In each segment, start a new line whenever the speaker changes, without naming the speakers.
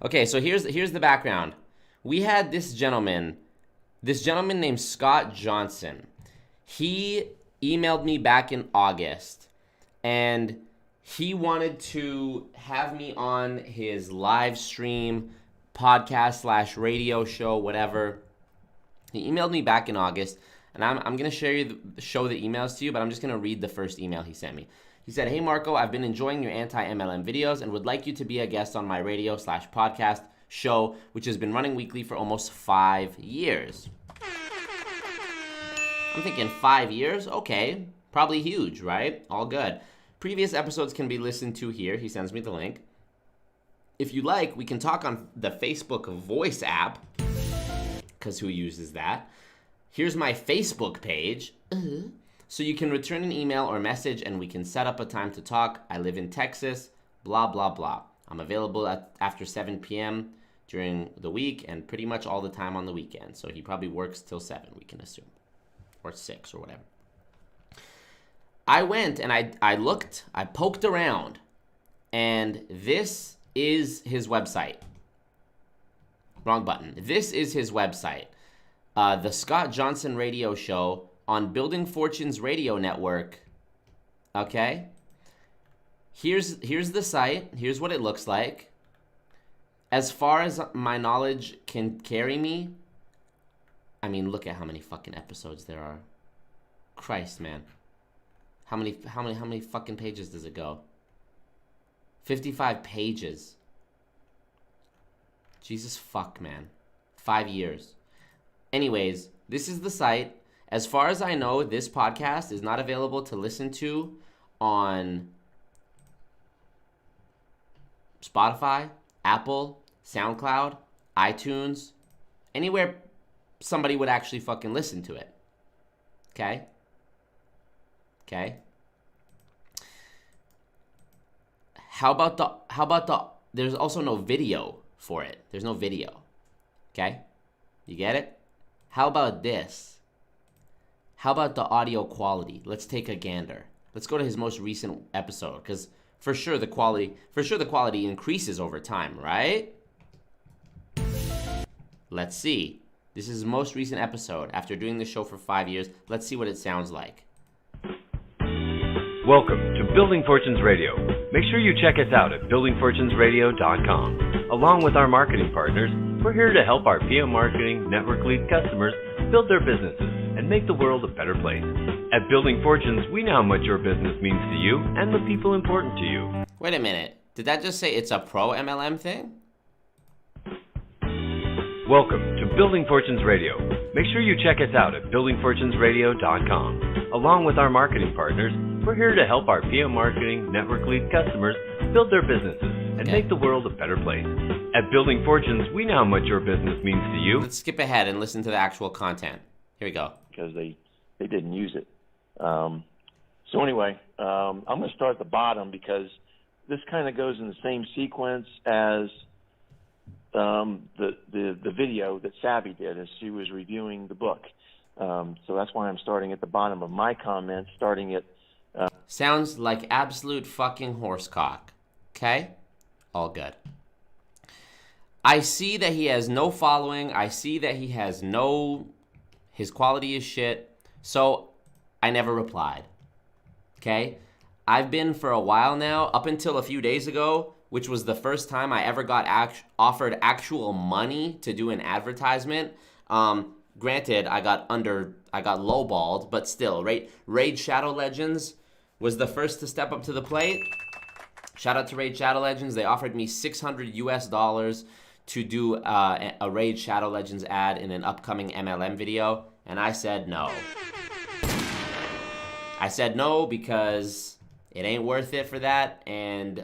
Okay, so here's the background. We had this gentleman named Scott Johnson. He emailed me back in August, and he wanted to have me on his live stream, podcast / radio show, whatever. He emailed me back in August, and I'm going to show the emails to you, but I'm just going to read the first email he sent me. He said, "Hey Marco, I've been enjoying your anti-MLM videos and would like you to be a guest on my radio / podcast show, which has been running weekly for almost 5 years." I'm thinking 5 years? Okay, probably huge, right? All good. Previous episodes can be listened to here. He sends me the link. If you like, we can talk on the Facebook voice app, because who uses that? Here's my Facebook page. So you can return an email or message and we can set up a time to talk. I live in Texas, blah, blah, blah. I'm available after 7 p.m. during the week and pretty much all the time on the weekend. So he probably works till 7, we can assume, or 6 or whatever. I went and I looked, I poked around, and this is his website. Wrong button. This is his website. The Scott Johnson Radio Show on Building Fortunes Radio Network. Okay? Here's the site. Here's what it looks like. As far as my knowledge can carry me, I mean, look at how many fucking episodes there are. Christ, man. How many fucking pages does it go? 55 pages. Jesus fuck, man. 5 years. Anyways, this is the site. As far as I know, this podcast is not available to listen to on Spotify, Apple, SoundCloud, iTunes, anywhere somebody would actually fucking listen to it. Okay? Okay? How about the there's also no video for it. There's no video. Okay? You get it? How about this? How about the audio quality? Let's take a gander. Let's go to his most recent episode, because for sure the quality increases over time, right? Let's see. This is his most recent episode. After doing the show for 5 years, let's see what it sounds like.
Welcome to Building Fortunes Radio. Make sure you check us out at buildingfortunesradio.com. Along with our marketing partners, we're here to help our PM marketing network lead customers build their businesses and make the world a better place. At Building Fortunes, we know how much your business means to you and the people important to you.
Wait a minute. Did that just say it's a pro MLM thing?
Welcome to Building Fortunes Radio. Make sure you check us out at buildingfortunesradio.com. Along with our marketing partners, we're here to help our PM marketing network lead customers build their businesses and make the world a better place. At Building Fortunes, we know how much your business means to you.
Let's skip ahead and listen to the actual content. Here we go.
Because they didn't use it. So anyway, I'm going to start at the bottom because this kind of goes in the same sequence as the video that Savy did as she was reviewing the book. So that's why I'm starting at the bottom of my comments, starting at...
Sounds like absolute fucking horsecock. Okay? All good. I see that he has no following. I see that he has his quality is shit. So I never replied. Okay? I've been for a while now, up until a few days ago, which was the first time I ever got offered actual money to do an advertisement. Granted, I got lowballed, but still, Raid Shadow Legends was the first to step up to the plate. Shout out to Raid Shadow Legends. They offered me $600 to do a Raid Shadow Legends ad in an upcoming MLM video, and I said no. I said no because it ain't worth it for that, and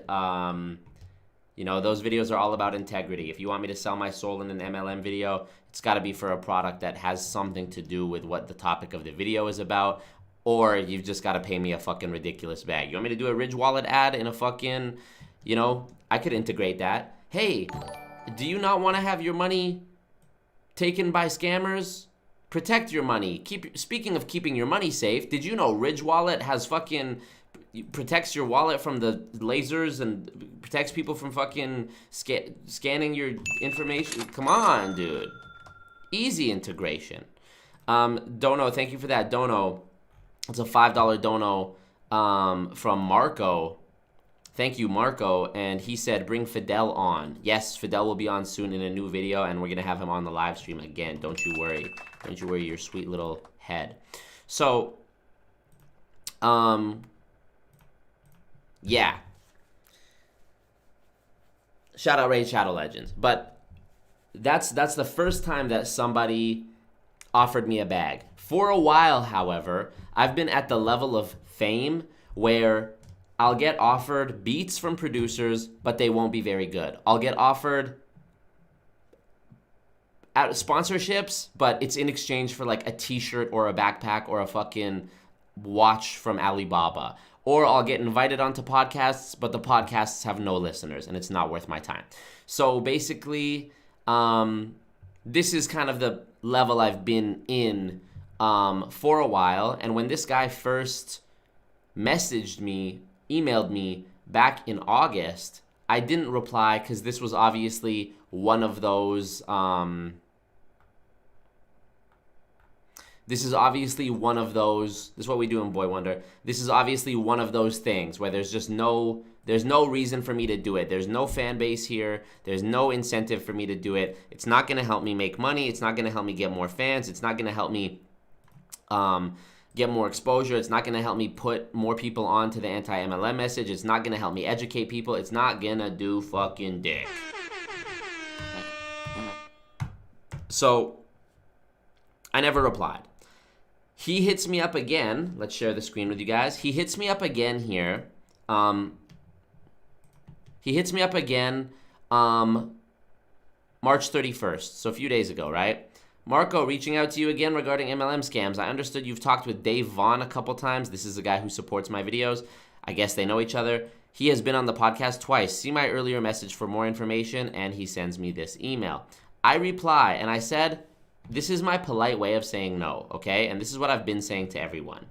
those videos are all about integrity. If you want me to sell my soul in an MLM video, it's got to be for a product that has something to do with what the topic of the video is about, or you've just got to pay me a fucking ridiculous bag. You want me to do a Ridge Wallet ad in a fucking, I could integrate that. Hey, do you not want to have your money taken by scammers? Protect your money. Speaking of keeping your money safe, did you know Ridge Wallet has fucking, protects your wallet from the lasers and protects people from fucking scanning your information. Come on, dude. Easy integration. Dono, thank you for that. Dono, it's a $5 dono from Marco. Thank you, Marco. And he said, bring Fidel on. Yes, Fidel will be on soon in a new video, and we're going to have him on the live stream again. Don't you worry. Don't you worry your sweet little head. So, yeah. Shout out Raid Shadow Legends. But that's the first time that somebody offered me a bag. For a while, however, I've been at the level of fame where I'll get offered beats from producers, but they won't be very good. I'll get offered sponsorships, but it's in exchange for like a t-shirt or a backpack or a fucking watch from Alibaba. Or I'll get invited onto podcasts, but the podcasts have no listeners and it's not worth my time. So basically, this is kind of the level I've been in for a while. And when this guy first emailed me back in August, I didn't reply because this was obviously one of those this is what we do in Boy Wonder. This is obviously one of those things where there's no reason for me to do it. There's no fan base here. There's no incentive for me to do it. It's not going to help me make money. It's not going to help me get more fans. It's not going to help me get more exposure. It's not going to help me put more people onto the anti-MLM message. It's not going to help me educate people. It's not going to do fucking dick. So I never replied. He hits me up again. Let's share the screen with you guys. He hits me up again here. He hits me up again March 31st, so a few days ago, right? Marco, reaching out to you again regarding MLM scams. I understood you've talked with Dave Vaughn a couple times. This is the guy who supports my videos. I guess they know each other. He has been on the podcast twice. See my earlier message for more information, and he sends me this email. I reply, and I said, this is my polite way of saying no, okay? And this is what I've been saying to everyone.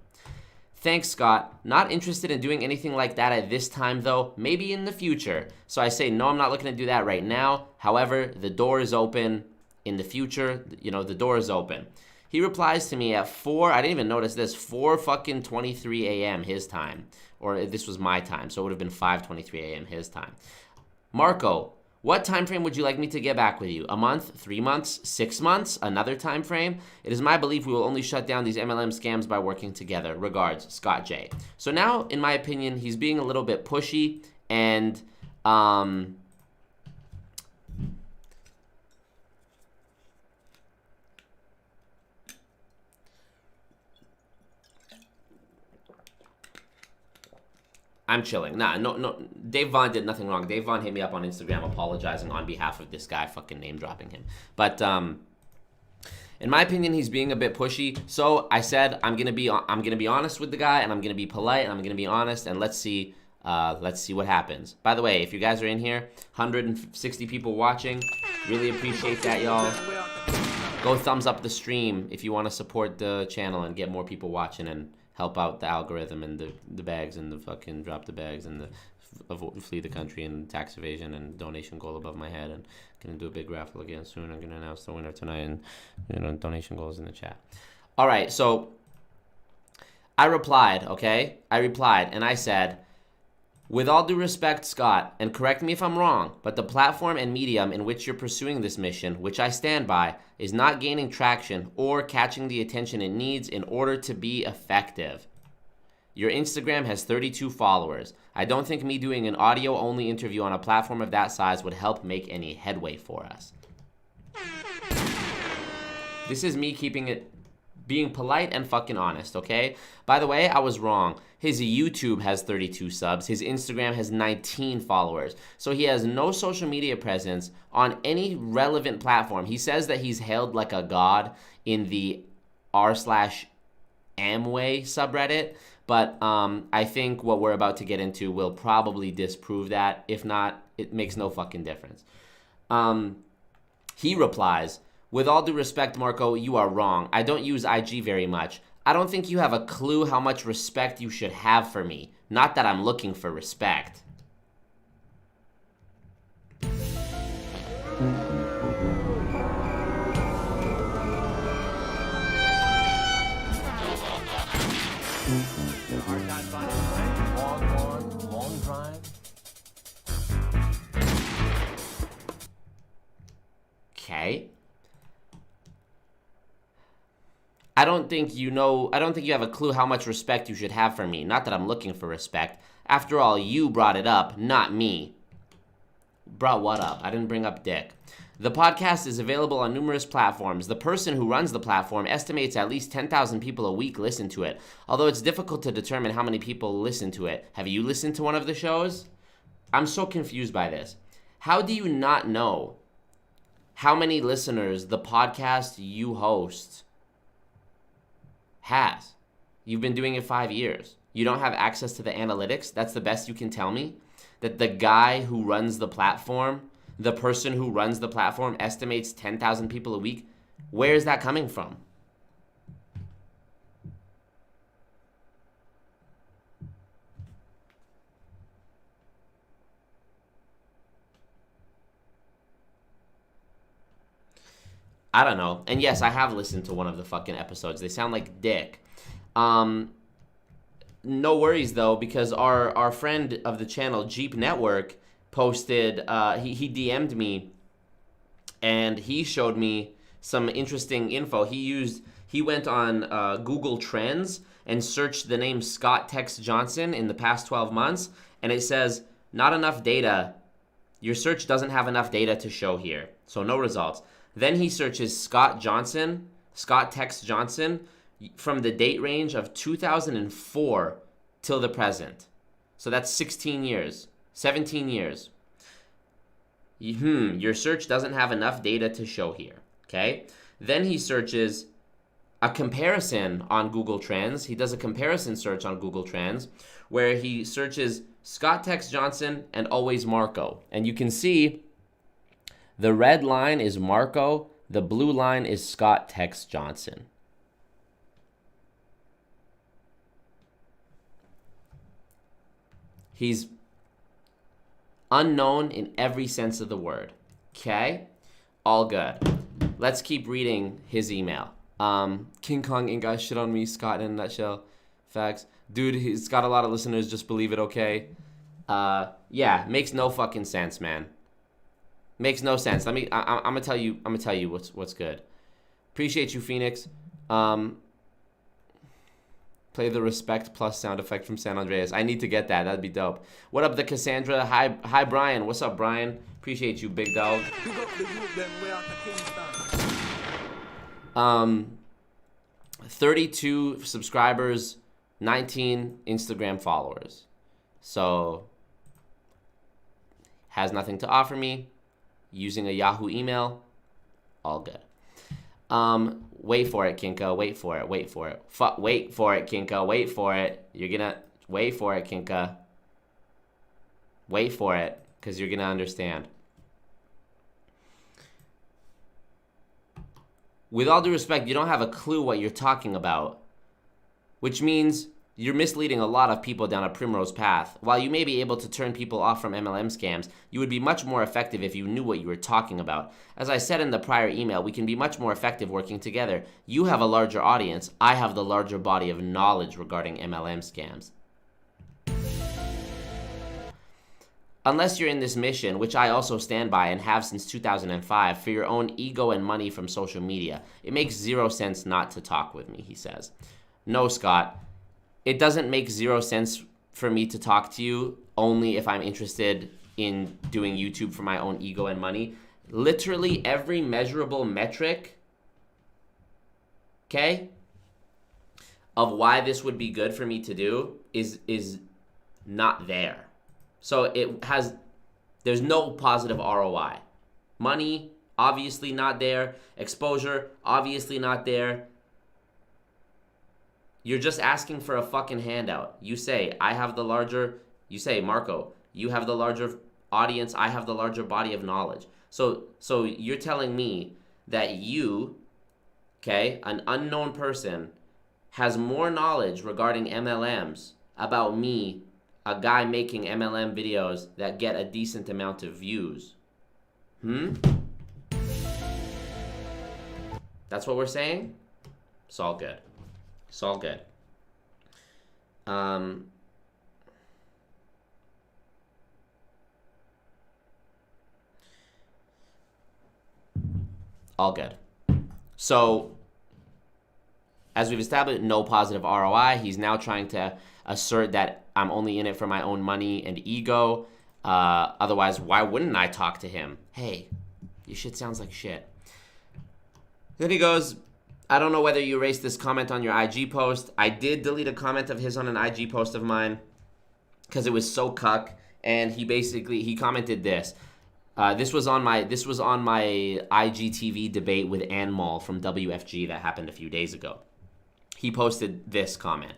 Thanks, Scott. Not interested in doing anything like that at this time, though. Maybe in the future. So I say, no, I'm not looking to do that right now. However, the door is open. In the future, the door is open. He replies to me at 4, I didn't even notice this, 4:23 a.m. his time. Or this was my time, so it would have been 5:23 a.m. his time. Marco, what time frame would you like me to get back with you? A month, 3 months, 6 months, another time frame? It is my belief we will only shut down these MLM scams by working together. Regards, Scott J. So now, in my opinion, he's being a little bit pushy and I'm chilling. No. Dave Vaughn did nothing wrong. Dave Vaughn hit me up on Instagram apologizing on behalf of this guy, fucking name dropping him. But in my opinion, he's being a bit pushy. So I said I'm gonna be honest with the guy, and I'm gonna be polite, and I'm gonna be honest, and let's see what happens. By the way, if you guys are in here, 160 people watching, really appreciate that, y'all. Go thumbs up the stream if you want to support the channel and get more people watching and help out the algorithm and the bags and the fucking drop the bags and the flee the country and tax evasion and donation goal above my head. And gonna do a big raffle again soon. I'm gonna announce the winner tonight, and donation goals in the chat. All right, so I replied, okay? And I said, with all due respect, Scott, and correct me if I'm wrong, but the platform and medium in which you're pursuing this mission, which I stand by, is not gaining traction or catching the attention it needs in order to be effective. Your Instagram has 32 followers. I don't think me doing an audio-only interview on a platform of that size would help make any headway for us. This is me being polite and fucking honest, okay? By the way, I was wrong. His YouTube has 32 subs. His Instagram has 19 followers. So he has no social media presence on any relevant platform. He says that he's hailed like a god in the r/Amway subreddit, but I think what we're about to get into will probably disprove that. If not, it makes no fucking difference. He replies, with all due respect, Marco, you are wrong. I don't use IG very much. I don't think you have a clue how much respect you should have for me. not that I'm looking for respect.
Hard time finding friends, long drive.
Okay. I don't think you have a clue how much respect you should have for me. Not that I'm looking for respect. After all, you brought it up, not me. Brought what up? I didn't bring up dick. The podcast is available on numerous platforms. The person who runs the platform estimates at least 10,000 people a week listen to it, although it's difficult to determine how many people listen to it. Have you listened to one of the shows? I'm so confused by this. How do you not know how many listeners the podcast you host has? You've been doing it 5 years. You don't have access to the analytics? That's the best you can tell me? That the guy who runs the platform, the person who runs the platform estimates 10,000 people a week? Where is that coming from? I don't know. And yes, I have listened to one of the fucking episodes. They sound like dick. No worries though, because our friend of the channel, Jeep Network, posted, he DM'd me and he showed me some interesting info. He went on Google Trends and searched the name Scott Tex Johnson in the past 12 months, and it says, not enough data. Your search doesn't have enough data to show here, so no results. Then he searches Scott Tex Johnson, from the date range of 2004 till the present. So that's 16 years, 17 years. Your search doesn't have enough data to show here, okay? Then he searches a comparison on Google Trends. He does a comparison search on Google Trends where he searches Scott Tex Johnson and always Marco. And you can see the red line is Marco, the blue line is Scott Tex Johnson. He's unknown in every sense of the word. Okay? All good. Let's keep reading his email. King Kong ain't got shit on me, Scott in a nutshell. Facts. Dude, he's got a lot of listeners, just believe it, okay? Yeah, makes no fucking sense, man. Makes no sense. I'm gonna tell you what's good. Appreciate you, Phoenix. Play the respect plus sound effect from San Andreas. I need to get that. That'd be dope. What up, the Cassandra? Hi, Brian. What's up, Brian? Appreciate you, big dog. 32 subscribers, 19 Instagram followers. So, has nothing to offer me. Using a Yahoo email. All good. Wait for it, Kinka. Wait for it. Wait for it. Wait for it, Kinka. Wait for it. You're gonna... Wait for it, Kinka. Wait for it, because you're gonna understand. With all due respect, you don't have a clue what you're talking about. Which means you're misleading a lot of people down a primrose path. While you may be able to turn people off from MLM scams, you would be much more effective if you knew what you were talking about. As I said in the prior email, we can be much more effective working together. You have a larger audience. I have the larger body of knowledge regarding MLM scams. Unless you're in this mission, which I also stand by and have since 2005, for your own ego and money from social media, it makes zero sense not to talk with me, he says. No, Scott. It doesn't make zero sense for me to talk to you only if I'm interested in doing YouTube for my own ego and money. Literally every measurable metric, okay, of why this would be good for me to do is not there. So there's no positive ROI. Money, obviously not there. Exposure, obviously not there. You're just asking for a fucking handout. You say, Marco, you have the larger audience, I have the larger body of knowledge. So you're telling me that you, okay, an unknown person, has more knowledge regarding MLMs about me a guy making MLM videos that get a decent amount of views. That's what we're saying? It's all good. It's all good. All good. So, as we've established, no positive ROI. He's now trying to assert that I'm only in it for my own money and ego. Otherwise, why wouldn't I talk to him? Hey, your shit sounds like shit. Then he goes, I don't know whether you erased this comment on your IG post. I did delete a comment of his on an IG post of mine because it was so cuck. And he commented this. This was on my IGTV debate with Anmol from WFG that happened a few days ago. He posted this comment.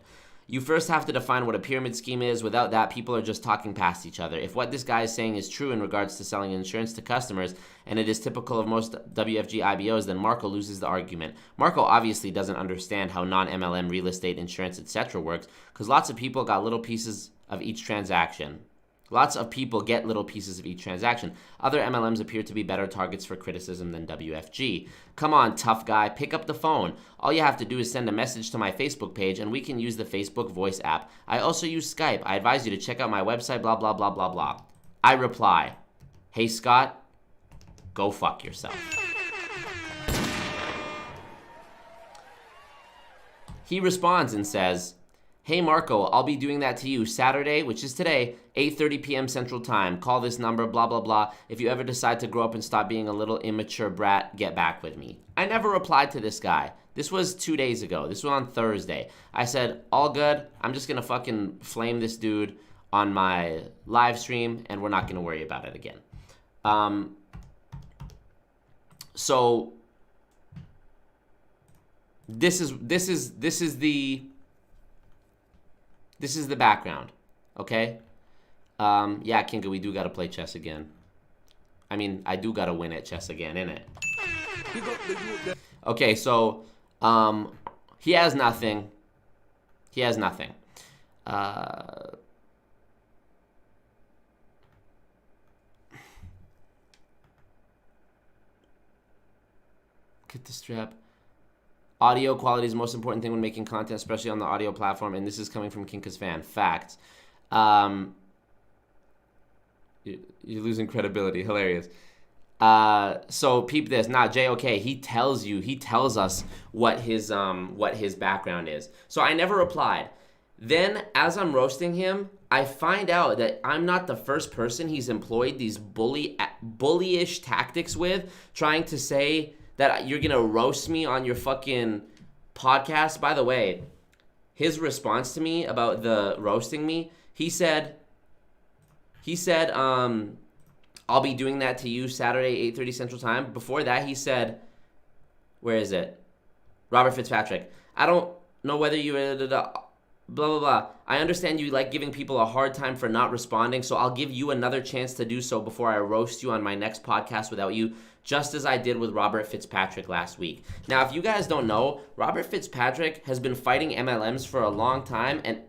You first have to define what a pyramid scheme is. Without that, people are just talking past each other. If what this guy is saying is true in regards to selling insurance to customers, and it is typical of most WFG IBOs, then Marco loses the argument. Marco obviously doesn't understand how non-MLM real estate, insurance, etc. works, because lots of people got little pieces of each transaction. Lots of people get little pieces of each transaction. Other MLMs appear to be better targets for criticism than WFG. Come on, tough guy, pick up the phone. All you have to do is send a message to my Facebook page and we can use the Facebook voice app. I also use Skype. I advise you to check out my website, blah, blah, blah, blah, blah. I reply, hey, Scott, go fuck yourself. He responds and says, hey, Marco, I'll be doing that to you Saturday, which is today, 8:30 p.m. Central Time. Call this number, blah, blah, blah. If you ever decide to grow up and stop being a little immature brat, get back with me. I never replied to this guy. This was 2 days ago. This was on Thursday. I said, all good. I'm just going to fucking flame this dude on my live stream, and we're not going to worry about it again. So this is the background, okay? Yeah, Kinga, we do gotta play chess again. I mean, I do gotta win at chess again, innit? Okay, so, he has nothing. He has nothing. Get the strap. Audio quality is the most important thing when making content, especially on the audio platform, and this is coming from Kinka's fan. Facts. You're losing credibility. Hilarious. So peep this. Nah, JOK, he tells us what his background is. So I never replied. Then, as I'm roasting him, I find out that I'm not the first person he's employed these bullyish tactics with, trying to say that you're gonna roast me on your fucking podcast. By the way, his response to me about the roasting me, he said, I'll be doing that to you Saturday, 8:30 Central Time. Before that, he said, where is it? Robert Fitzpatrick. I don't know whether you blah, blah, blah. I understand you like giving people a hard time for not responding, so I'll give you another chance to do so before I roast you on my next podcast without you, just as I did with Robert Fitzpatrick last week. Now, if you guys don't know, Robert Fitzpatrick has been fighting MLMs for a long time, and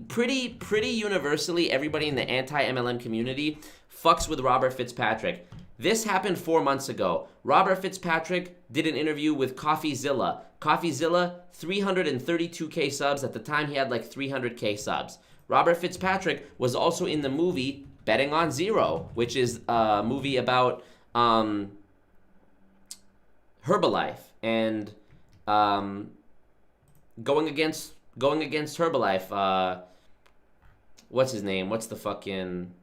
pretty universally, everybody in the anti-MLM community fucks with Robert Fitzpatrick. This happened 4 months ago. Robert Fitzpatrick did an interview with CoffeeZilla. CoffeeZilla, 332K subs. At the time, he had like 300K subs. Robert Fitzpatrick was also in the movie Betting on Zero, which is a movie about Herbalife and going against Herbalife. What's his name? What's the fucking...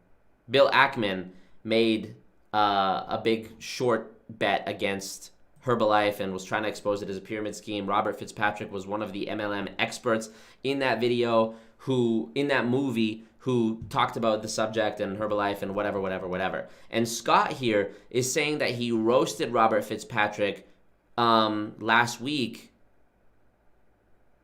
Bill Ackman made a big short bet against Herbalife and was trying to expose it as a pyramid scheme. Robert Fitzpatrick was one of the MLM experts in that video in that movie who talked about the subject and Herbalife and whatever. And Scott here is saying that he roasted Robert Fitzpatrick last week.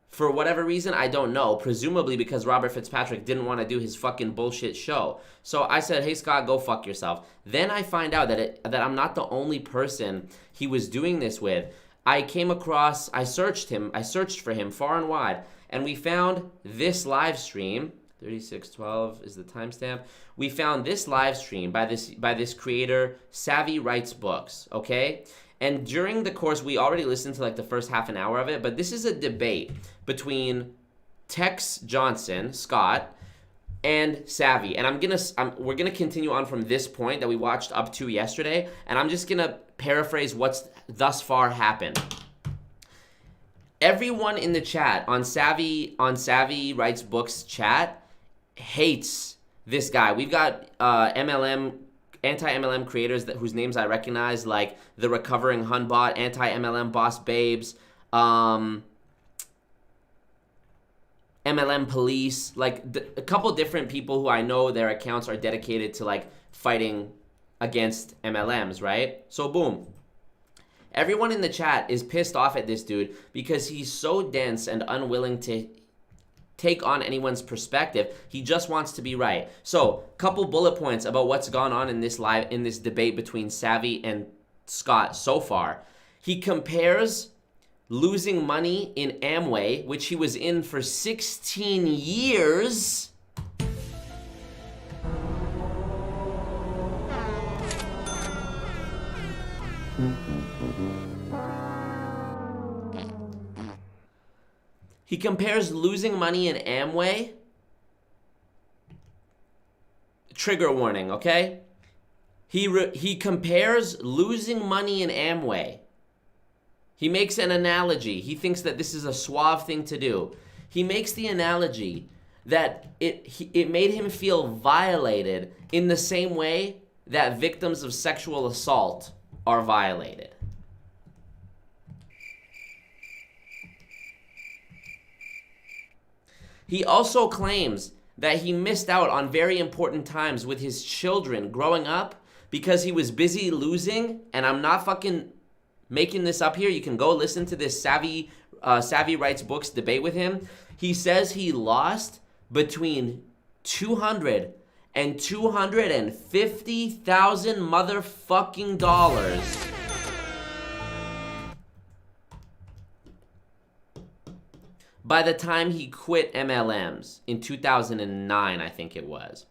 For whatever reason, I don't know. Presumably because Robert Fitzpatrick didn't want to do his fucking bullshit show. So I said, hey, Scott, go fuck yourself. Then I find out that I'm not the only person he was doing this with. I searched for him far and wide, and we found this live stream 3612 is the timestamp. We found this live stream by this creator, Savy Writes Books, okay? And during the course, we already listened to like the first half an hour of it, but this is a debate between Tex Johnson, Scott, and Savy. And we're gonna continue on from this point that we watched up to yesterday, and I'm just gonna paraphrase what's thus far happened. Everyone in the chat on Savy Writes Books chat hates this guy. We've got anti-MLM creators whose names I recognize, like the Recovering Hunbot, anti-MLM Boss Babes, MLM Police, like a couple different people who I know their accounts are dedicated to like fighting against MLMs, right? So boom. Everyone in the chat is pissed off at this dude because he's so dense and unwilling to take on anyone's perspective. He just wants to be right. So, couple bullet points about what's gone on in this debate between Savy and Scott so far. He compares losing money in Amway, which he was in for 16 years, he compares losing money in Amway, trigger warning, okay? He compares losing money in Amway. He makes an analogy. He thinks that this is a suave thing to do. He makes the analogy that it made him feel violated in the same way that victims of sexual assault are violated. He also claims that he missed out on very important times with his children growing up because he was busy losing, and I'm not fucking making this up here. You can go listen to this Savy Writes Books debate with him. He says he lost between $200,000 and $250,000 motherfucking dollars by the time he quit MLMs in 2009, I think it was.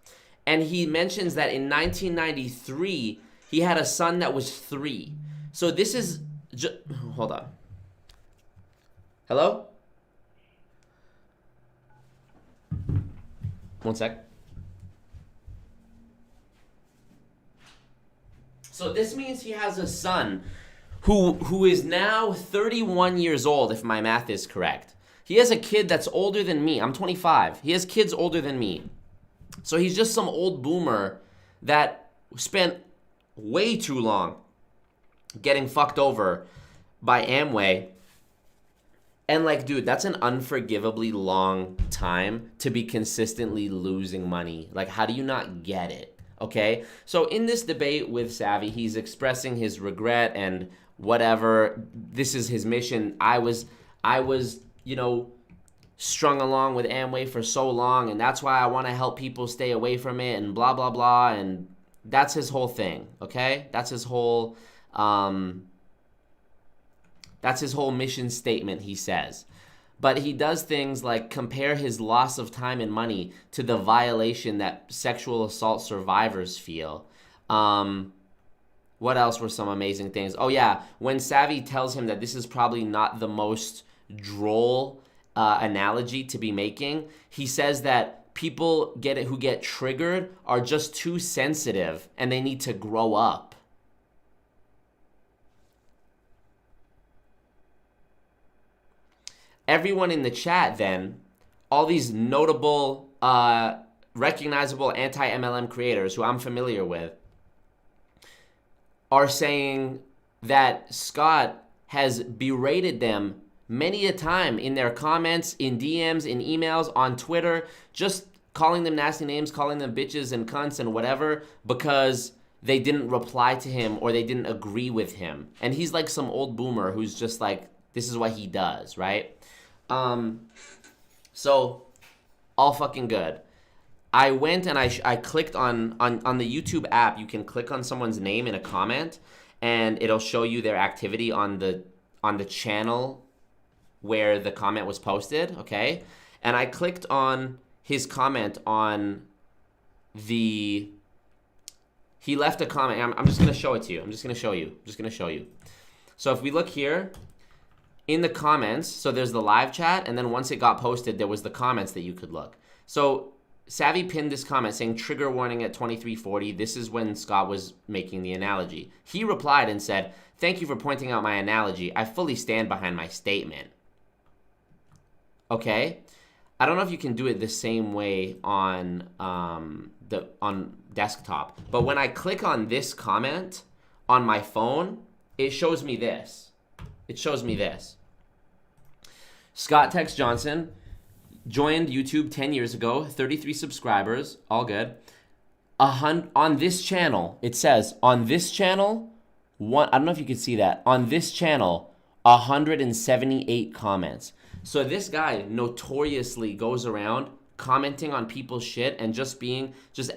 And he mentions that in 1993, he had a son that was 3. So this is hold on. Hello? One sec. So this means he has a son who is now 31 years old, if my math is correct. He has a kid that's older than me. I'm 25. He has kids older than me. So he's just some old boomer that spent way too long getting fucked over by Amway. And like, dude, that's an unforgivably long time to be consistently losing money. Like, how do you not get it? Okay? So in this debate with Savy, he's expressing his regret and whatever. This is his mission. I was, strung along with Amway for so long, and that's why I want to help people stay away from it, and blah, blah, blah, and that's his whole thing, okay? That's his whole mission statement, he says. But he does things like compare his loss of time and money to the violation that sexual assault survivors feel. What else were some amazing things? Oh yeah, when Savy tells him that this is probably not the most droll analogy to be making, he says that people who get triggered are just too sensitive and they need to grow up. Everyone in the chat then, all these notable, recognizable anti-MLM creators who I'm familiar with, are saying that Scott has berated them many a time in their comments, in DMs, in emails, on Twitter, just calling them nasty names, calling them bitches and cunts and whatever, because they didn't reply to him or they didn't agree with him. And he's like some old boomer who's just like, this is what he does, right? So, all fucking good. I went and I clicked on the YouTube app. You can click on someone's name in a comment, and it'll show you their activity on the channel where the comment was posted, okay? And I clicked on his comment on the... He left a comment. I'm just going to show it to you. I'm just going to show you. So if we look here, in the comments, so there's the live chat, and then once it got posted, there was the comments that you could look. So Savy pinned this comment saying, trigger warning at 2340. This is when Scott was making the analogy. He replied and said, thank you for pointing out my analogy. I fully stand behind my statement. Okay? I don't know if you can do it the same way on desktop, but when I click on this comment on my phone, it shows me this. Scott Tex Johnson joined YouTube 10 years ago, 33 subscribers, all good. On this channel, it says, on this channel, I don't know if you can see that, on this channel, 178 comments. So this guy notoriously goes around commenting on people's shit and just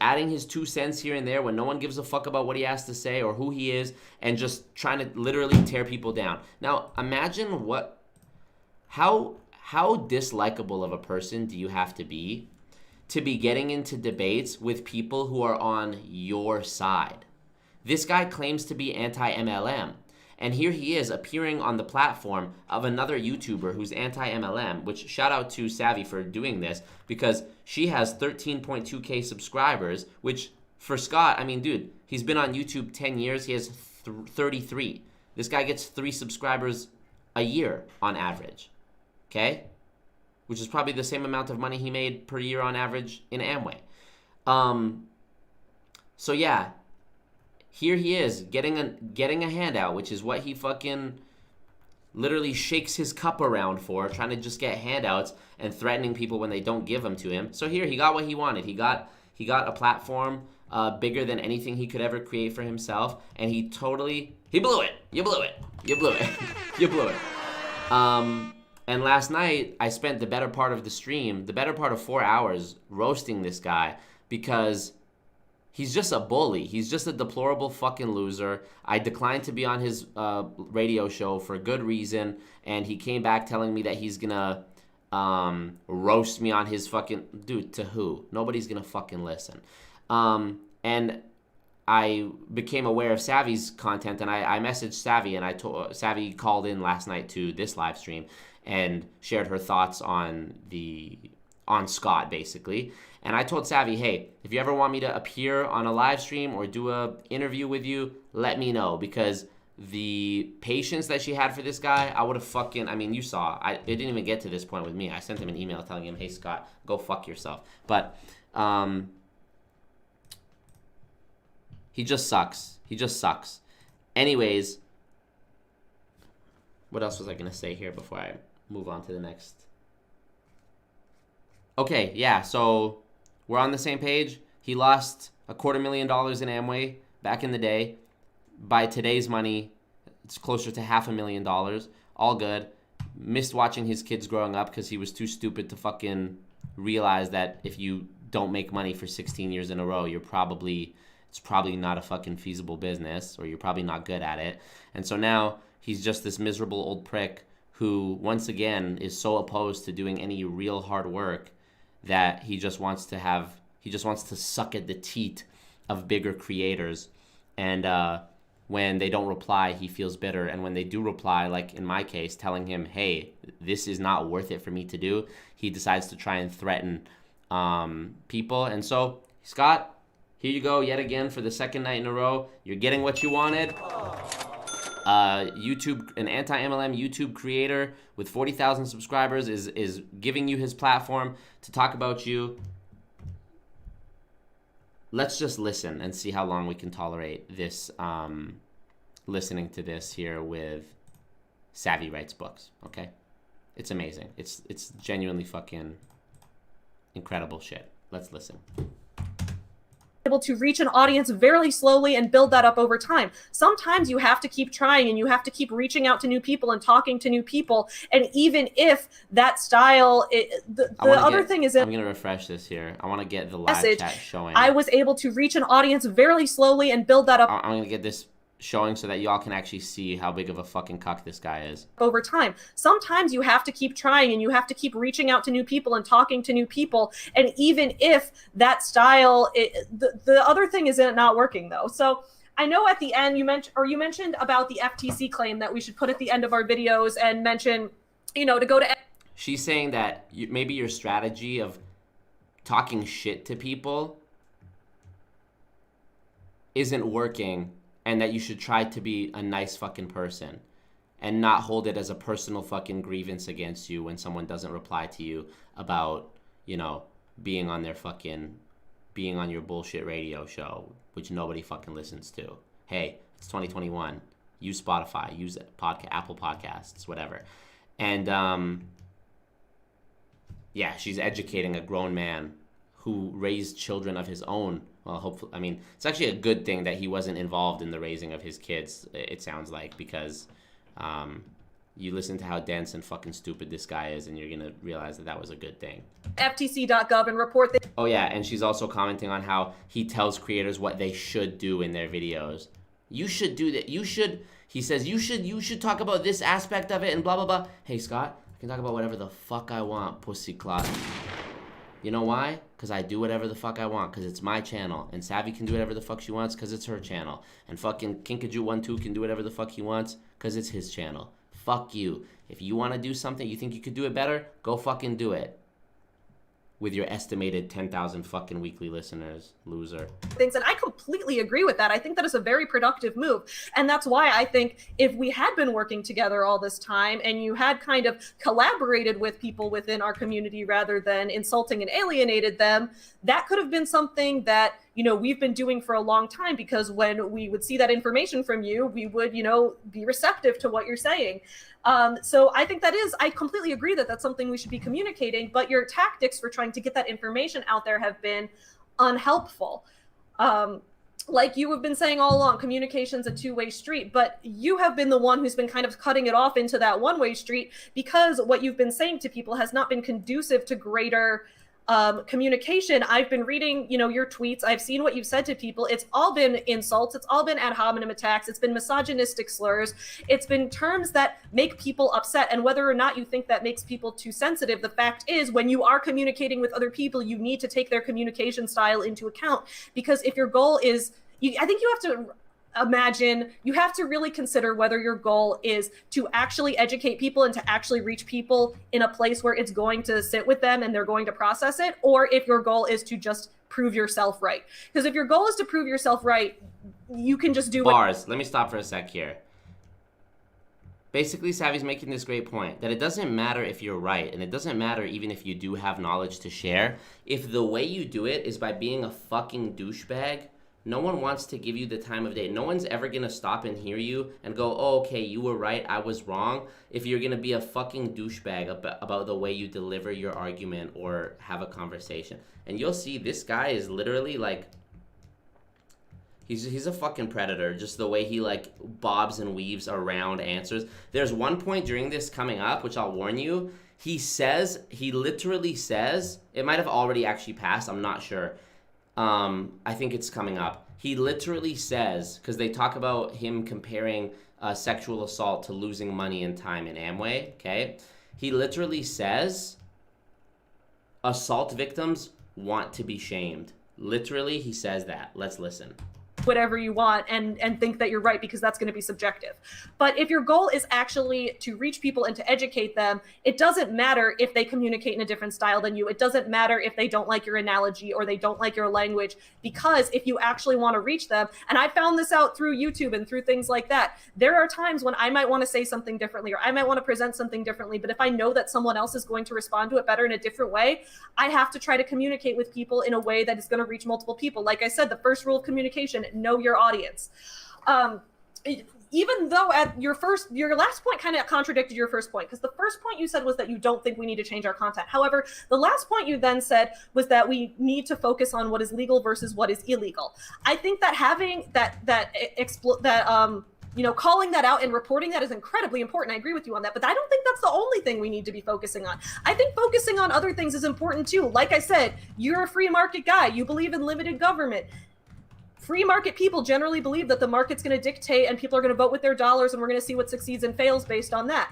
adding his 2 cents here and there when no one gives a fuck about what he has to say or who he is, and just trying to literally tear people down. Now, imagine how dislikable of a person do you have to be getting into debates with people who are on your side? This guy claims to be anti-MLM. And here he is appearing on the platform of another YouTuber who's anti-MLM, which shout out to Savy for doing this, because she has 13.2K subscribers, which for Scott, I mean, dude, he's been on YouTube 10 years. He has 33. This guy gets 3 subscribers a year on average, okay? Which is probably the same amount of money he made per year on average in Amway. So yeah, here he is getting a handout, which is what he fucking literally shakes his cup around for, trying to just get handouts and threatening people when they don't give them to him. So here, he got what he wanted. He got a platform bigger than anything he could ever create for himself, and he blew it. You blew it. And last night, I spent the better part of the stream, the better part of 4 hours, roasting this guy because he's just a bully. He's just a deplorable fucking loser. I declined to be on his radio show for good reason, and he came back telling me that he's gonna roast me on his fucking... Dude, to who? Nobody's gonna fucking listen. And I became aware of Savy's content, and I messaged Savy, and I told Savy called in last night to this live stream and shared her thoughts on Scott, basically. And I told Savy, hey, if you ever want me to appear on a live stream or do a interview with you, let me know, because the patience that she had for this guy, I would have fucking... I mean, you saw. It didn't even get to this point with me. I sent him an email telling him, hey, Scott, go fuck yourself. But he just sucks. Anyways, what else was I going to say here before I move on to the next? Okay, yeah, so we're on the same page. He lost $250,000 in Amway back in the day. By today's money, it's closer to $500,000. All good. Missed watching his kids growing up because he was too stupid to fucking realize that if you don't make money for 16 years in a row, it's probably not a fucking feasible business, or you're probably not good at it. And so now he's just this miserable old prick who, once again, is so opposed to doing any real hard work that he just wants to suck at the teat of bigger creators. And when they don't reply, he feels bitter. And when they do reply, like in my case, telling him, hey, this is not worth it for me to do, he decides to try and threaten people. And so, Scott, here you go yet again for the second night in a row. You're getting what you wanted. YouTube, an anti-MLM YouTube creator with 40,000 subscribers is giving you his platform to talk about you. Let's just listen and see how long we can tolerate this, listening to this here with Savy Writes Books, okay? It's amazing. It's genuinely fucking incredible shit. Let's listen.
Able to reach an audience very slowly and build that up over time. Sometimes you have to keep trying, and you have to keep reaching out to new people and talking to new people. And even if that style, thing is,
I'm going to refresh this here. I want to get the live chat showing.
I was able to reach an audience very slowly and build that up.
I'm going to get this showing so that y'all can actually see how big of a fucking cuck this guy is.
Over time, sometimes you have to keep trying and you have to keep reaching out to new people and talking to new people. And even if that style, the other thing is it not working though. So I know at the end you mentioned about the FTC claim that we should put at the end of our videos and mention, to go to.
She's saying that maybe your strategy of talking shit to people isn't working, and that you should try to be a nice fucking person and not hold it as a personal fucking grievance against you when someone doesn't reply to you about, being on your bullshit radio show, which nobody fucking listens to. Hey, it's 2021. Use Spotify, use Apple Podcasts, whatever. And yeah, she's educating a grown man who raised children of his own. Well, hopefully, it's actually a good thing that he wasn't involved in the raising of his kids, it sounds like, because you listen to how dense and fucking stupid this guy is, and you're going to realize that was a good thing.
FTC.gov and report that.
Oh, yeah, and she's also commenting on how he tells creators what they should do in their videos. You should do that. He says, you should talk about this aspect of it and blah, blah, blah. Hey, Scott, I can talk about whatever the fuck I want, pussy clot. You know why? Because I do whatever the fuck I want, because it's my channel. And Savy can do whatever the fuck she wants, because it's her channel. And fucking Kinkajou12 can do whatever the fuck he wants, because it's his channel. Fuck you. If you want to do something, you think you could do it better, go fucking do it. With your estimated 10,000 fucking weekly listeners, loser.
Things, and I completely agree with that. I think that is a very productive move. And that's why I think if we had been working together all this time and you had kind of collaborated with people within our community rather than insulting and alienated them, that could have been something that, we've been doing for a long time, because when we would see that information from you, we would, be receptive to what you're saying. So I think I completely agree that that's something we should be communicating, but your tactics for trying to get that information out there have been unhelpful. Like you have been saying all along, communication's a two-way street, but you have been the one who's been kind of cutting it off into that one-way street, because what you've been saying to people has not been conducive to greater communication. I've been reading, your tweets. I've seen what you've said to people. It's all been insults. It's all been ad hominem attacks. It's been misogynistic slurs. It's been terms that make people upset. And whether or not you think that makes people too sensitive, the fact is, when you are communicating with other people, you need to take their communication style into account. Because if your goal is, I think you have to you have to really consider whether your goal is to actually educate people and to actually reach people in a place where it's going to sit with them and they're going to process it, or if your goal is to just prove yourself right. Because if your goal is to prove yourself right, you can just do
bars. Let me stop for a sec here. Basically, Savy's making this great point, that it doesn't matter if you're right, and it doesn't matter even if you do have knowledge to share. If the way you do it is by being a fucking douchebag, no one wants to give you the time of day. No one's ever going to stop and hear you and go, oh, okay, you were right, I was wrong, if you're going to be a fucking douchebag about the way you deliver your argument or have a conversation. And you'll see this guy is literally like, he's a fucking predator, just the way he like bobs and weaves around answers. There's one point during this coming up, which I'll warn you, he literally says, it might have already actually passed, I'm not sure. I think it's coming up. He literally says, because they talk about him comparing sexual assault to losing money and time in Amway, okay? He literally says, assault victims want to be shamed. Literally, he says that. Let's listen.
Whatever you want and think that you're right, because that's going to be subjective. But if your goal is actually to reach people and to educate them, it doesn't matter if they communicate in a different style than you. It doesn't matter if they don't like your analogy or they don't like your language, because if you actually want to reach them, and I found this out through YouTube and through things like that, there are times when I might want to say something differently, or I might want to present something differently, but if I know that someone else is going to respond to it better in a different way, I have to try to communicate with people in a way that is going to reach multiple people. Like I said, the first rule of communication, know your audience. Even though at your last point kind of contradicted your first point, because the first point you said was that you don't think we need to change our content. However, the last point you then said was that we need to focus on what is legal versus what is illegal. I think that having calling that out and reporting that is incredibly important. I agree with you on that, but I don't think that's the only thing we need to be focusing on. I think focusing on other things is important too. Like I said, you're a free market guy. You believe in limited government. free market people generally believe that the market's going to dictate and people are going to vote with their dollars and we're going to see what succeeds and fails based on that.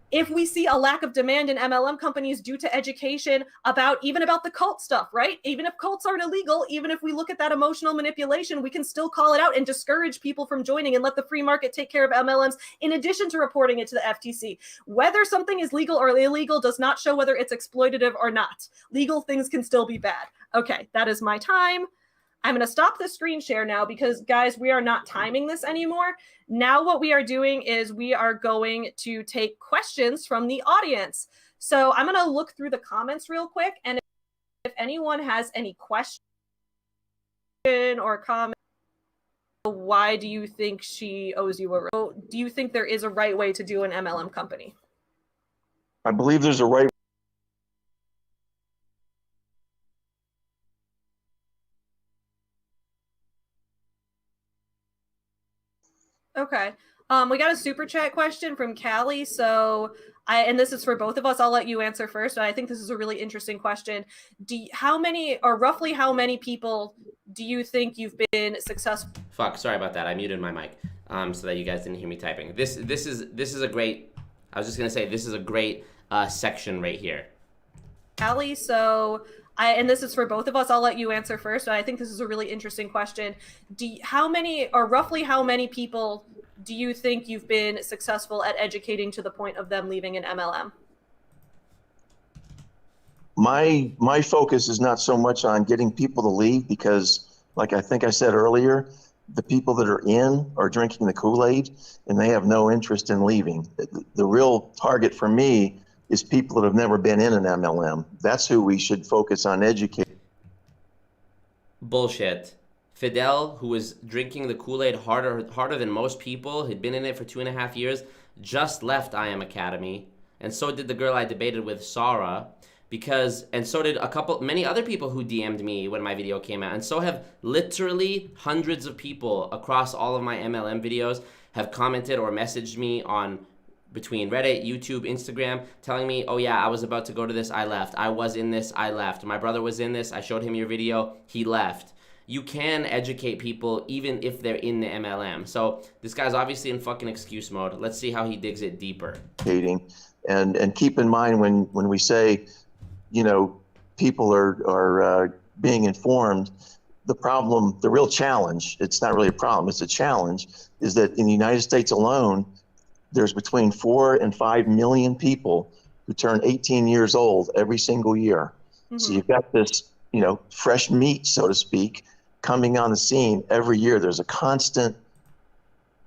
If we see a lack of demand in MLM companies due to education about the cult stuff, right? Even if cults aren't illegal, even if we look at that emotional manipulation, we can still call it out and discourage people from joining and let the free market take care of MLMs in addition to reporting it to the FTC. Whether something is legal or illegal does not show whether it's exploitative or not. Legal things can still be bad. Okay, that is my time. I'm going to stop the screen share now because, guys, we are not timing this anymore. Now what we are doing is we are going to take questions from the audience. So I'm going to look through the comments real quick. And if anyone has any question or comment, why do you think she owes you a... Do you think there is a right way to do an MLM company?
I believe there's a right.
Okay. We got a super chat question from Callie. So and this is for both of us. I'll let you answer first. But I think this is a really interesting question. Roughly how many people do you think you've been successful?
Fuck, sorry about that. I muted my mic so that you guys didn't hear me typing. This is a great, I was just going to say, this is a great section right here.
Callie, so and this is for both of us. I'll let you answer first. But I think this is a really interesting question. Roughly how many people do you think you've been successful at educating to the point of them leaving an MLM?
My focus is not so much on getting people to leave because, like I think I said earlier, the people that are in are drinking the Kool-Aid and they have no interest in leaving. The real target for me is people that have never been in an MLM. That's who we should focus on educating.
Bullshit. Fidel, who was drinking the Kool-Aid harder than most people, had been in it for 2.5 years, just left I Am Academy. And so did the girl I debated with, Sarah, and so did many other people who DM'd me when my video came out. And so have literally hundreds of people across all of my MLM videos have commented or messaged me on between Reddit, YouTube, Instagram, telling me, oh yeah, I was about to go to this, I left. I was in this, I left. My brother was in this, I showed him your video, he left. You can educate people even if they're in the MLM. So this guy's obviously in fucking excuse mode. Let's see how he digs it deeper.
And keep in mind when we say, people are being informed, the real challenge, it's not really a problem, it's a challenge, is that in the United States alone, there's between 4 and 5 million people who turn 18 years old every single year. Mm-hmm. So you've got this, fresh meat, so to speak, coming on the scene every year. There's a constant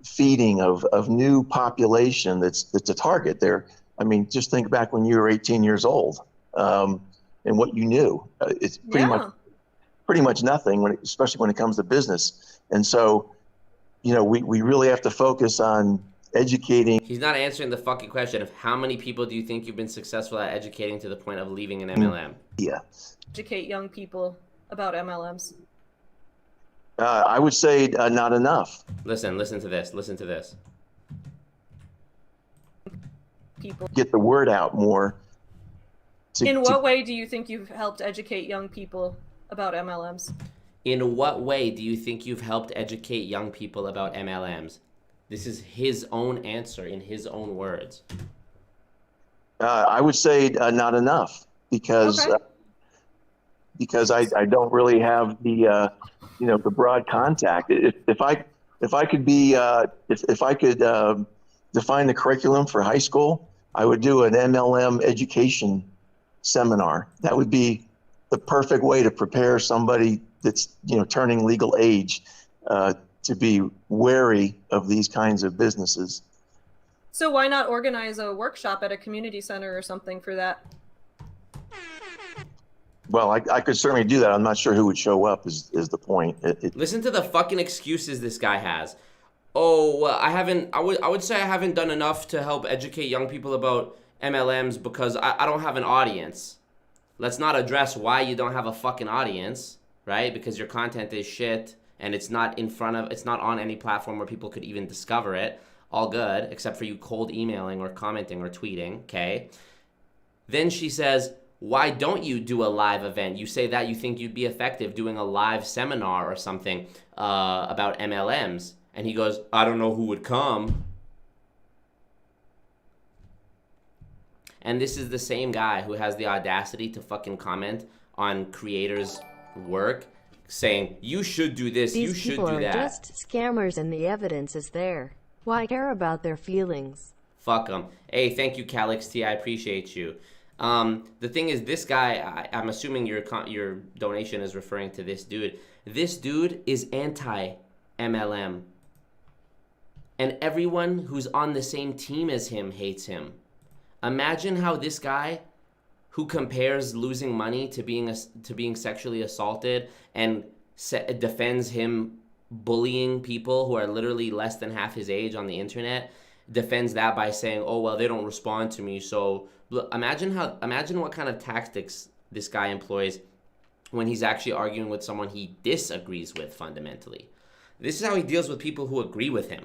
feeding of new population that's a target there. I mean, just think back when you were 18 years old and what you knew. It's pretty much nothing, especially when it comes to business. And so, we really have to focus on educating.
He's not answering the fucking question of how many people do you think you've been successful at educating to the point of leaving an MLM?
Yeah.
Educate young people about MLMs.
I would say not enough.
Listen to this.
People.
Get the word out more.
In what way do you think you've helped educate young people about MLMs?
In what way do you think you've helped educate young people about MLMs? This is his own answer in his own words.
I would say not enough because I don't really have the the broad contact. If I could define the curriculum for high school, I would do an MLM education seminar. That would be the perfect way to prepare somebody that's turning legal age to be wary of these kinds of businesses.
So why not organize a workshop at a community center or something for that?
Well, I could certainly do that. I'm not sure who would show up is the point.
Listen to the fucking excuses this guy has. Oh, I would say I haven't done enough to help educate young people about MLMs because I don't have an audience. Let's not address why you don't have a fucking audience, right? Because your content is shit and it's not on any platform where people could even discover it. All good, except for you cold emailing or commenting or tweeting, okay? Then she says, why don't you do a live event? You say that you think you'd be effective doing a live seminar or something about MLMs. And he goes, I don't know who would come. And this is the same guy who has the audacity to fucking comment on creators' work saying, you should do this, you should do that.
These people are just scammers and the evidence is there. Why care about their feelings?
Fuck them. Hey, thank you, Calix T. I appreciate you. The thing is, this guy, I'm assuming your donation is referring to this dude. This dude is anti-MLM. And everyone who's on the same team as him hates him. Imagine how this guy, who compares losing money to being sexually assaulted and defends him bullying people who are literally less than half his age on the internet, defends that by saying, oh, well, they don't respond to me. So imagine what kind of tactics this guy employs when he's actually arguing with someone he disagrees with fundamentally. This is how he deals with people who agree with him.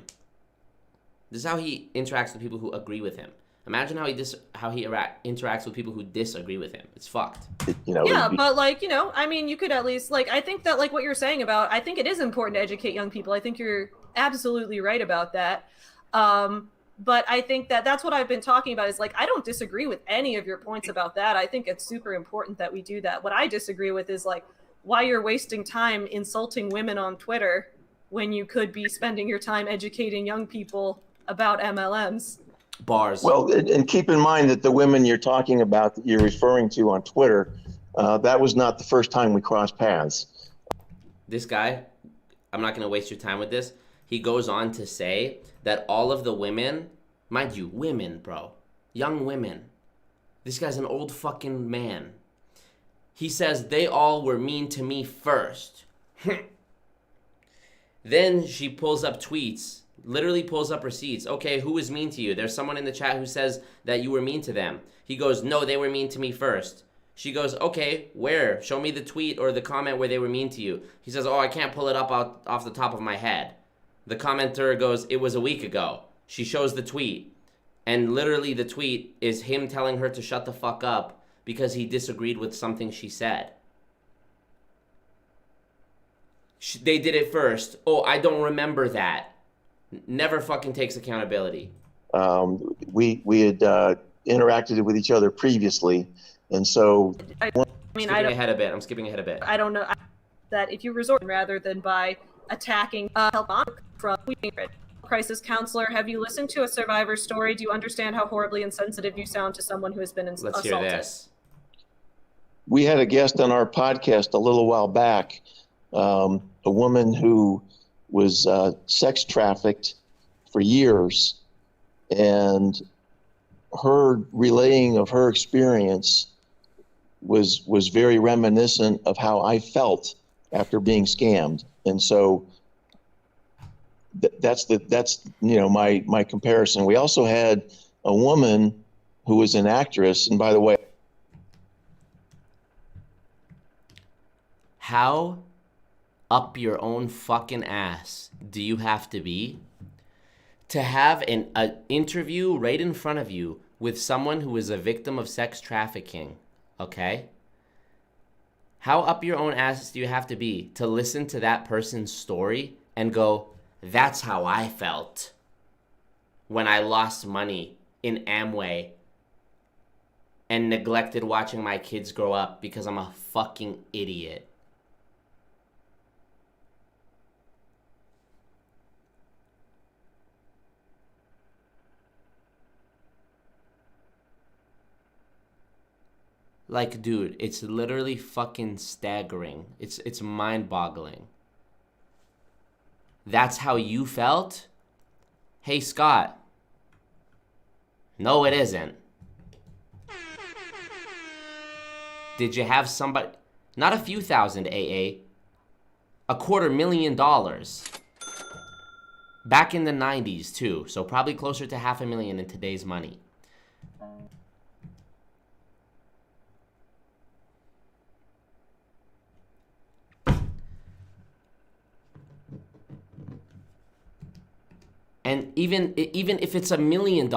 This is how he interacts with people who agree with him. Imagine how he interacts with people who disagree with him. It's fucked.
Yeah, but like, I mean, you could at least, like, I think that, like, what you're saying about, I think it is important to educate young people. I think you're absolutely right about that. But I think that that's what I've been talking about is, like, I don't disagree with any of your points about that. I think it's super important that we do that. What I disagree with is, like, why you're wasting time insulting women on Twitter when you could be spending your time educating young people about MLMs.
Bars.
Well, and keep in mind that the women you're talking about, that you're referring to on Twitter, that was not the first time we crossed paths.
This guy, I'm not going to waste your time with this. He goes on to say that all of the women, mind you, women, bro, young women. This guy's an old fucking man. He says they all were mean to me first. Then she pulls up tweets, literally pulls up receipts. Okay, who was mean to you? There's someone in the chat who says that you were mean to them. He goes, no, they were mean to me first. She goes, okay, where? Show me the tweet or the comment where they were mean to you. He says, oh, I can't pull it up off the top of my head. The commenter goes, it was a week ago. She shows the tweet. And literally the tweet is him telling her to shut the fuck up because he disagreed with something she said. They did it first. Oh, I don't remember that. Never fucking takes accountability.
We had interacted with each other previously, and so
I'm skipping
ahead a bit.
I don't know that if you resort rather than by attacking help on from crisis counselor, have you listened to a survivor story? Do you understand how horribly insensitive you sound to someone who has been assaulted?
Let's hear this.
We had a guest on our podcast a little while back, a woman who was sex trafficked for years, and her relaying of her experience was very reminiscent of how I felt after being scammed. And so that's my comparison. We also had a woman who was an actress, and by the way,
how up your own fucking ass do you have to be to have an interview right in front of you with someone who is a victim of sex trafficking, okay? How up your own ass do you have to be to listen to that person's story and go, that's how I felt when I lost money in Amway and neglected watching my kids grow up because I'm a fucking idiot. Like, dude, it's literally fucking staggering. It's mind-boggling. That's how you felt? Hey, Scott. No, it isn't. Did you have somebody... Not a few thousand, AA. $250,000. Back in the 90s, too. So probably closer to $500,000 in today's money. And even if it's $1 million,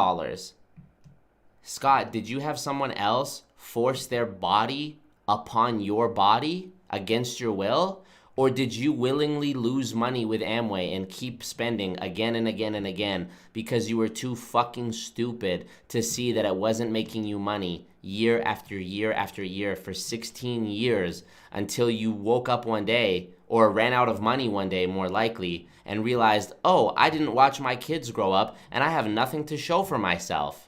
Scott, did you have someone else force their body upon your body against your will? Or did you willingly lose money with Amway and keep spending again and again and again because you were too fucking stupid to see that it wasn't making you money year after year after year for 16 years until you woke up one day, or ran out of money one day more likely, and realized, oh, I didn't watch my kids grow up and I have nothing to show for myself?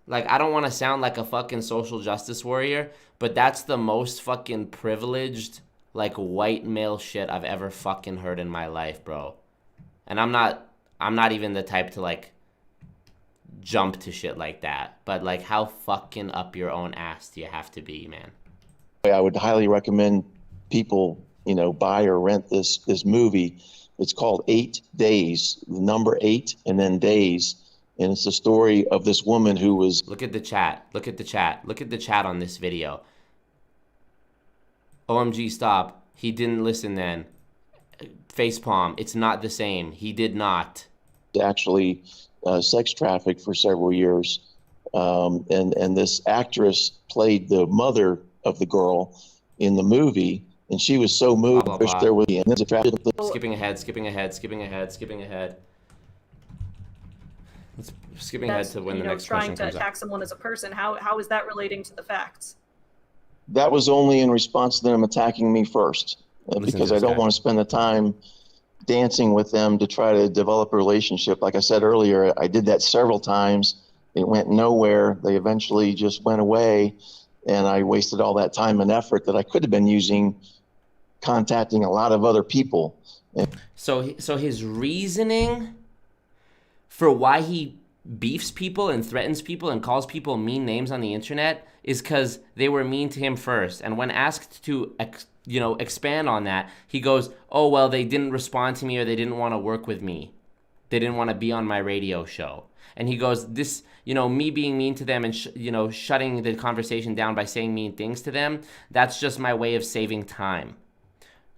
Like, I don't want to sound like a fucking social justice warrior, but that's the most fucking privileged, like, white male shit I've ever fucking heard in my life, bro. And I'm not even the type to, like, jump to shit like that. But, like, how fucking up your own ass do you have to be, man?
I would highly recommend people, buy or rent this movie. It's called 8 Days, the number 8 and then days. And it's the story of this woman who was...
Look at the chat. Look at the chat. Look at the chat on this video. OMG, stop. He didn't listen then. Facepalm. It's not the same. He did not.
Actually sex trafficked for several years. And this actress played the mother of the girl in the movie. And she was so moved.
Blah, blah, blah.
There was a
Skipping ahead, skipping ahead, skipping ahead, skipping ahead. Let's skipping ahead to when the next question
trying to
comes
attack
up.
someone as a person. How is that relating to the facts?
That was only in response to them attacking me first,
Listen
because
to
I
this
don't
guy.
want to spend the time dancing with them to try to develop a relationship. Like I said earlier, I did that several times. It went nowhere. They eventually just went away, and I wasted all that time and effort that I could have been using contacting a lot of other people.
So his reasoning for why he beefs people and threatens people and calls people mean names on the internet is because they were mean to him first. And when asked to expand on that, he goes, oh, well, they didn't respond to me, or they didn't want to work with me. They didn't want to be on my radio show. And he goes, this, me being mean to them and, shutting the conversation down by saying mean things to them, that's just my way of saving time.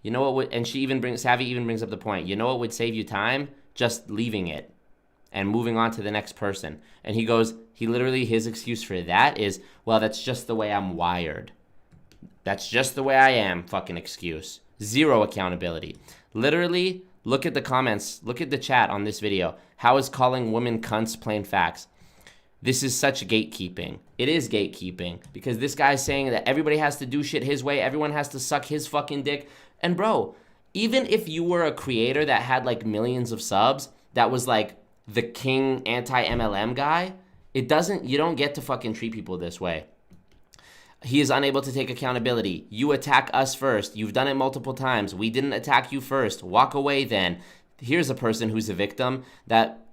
You know what would, and Savy even brings up the point, you know what would save you time? Just leaving it and moving on to the next person. And he goes, his excuse for that is, well, that's just the way I'm wired. That's just the way I am, fucking excuse. Zero accountability. Literally, look at the comments, look at the chat on this video. How is calling women cunts plain facts? This is such gatekeeping. It is gatekeeping, because this guy's saying that everybody has to do shit his way, everyone has to suck his fucking dick. And bro, even if you were a creator that had like millions of subs, that was like the king anti-MLM guy, you don't get to fucking treat people this way. He is unable to take accountability. You attack us first. You've done it multiple times. We didn't attack you first. Walk away then. Here's a person who's a victim that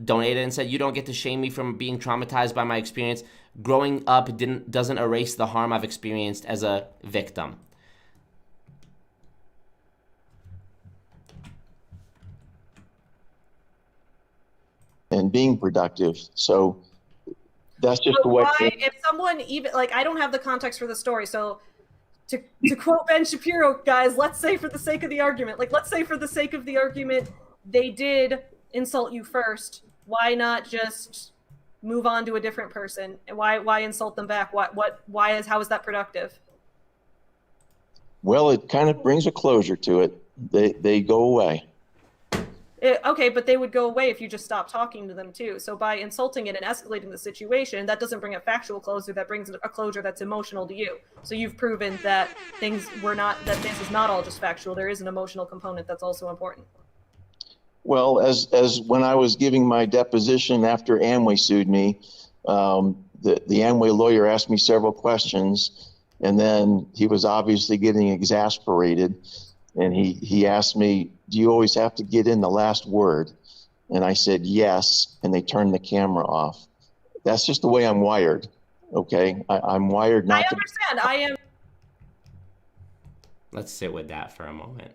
donated and said, you don't get to shame me from being traumatized by my experience. Growing up doesn't erase the harm I've experienced as a victim.
And being productive. So that's just the
So
way.
why, if someone even, like, I don't have the context for the story, so to quote Ben Shapiro, guys, let's say for the sake of the argument, they did insult you first. Why not just move on to a different person? And why insult them back? How is that productive?
Well, it kind of brings a closure to it. They go away.
Okay, but they would go away if you just stopped talking to them too. So by insulting it and escalating the situation, that doesn't bring a factual closure. That brings a closure that's emotional to you. So you've proven that this is not all just factual. There is an emotional component that's also important.
Well, as when I was giving my deposition after Amway sued me, the Amway lawyer asked me several questions, and then he was obviously getting exasperated, and he asked me, do you always have to get in the last word? And I said, yes, and they turned the camera off. That's just the way I'm wired, okay? I'm wired not to...
I understand. I am...
Let's sit with that for a moment.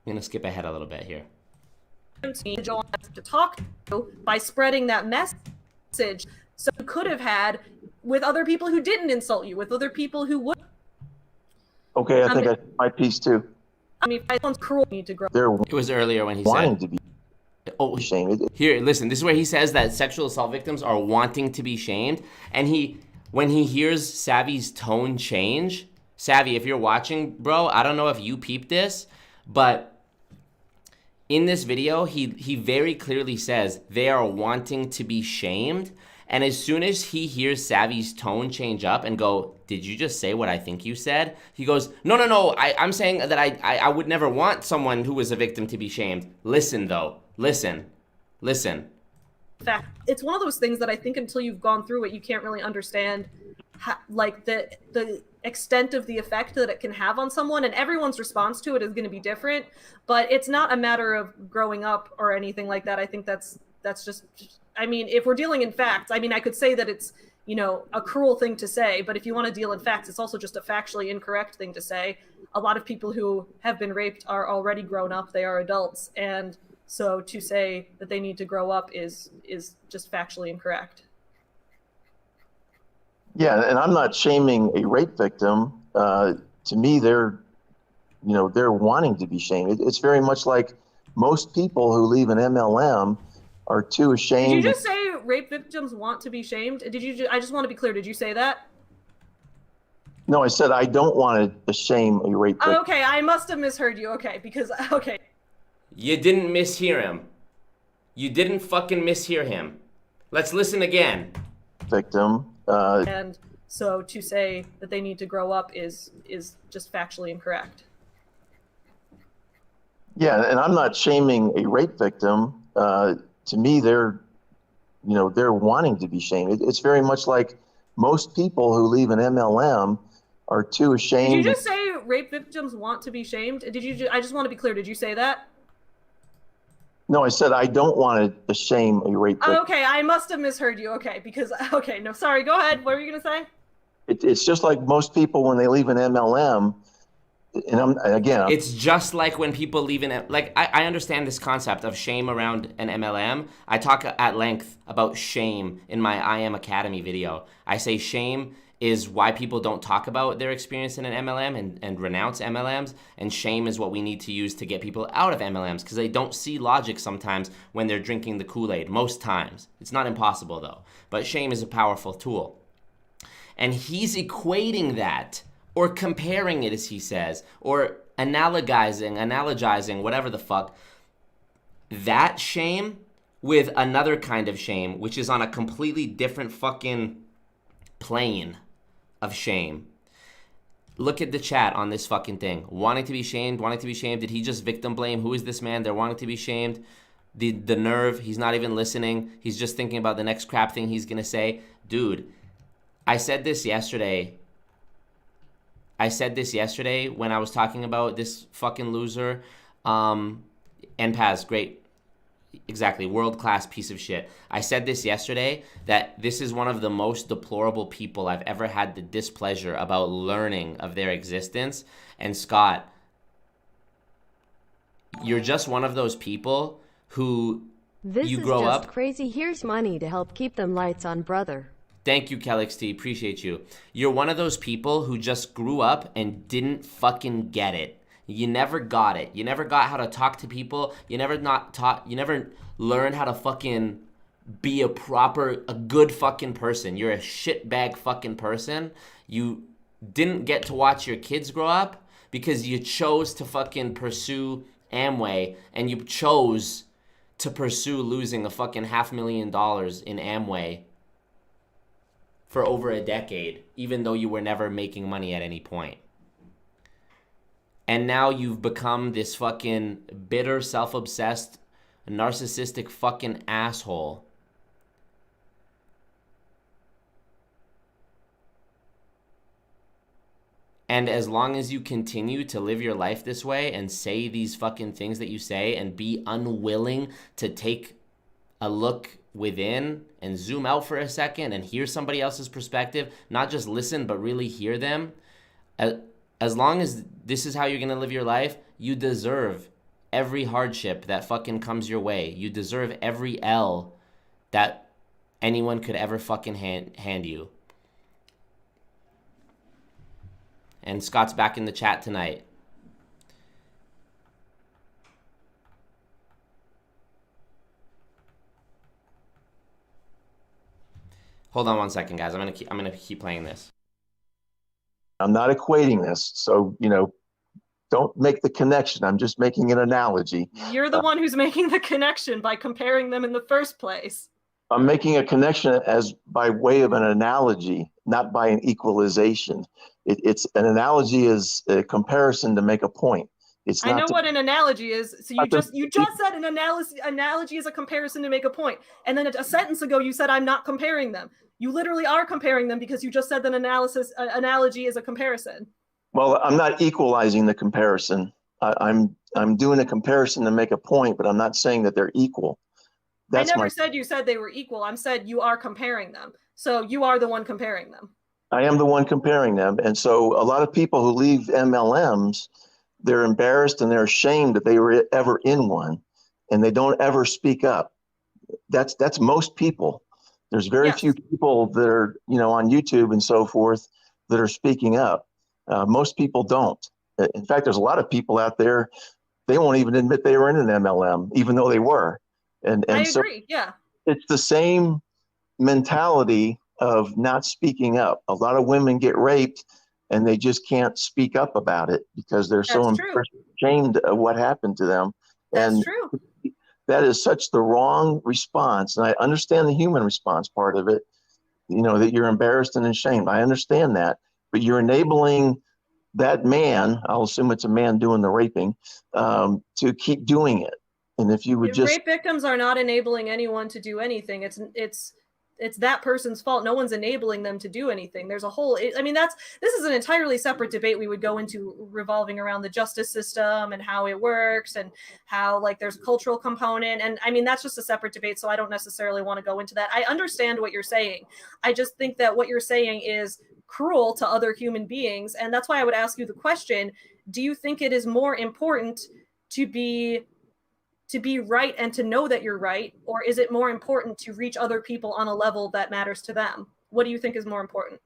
I'm going to skip ahead a little bit here.
To talk to by spreading that message. So you could have had with other people who didn't insult you, with other people who would.
Okay, I think I my piece too.
I mean, if someone's cruel, you need to grow.
They're
It was earlier when he
wanting
said,
to be
oh,
shamed.
here, listen, this is where he says that sexual assault victims are wanting to be shamed. And when he hears Savy's tone change, Savy, if you're watching, bro, I don't know if you peeped this, but in this video, he very clearly says they are wanting to be shamed. And as soon as he hears Savy's tone change up and go, did you just say what I think you said? He goes, no, I'm saying that I would never want someone who was a victim to be shamed. Listen, though. Listen.
In fact, it's one of those things that I think until you've gone through it, you can't really understand like the extent of the effect that it can have on someone, and everyone's response to it is going to be different. But it's not a matter of growing up or anything like that. I think that's just, I mean, if we're dealing in facts, I mean, I could say that it's, you know, a cruel thing to say, but if you want to deal in facts, it's also just a factually incorrect thing to say. A lot of people who have been raped are already grown up, they are adults, and so to say that they need to grow up is just factually incorrect.
Yeah, and I'm not shaming a rape victim. To me, they're wanting to be shamed. It's very much like most people who leave an MLM are too ashamed.
Did you just say rape victims want to be shamed? Did you? I just want to be clear. Did you say that?
No, I said I don't want to shame a rape victim.
Oh, okay, I must have misheard you. Okay, because okay.
You didn't mishear him. You didn't fucking mishear him. Let's listen again.
Victim.
And so to say that they need to grow up is just factually incorrect.
Yeah, and I'm not shaming a rape victim. To me, they're wanting to be shamed. It's very much like most people who leave an MLM are too ashamed.
Did you just say rape victims want to be shamed? Did you? I just want to be clear. Did you say that?
No, I said I don't want to shame a rape victim.
Oh, okay, I must have misheard you. Okay, because okay, no, sorry. Go ahead. What were you gonna say?
It's just like most people when they leave an MLM. And
it's just like when people leave I understand this concept of shame around an MLM. I talk at length about shame in my I Am Academy video. I say shame is why people don't talk about their experience in an MLM and renounce MLMs, and shame is what we need to use to get people out of MLMs, because they don't see logic sometimes when they're drinking the Kool-Aid. Most times. It's not impossible though, but shame is a powerful tool. And he's equating that, or comparing it, as he says, or analogizing, whatever the fuck, that shame with another kind of shame, which is on a completely different fucking plane of shame. Look at the chat on this fucking thing. Wanting to be shamed. Did he just victim blame? Who is this man? They're wanting to be shamed. The nerve, he's not even listening. He's just thinking about the next crap thing he's gonna say. Dude, I said this yesterday when I was talking about this fucking loser. Paz, great. Exactly, world-class piece of shit. I said this yesterday, that this is one of the most deplorable people I've ever had the displeasure about learning of their existence. And Scott, you're just one of those people who you grow up...
This is just crazy. Here's money to help keep them lights on, brother.
Thank you, Kelix T. Appreciate you. You're one of those people who just grew up and didn't fucking get it. You never got it. You never got how to talk to people. You never learned how to fucking be a good fucking person. You're a shitbag fucking person. You didn't get to watch your kids grow up because you chose to fucking pursue Amway, and you chose to pursue losing a fucking $500,000 in Amway for over a decade, even though you were never making money at any point. And now you've become this fucking bitter, self-obsessed, narcissistic fucking asshole. And as long as you continue to live your life this way and say these fucking things that you say and be unwilling to take a look within and zoom out for a second and hear somebody else's perspective, not just listen, but really hear them, as long as this is how you're going to live your life, you deserve every hardship that fucking comes your way. You deserve every L that anyone could ever fucking hand you. And Scott's back in the chat tonight. Hold on one second, guys. I'm gonna keep playing this.
I'm not equating this, so don't make the connection. I'm just making an analogy.
You're the one who's making the connection by comparing them in the first place.
I'm making a connection as by way of an analogy, not by an equalization. It's an analogy is a comparison to make a point. It's not.
I know what an analogy is. So you just said an analogy is a comparison to make a point, and then a sentence ago you said I'm not comparing them. You literally are comparing them because you just said that analogy is a comparison.
Well, I'm not equalizing the comparison. I'm doing a comparison to make a point, but I'm not saying that they're equal.
I never said you said they were equal. I'm said you are comparing them. So you are the one comparing them.
I am the one comparing them. And so a lot of people who leave MLMs, they're embarrassed and they're ashamed that they were ever in one, and they don't ever speak up. That's most people. There's very few people that are, on YouTube and so forth that are speaking up. Most people don't. In fact, there's a lot of people out there, they won't even admit they were in an MLM, even though they were. And
I
so
agree, yeah.
It's the same mentality of not speaking up. A lot of women get raped and they just can't speak up about it because they're so ashamed of what happened to them.
That's true.
That is such the wrong response. And I understand the human response part of it, that you're embarrassed and ashamed. I understand that, but you're enabling that man, I'll assume it's a man doing the raping, to keep doing it. And if you would
rape victims are not enabling anyone to do anything. It's that person's fault. No one's enabling them to do anything. There's a whole, this is an entirely separate debate we would go into revolving around the justice system and how it works and how there's a cultural component. And that's just a separate debate. So I don't necessarily want to go into that. I understand what you're saying. I just think that what you're saying is cruel to other human beings. And that's why I would ask you the question, do you think it is more important to be right and to know that you're right, or is it more important to reach other people on a level that matters to them? What do you think is more important?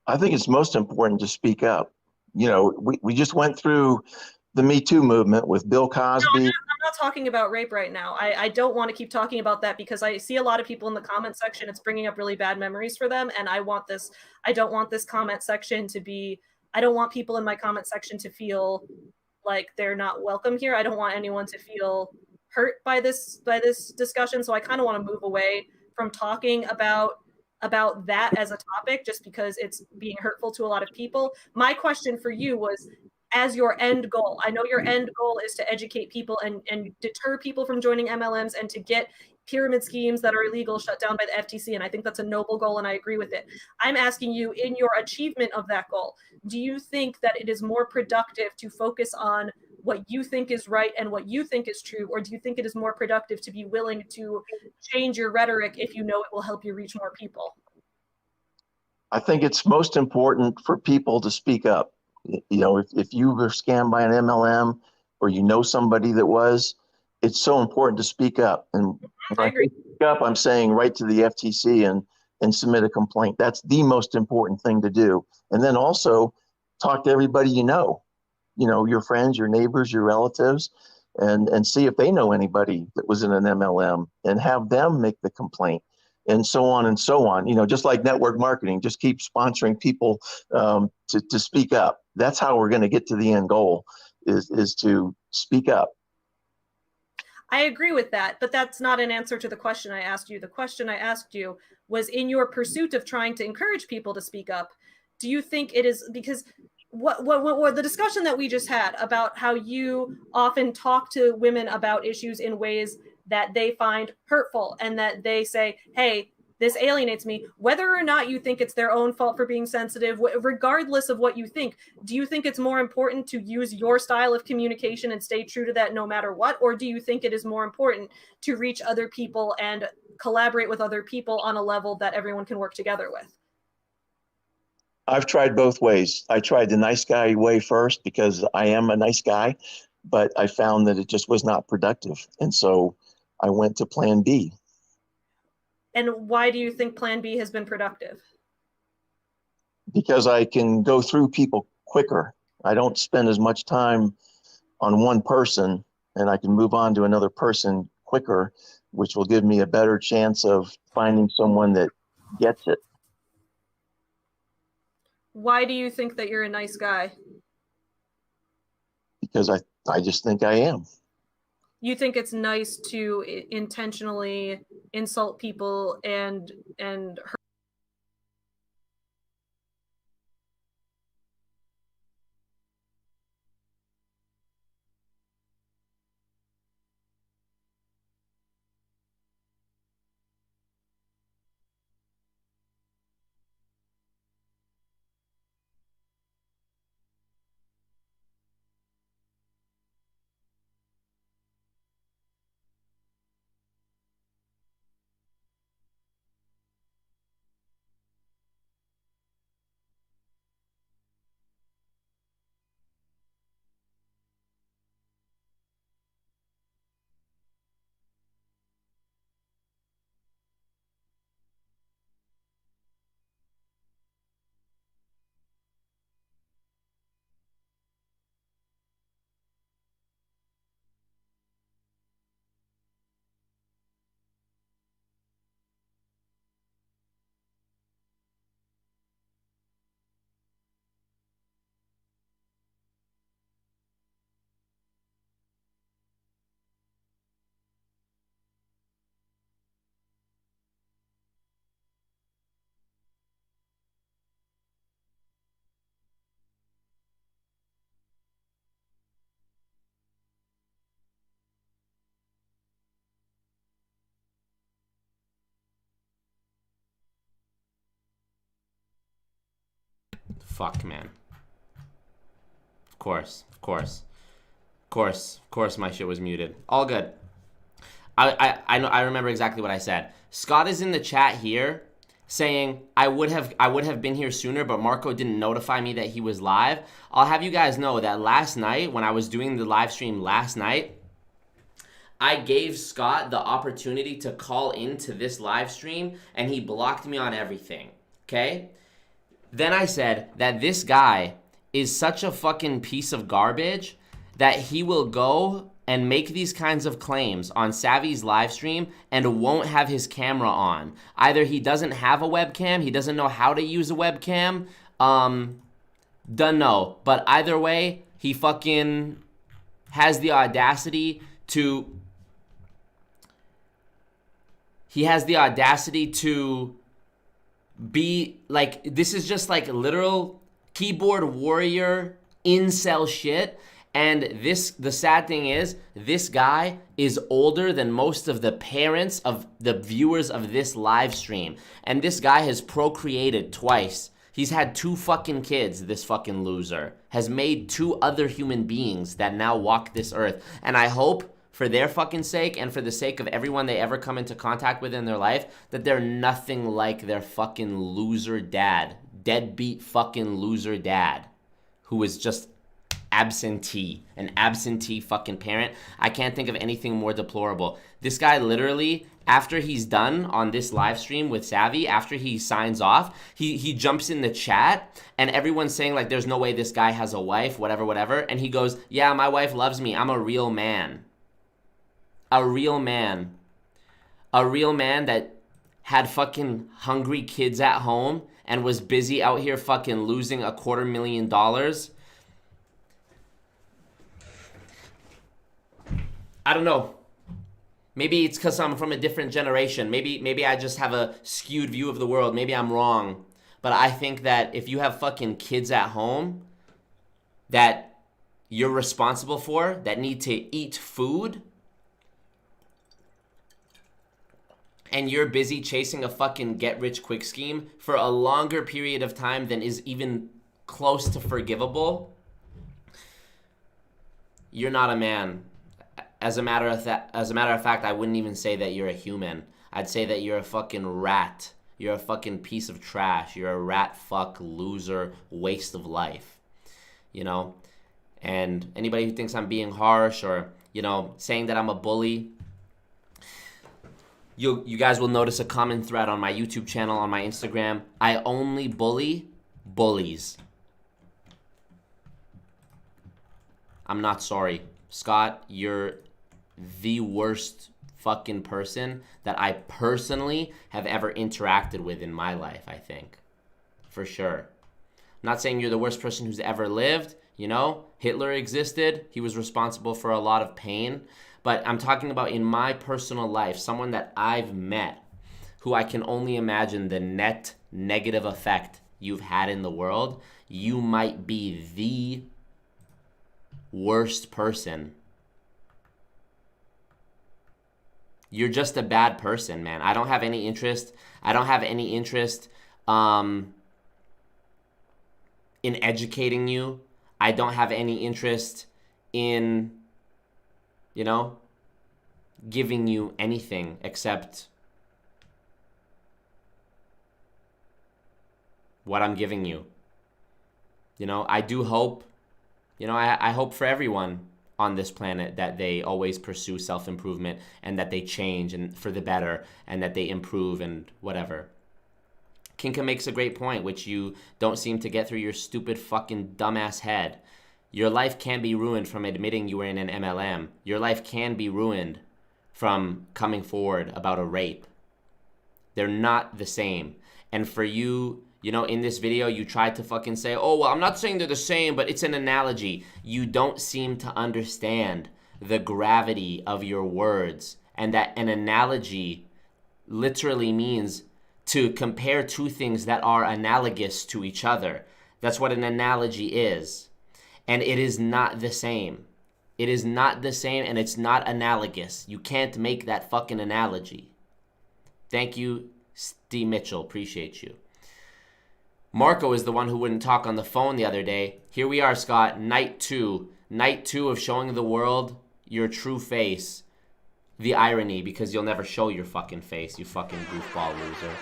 I think it's most important to speak up. We just went through the Me Too movement with Bill Cosby.
No, I'm not talking about rape right now. I don't want to keep talking about that because I see a lot of people in the comment section. It's bringing up really bad memories for them. And I don't want this comment section to be, I don't want people in my comment section to feel like they're not welcome here. I don't want anyone to feel hurt by this discussion. So I kind of want to move away from talking about that as a topic just because it's being hurtful to a lot of people. My question for you was, as your end goal, I know your end goal is to educate people and deter people from joining MLMs and to get pyramid schemes that are illegal shut down by the FTC. And I think that's a noble goal and I agree with it. I'm asking you, in your achievement of that goal, do you think that it is more productive to focus on what you think is right and what you think is true? Or do you think it is more productive to be willing to change your rhetoric if you know it will help you reach more people?
I think it's most important for people to speak up. If you were scammed by an MLM or somebody that was, it's so important to speak up. And when I speak up, I'm saying write to the FTC and submit a complaint. That's the most important thing to do. And then also talk to everybody your friends, your neighbors, your relatives, and see if they know anybody that was in an MLM and have them make the complaint. And so on and so on. Just like network marketing, just keep sponsoring people to speak up. That's how we're going to get to the end goal is to speak up.
I agree with that, but that's not an answer to the question I asked you. The question I asked you was, in your pursuit of trying to encourage people to speak up, do you think it is because what the discussion that we just had about how you often talk to women about issues in ways that they find hurtful and that they say, hey, this alienates me, whether or not you think it's their own fault for being sensitive, regardless of what you think, do you think it's more important to use your style of communication and stay true to that no matter what? Or do you think it is more important to reach other people and collaborate with other people on a level that everyone can work together with?
I've tried both ways. I tried the nice guy way first because I am a nice guy, but I found that it just was not productive. And so I went to plan B.
And why do you think plan B has been productive?
Because I can go through people quicker. I don't spend as much time on one person, and I can move on to another person quicker, which will give me a better chance of finding someone that gets it.
Why do you think that you're a nice guy?
Because I just think I am.
You think it's nice to intentionally insult people and hurt?
Fuck, man. Of course my shit was muted. All good. I know, I remember exactly what I said. Scott is in the chat here saying I would have been here sooner, but Marco didn't notify me that he was live. I'll have you guys know that last night, when I was doing the live stream last night, I gave Scott the opportunity to call into this live stream, and he blocked me on everything. Okay? Then I said that this guy is such a fucking piece of garbage that he will go and make these kinds of claims on Savy's live stream and won't have his camera on. Either he doesn't have a webcam, he doesn't know how to use a webcam, don't know. But either way, he fucking has the audacity to... He has the audacity to be like, this is just like literal keyboard warrior incel shit. And the sad thing is, this guy is older than most of the parents of the viewers of this live stream. And this guy has procreated twice. He's had 2 fucking kids, this fucking loser. Has made 2 other human beings that now walk this earth. And I hope, for their fucking sake and for the sake of everyone they ever come into contact with in their life, that they're nothing like their fucking loser dad. Deadbeat fucking loser dad. Who is just an absentee fucking parent. I can't think of anything more deplorable. This guy literally, after he's done on this live stream with Savy, after he signs off, he jumps in the chat and everyone's saying like, there's no way this guy has a wife, whatever. And he goes, yeah, my wife loves me. I'm a real man. A real man. A real man that had fucking hungry kids at home and was busy out here fucking losing $250,000. I don't know. Maybe it's because I'm from a different generation. Maybe I just have a skewed view of the world. Maybe I'm wrong. But I think that if you have fucking kids at home that you're responsible for, that need to eat food, and you're busy chasing a fucking get-rich-quick scheme for a longer period of time than is even close to forgivable, you're not a man. As a matter of fact, I wouldn't even say that you're a human. I'd say that you're a fucking rat. You're a fucking piece of trash. You're a rat fuck loser waste of life. You know? And anybody who thinks I'm being harsh or, saying that I'm a bully, you guys will notice a common thread on my YouTube channel, on my Instagram. I only bully bullies. I'm not sorry. Scott, you're the worst fucking person that I personally have ever interacted with in my life, I think. For sure. I'm not saying you're the worst person who's ever lived. Hitler existed. He was responsible for a lot of pain. But I'm talking about in my personal life, someone that I've met who I can only imagine the net negative effect you've had in the world. You might be the worst person. You're just a bad person, man. I don't have any interest. In educating you. I don't have any interest in, giving you anything except what I'm giving you. I do hope, I hope for everyone on this planet that they always pursue self-improvement and that they change and for the better and that they improve and whatever. Kinka makes a great point, which you don't seem to get through your stupid fucking dumbass head. Your life can be ruined from admitting you were in an MLM. Your life can be ruined from coming forward about a rape. They're not the same. And for you, in this video, you tried to fucking say, oh, well, I'm not saying they're the same, but it's an analogy. You don't seem to understand the gravity of your words and that an analogy literally means to compare two things that are analogous to each other. That's what an analogy is. And it is not the same. It is not the same and it's not analogous. You can't make that fucking analogy. Thank you, Steve Mitchell. Appreciate you. Marco is the one who wouldn't talk on the phone the other day. Here we are, Scott. Night two of showing the world your true face. The irony, because you'll never show your fucking face, you fucking goofball loser.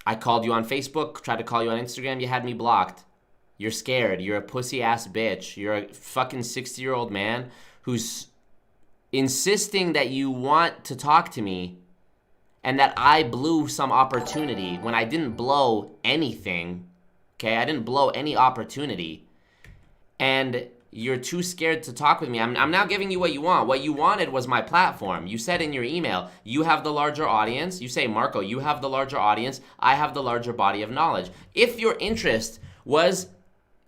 I called you on Facebook, tried to call you on Instagram, you had me blocked. You're scared. You're a pussy-ass bitch. You're a fucking 60-year-old man who's insisting that you want to talk to me and that I blew some opportunity when I didn't blow anything, okay? I didn't blow any opportunity. And you're too scared to talk with me. I'm now giving you what you want. What you wanted was my platform. You said in your email, you have the larger audience. You say, Marco, you have the larger audience. I have the larger body of knowledge. If your interest was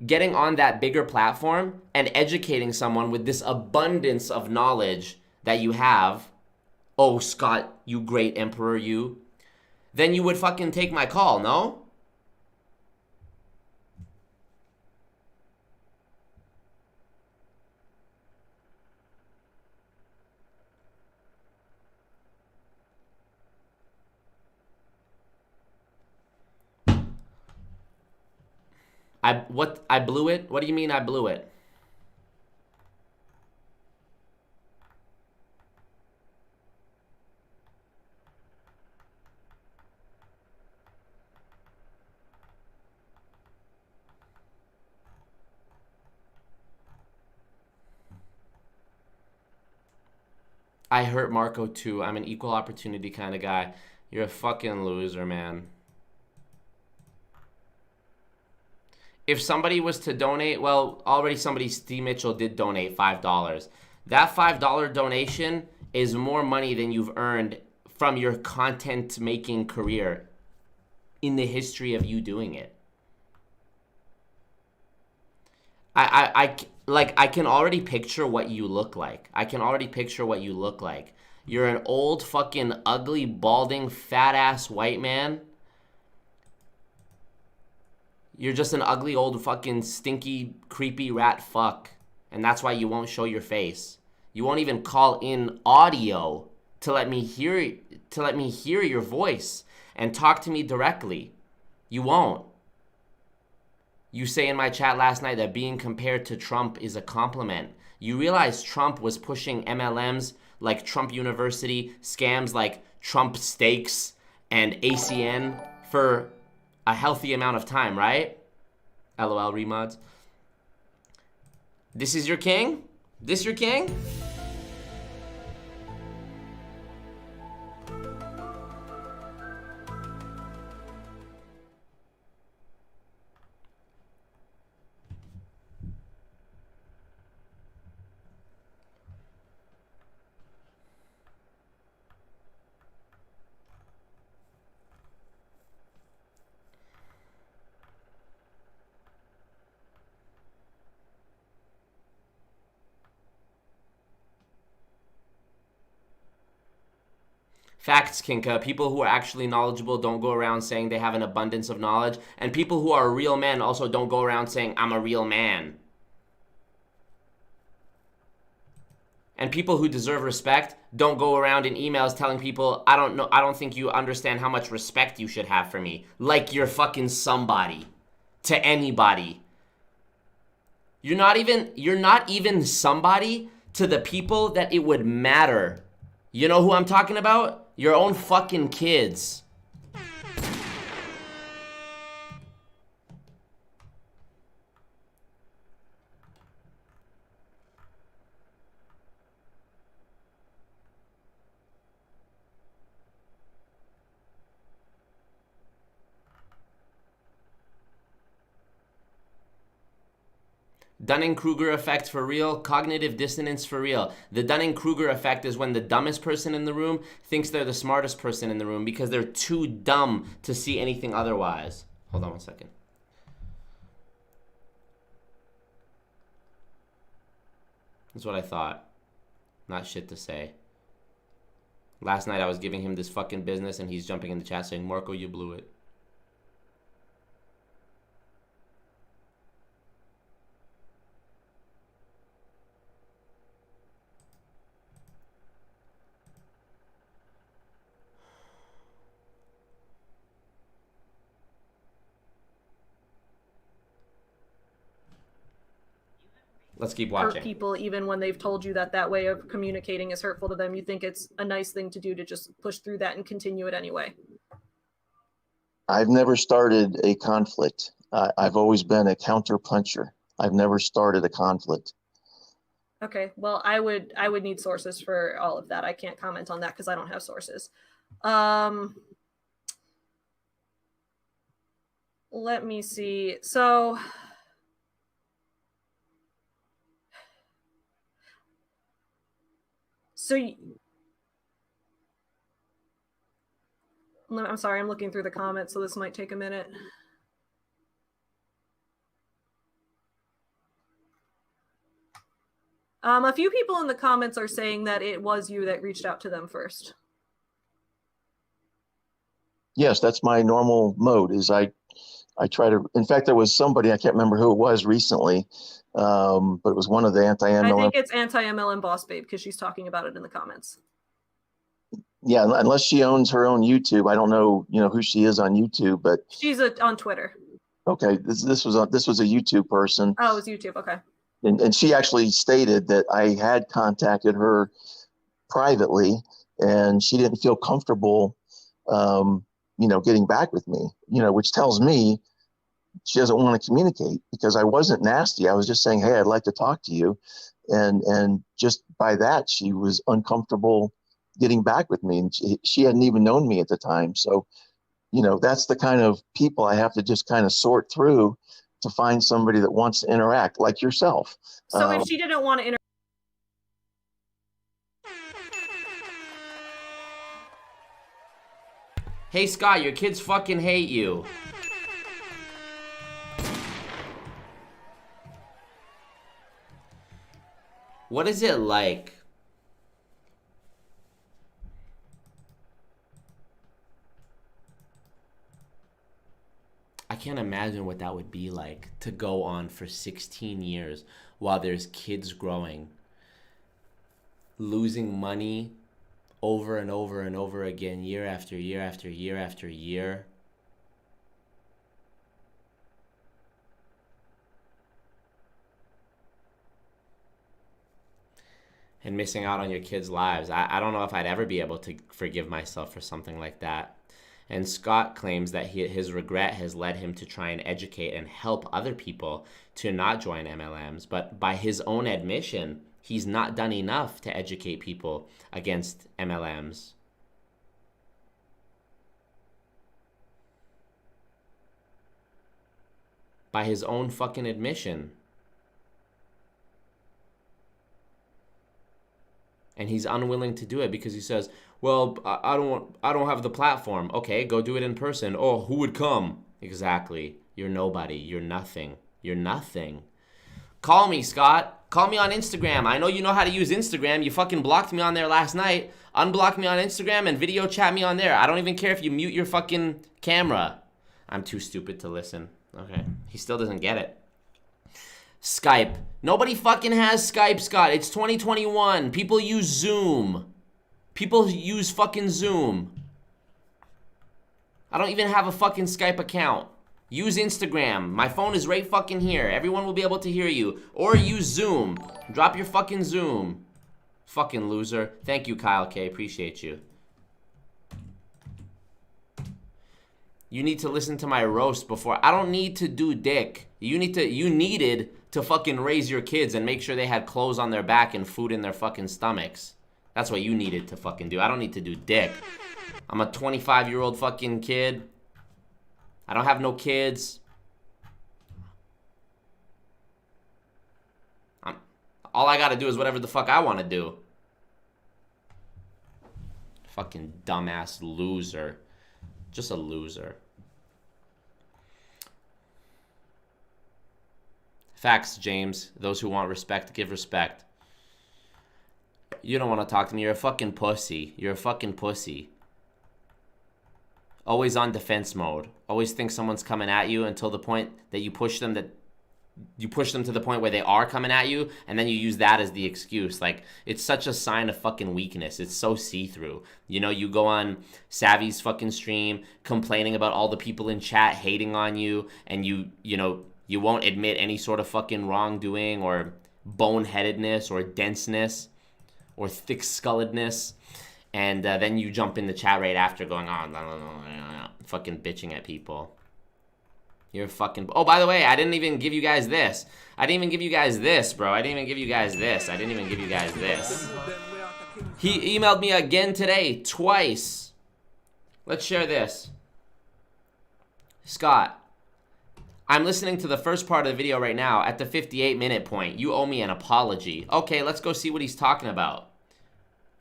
getting on that bigger platform and educating someone with this abundance of knowledge that you have, oh, Scott, you great emperor, you, then you would fucking take my call, no? I blew it? What do you mean I blew it? I hurt Marco too. I'm an equal opportunity kind of guy. You're a fucking loser, man. If somebody was to donate, well, already somebody, Steve Mitchell, did donate $5. That $5 donation is more money than you've earned from your content-making career in the history of you doing it. I can already picture what you look like. You're an old, fucking, ugly, balding, fat-ass white man. You're just an ugly, old, fucking, stinky, creepy rat fuck. And that's why you won't show your face. You won't even call in audio to let me hear your voice and talk to me directly. You won't. You say in my chat last night that being compared to Trump is a compliment. You realize Trump was pushing MLMs like Trump University, scams like Trump Steaks and ACN for a healthy amount of time, right? LOL remods. This is your king? This your king? Facts, Kinka. People who are actually knowledgeable don't go around saying they have an abundance of knowledge. And people who are real men also don't go around saying, I'm a real man. And people who deserve respect don't go around in emails telling people, I don't think you understand how much respect you should have for me. Like you're fucking somebody. To anybody. You're not even somebody to the people that it would matter. You know who I'm talking about? Your own fucking kids. Dunning-Kruger effect for real, cognitive dissonance for real. The Dunning-Kruger effect is when the dumbest person in the room thinks they're the smartest person in the room because they're too dumb to see anything otherwise. Hold on one second. That's what I thought. Not shit to say. Last night I was giving him this fucking business and he's jumping in the chat saying, Marco, you blew it. Let's keep watching.
Hurt people even when they've told you that that way of communicating is hurtful to them. You think it's a nice thing to do to just push through that and continue it anyway.
I've never started a conflict. I've always been a counter puncher. I've never started a conflict.
Okay, well, I would need sources for all of that. I can't comment on that because I don't have sources. Let me see. So I'm sorry, I'm looking through the comments, so this might take a minute. A few people in the comments are saying that it was you that reached out to them first.
Yes, that's my normal mode. Is I try to. In fact, there was somebody, I can't remember who it was recently, but it was one of the anti-MLM.
I think it's anti-MLM boss babe because she's talking about it in the comments.
Yeah, unless she owns her own YouTube, I don't know, who she is on YouTube, but
she's on Twitter.
Okay, this was a YouTube person.
Oh, it was YouTube. Okay.
And she actually stated that I had contacted her privately, and she didn't feel comfortable, getting back with me. Which tells me she doesn't want to communicate, because I wasn't nasty. I was just saying, hey, I'd like to talk to you, and just by that, she was uncomfortable getting back with me, and she hadn't even known me at the time. So, that's the kind of people I have to just kind of sort through to find somebody that wants to interact, like yourself.
So if she didn't want to interact.
Hey, Scott, your kids fucking hate you. What is it like? I can't imagine what that would be like to go on for 16 years while there's kids growing, losing money over and over and over again, year after year after year after year. And missing out on your kids' lives. I don't know if I'd ever be able to forgive myself for something like that. And Scott claims that his regret has led him to try and educate and help other people to not join MLMs. But by his own admission, he's not done enough to educate people against MLMs. By his own fucking admission. And he's unwilling to do it because he says, well, I don't have the platform. Okay, go do it in person. Oh, who would come? Exactly. You're nobody. You're nothing. You're nothing. Call me, Scott. Call me on Instagram. I know you know how to use Instagram. You fucking blocked me on there last night. Unblock me on Instagram and video chat me on there. I don't even care if you mute your fucking camera. I'm too stupid to listen. Okay. He still doesn't get it. Skype. Nobody fucking has Skype, Scott. It's 2021. People use Zoom. People use fucking Zoom. I don't even have a fucking Skype account. Use Instagram. My phone is right fucking here. Everyone will be able to hear you. Or use Zoom. Drop your fucking Zoom. Fucking loser. Thank you, Kyle K. Appreciate you. You need to listen to my roast before. I don't need to do dick. You needed to fucking raise your kids and make sure they had clothes on their back and food in their fucking stomachs. That's what you needed to fucking do. I don't need to do dick. I'm a 25-year-old fucking kid. I don't have no kids. All I gotta do is whatever the fuck I wanna do. Fucking dumbass loser. Just a loser. Facts, James. Those who want respect, give respect. You don't want to talk to me. You're a fucking pussy. You're a fucking pussy. Always on defense mode. Always think someone's coming at you until the point that you push them to the point where they are coming at you, and then you use that as the excuse. Like, it's such a sign of fucking weakness. It's so see-through. You know, you go on Savy's fucking stream complaining about all the people in chat hating on you, and you won't admit any sort of fucking wrongdoing or boneheadedness or denseness or thick-skulledness, and then you jump in the chat right after going on, fucking bitching at people. You're fucking... Oh, by the way, I didn't even give you guys this. I didn't even give you guys this, bro. I didn't even give you guys this. He emailed me again today, twice. Let's share this. Scott, I'm listening to the first part of the video right now at the 58-minute point. You owe me an apology. Okay, let's go see what he's talking about.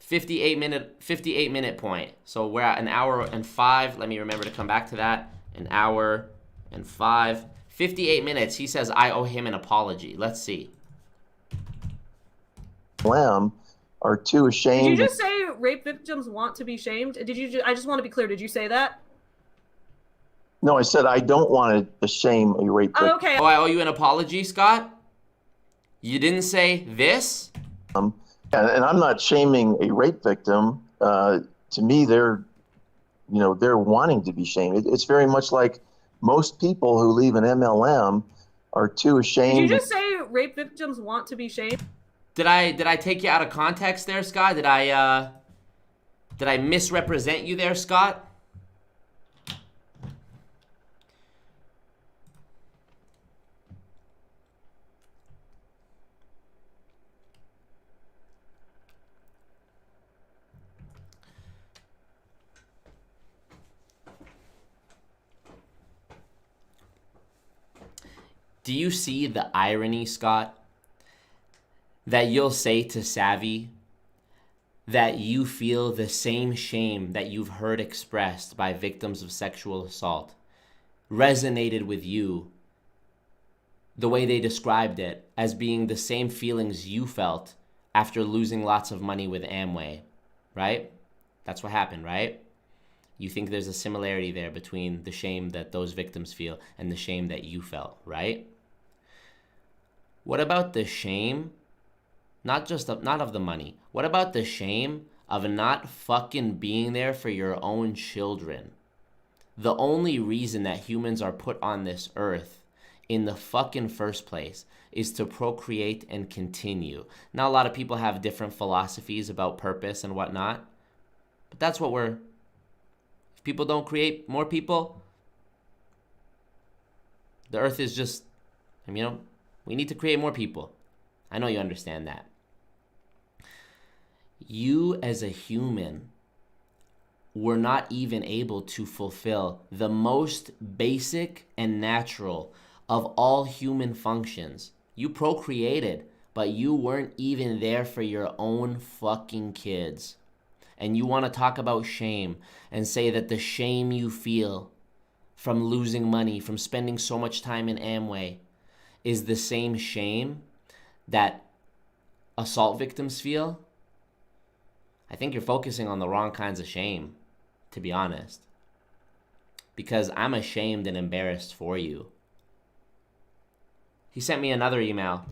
58-minute point. So we're at 1 hour and 5. Let me remember to come back to that. 1 hour and 5. 58 minutes. He says I owe him an apology. Let's see.
Are too ashamed.
Did you just say rape victims want to be shamed? I just want to be clear. Did you say that?
No, I said I don't want to shame a rape victim.
Oh, okay.
Oh, I owe you an apology, Scott? You didn't say this?
And I'm not shaming a rape victim. To me, they're wanting to be shamed. It's very much like most people who leave an MLM are too ashamed.
Did you just say rape victims want to be shamed?
Did I take you out of context there, Scott? Did I misrepresent you there, Scott? Do you see the irony, Scott? That you'll say to Savy that you feel the same shame that you've heard expressed by victims of sexual assault resonated with you the way they described it as being the same feelings you felt after losing lots of money with Amway, right? That's what happened, right? You think there's a similarity there between the shame that those victims feel and the shame that you felt, right? What about the shame? Not of the money. What about the shame of not fucking being there for your own children? The only reason that humans are put on this earth in the fucking first place is to procreate and continue. Now, a lot of people have different philosophies about purpose and whatnot, but that's what we're... If people don't create more people, the earth is just, we need to create more people. I know you understand that. You as a human were not even able to fulfill the most basic and natural of all human functions. You procreated, but you weren't even there for your own fucking kids. And you want to talk about shame and say that the shame you feel from losing money, from spending so much time in Amway, is the same shame that assault victims feel? I think you're focusing on the wrong kinds of shame, to be honest. Because I'm ashamed and embarrassed for you. He sent me another email.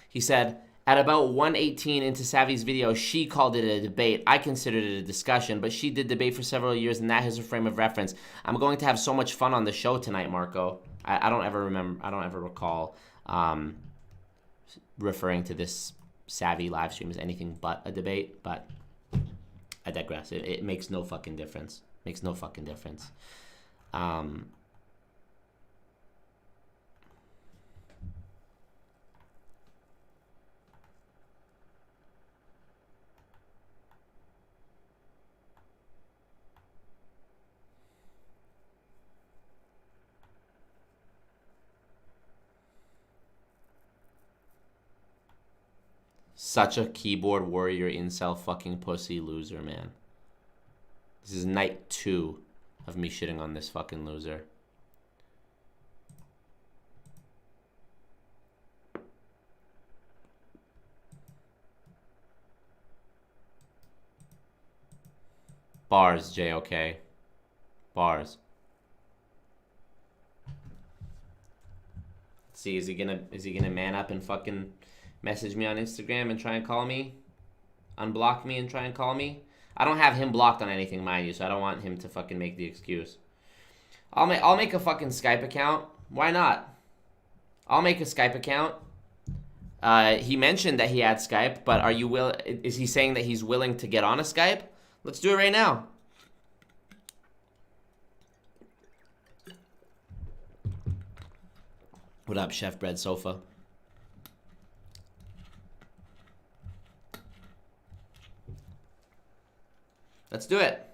He said, at about 1:18 into Savy's video, she called it a debate. I considered it a discussion, but she did debate for several years, and that is her frame of reference. I'm going to have so much fun on the show tonight, Marco. I don't ever recall referring to this Savy live stream as anything but a debate, but I digress. It makes no fucking difference. Makes no fucking difference. Such a keyboard warrior incel fucking pussy loser, man. This is night 2 of me shitting on this fucking loser. Bars, JOK. Bars. Let's see, is he gonna man up and fucking message me on Instagram and try and call me? Unblock me and try and call me? I don't have him blocked on anything, mind you, so I don't want him to fucking make the excuse. I'll make a fucking Skype account. Why not? I'll make a Skype account. He mentioned that he had Skype, but is he saying that he's willing to get on a Skype? Let's do it right now. What up, Chef Bread Sofa? Let's do it.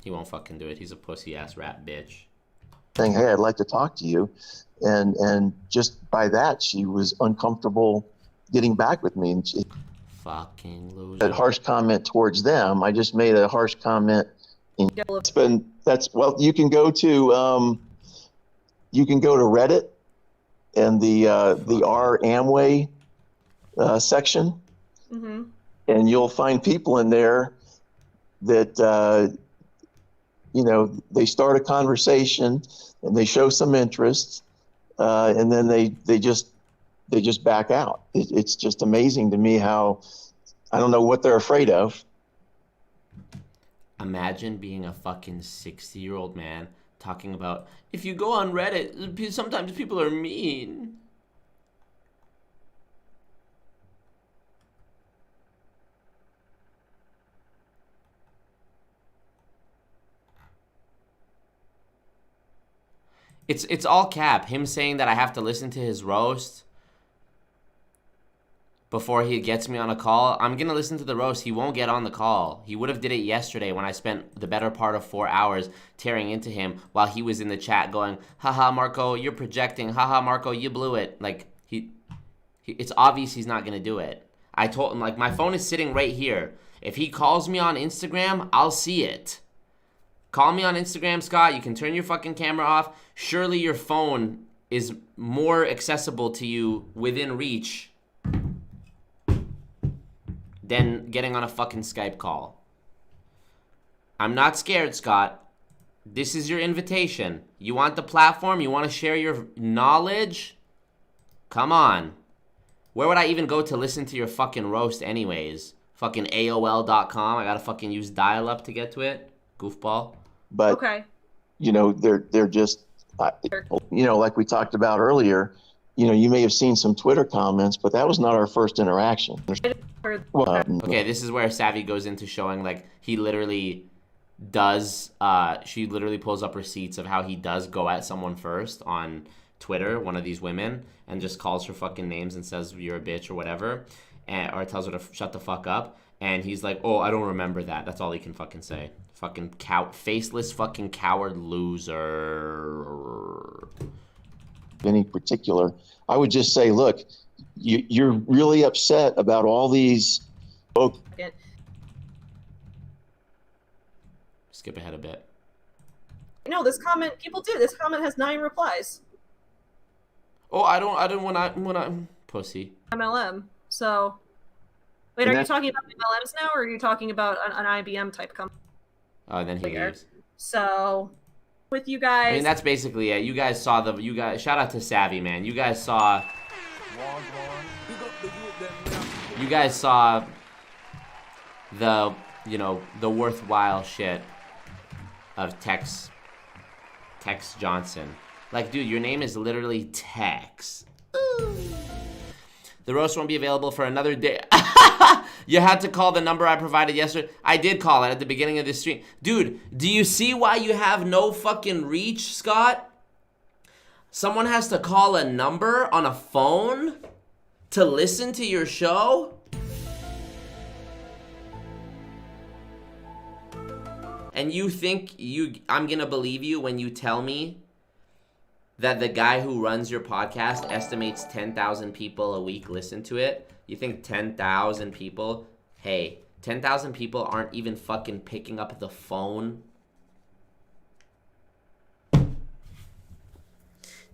He won't fucking do it. He's a pussy ass rat bitch.
Saying, hey, I'd like to talk to you. And just by that, she was uncomfortable getting back with me. And she
fucking loser.
A harsh comment towards them. I just made a harsh comment. You can go to Reddit and the R Amway section. Mm-hmm. And you'll find people in there that, they start a conversation and they show some interest, and then they just back out. It's just amazing to me how, I don't know what they're afraid of.
Imagine being a fucking 60-year-old man talking about, if you go on Reddit, sometimes people are mean. It's all cap. Him saying that I have to listen to his roast before he gets me on a call. I'm going to listen to the roast. He won't get on the call. He would have did it yesterday when I spent the better part of 4 hours tearing into him while he was in the chat going, haha, Marco, you're projecting. Haha, Marco, you blew it. Like, it's obvious he's not going to do it. I told him, like, my phone is sitting right here. If he calls me on Instagram, I'll see it. Call me on Instagram, Scott. You can turn your fucking camera off. Surely your phone is more accessible to you within reach than getting on a fucking Skype call. I'm not scared, Scott. This is your invitation. You want the platform? You want to share your knowledge? Come on. Where would I even go to listen to your fucking roast anyways? Fucking AOL.com. I gotta fucking use dial-up to get to it. Goofball.
But,
okay.
They're just, like we talked about earlier, you may have seen some Twitter comments, but that was not our first interaction.
Okay, this is where Savy goes into showing, like, he literally she literally pulls up receipts of how he does go at someone first on Twitter, one of these women, and just calls her fucking names and says you're a bitch or whatever, or tells her to shut the fuck up. And he's like, oh, I don't remember that. That's all he can fucking say. Fucking faceless fucking coward loser.
Any particular, I would just say, look, you're really upset about all these.
Skip ahead a bit.
No, this comment, people do. This comment has 9 replies.
Oh, I don't want to pussy.
MLM. So, wait,
And
are you talking about MLMs now, or are you talking about an IBM type company?
Oh, then he leaves.
So, with you guys.
I mean, that's basically it. You guys saw shout out to Savy, man. You guys saw. You guys saw the worthwhile shit of Tex Johnson. Like, dude, your name is literally Tex. Ooh. The roast won't be available for another day. You had to call the number I provided yesterday. I did call it at the beginning of this stream. Dude, do you see why you have no fucking reach, Scott? Someone has to call a number on a phone to listen to your show? And you think I'm gonna believe you when you tell me that the guy who runs your podcast estimates 10,000 people a week listen to it? You think 10,000 people? Hey, 10,000 people aren't even fucking picking up the phone.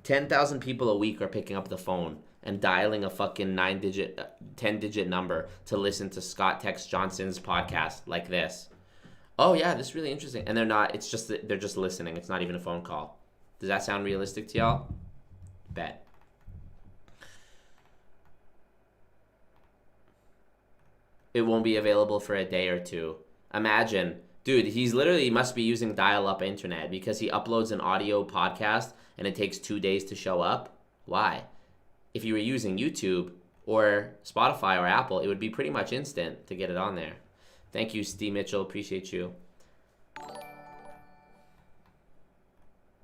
10,000 people a week are picking up the phone and dialing a fucking 10-digit number to listen to Scott Tex Johnson's podcast like this. Oh yeah, this is really interesting. And they're not, it's just that they're just listening. It's not even a phone call. Does that sound realistic to y'all? Bet. It won't be available for a day or two. Imagine, dude, he must be using dial-up internet because he uploads an audio podcast and it takes 2 days to show up. Why? If you were using YouTube or Spotify or Apple, it would be pretty much instant to get it on there. Thank you, Steve Mitchell. Appreciate you.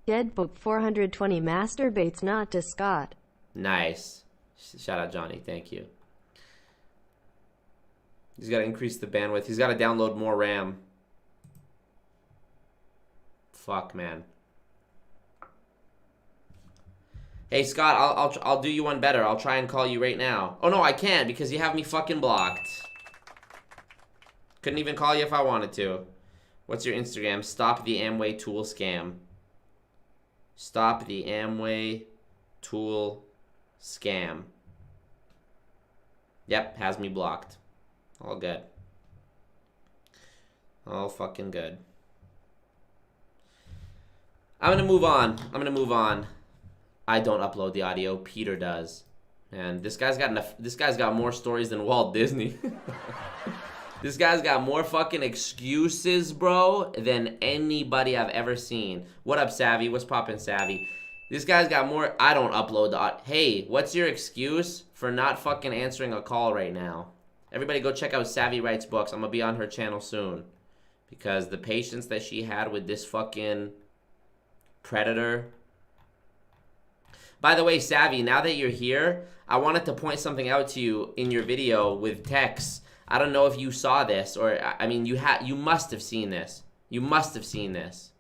Deadbook 420 masturbates not to Scott.
Nice. Shout out, Johnny. Thank you. He's got to increase the bandwidth. He's got to download more RAM. Fuck, man. Hey, Scott, I'll do you one better. I'll try and call you right now. Oh, no, I can't because you have me fucking blocked. Couldn't even call you if I wanted to. What's your Instagram? Stop the Amway tool scam. Stop the Amway tool scam. Yep, has me blocked. All good. All fucking good. I'm gonna move on. I don't upload the audio. Peter does. And this guy's got more stories than Walt Disney. This guy's got more fucking excuses, bro, than anybody I've ever seen. What up, Savy? What's poppin', Savy? This guy's got more. I don't upload the audio. Hey, what's your excuse for not fucking answering a call right now? Everybody go check out Savy Writes Books. I'm gonna be on her channel soon. Because the patience that she had with this fucking predator. By the way, Savy, now that you're here, I wanted to point something out to you in your video with Tex. I don't know if you saw this, or, I mean, you must have seen this. You must have seen this.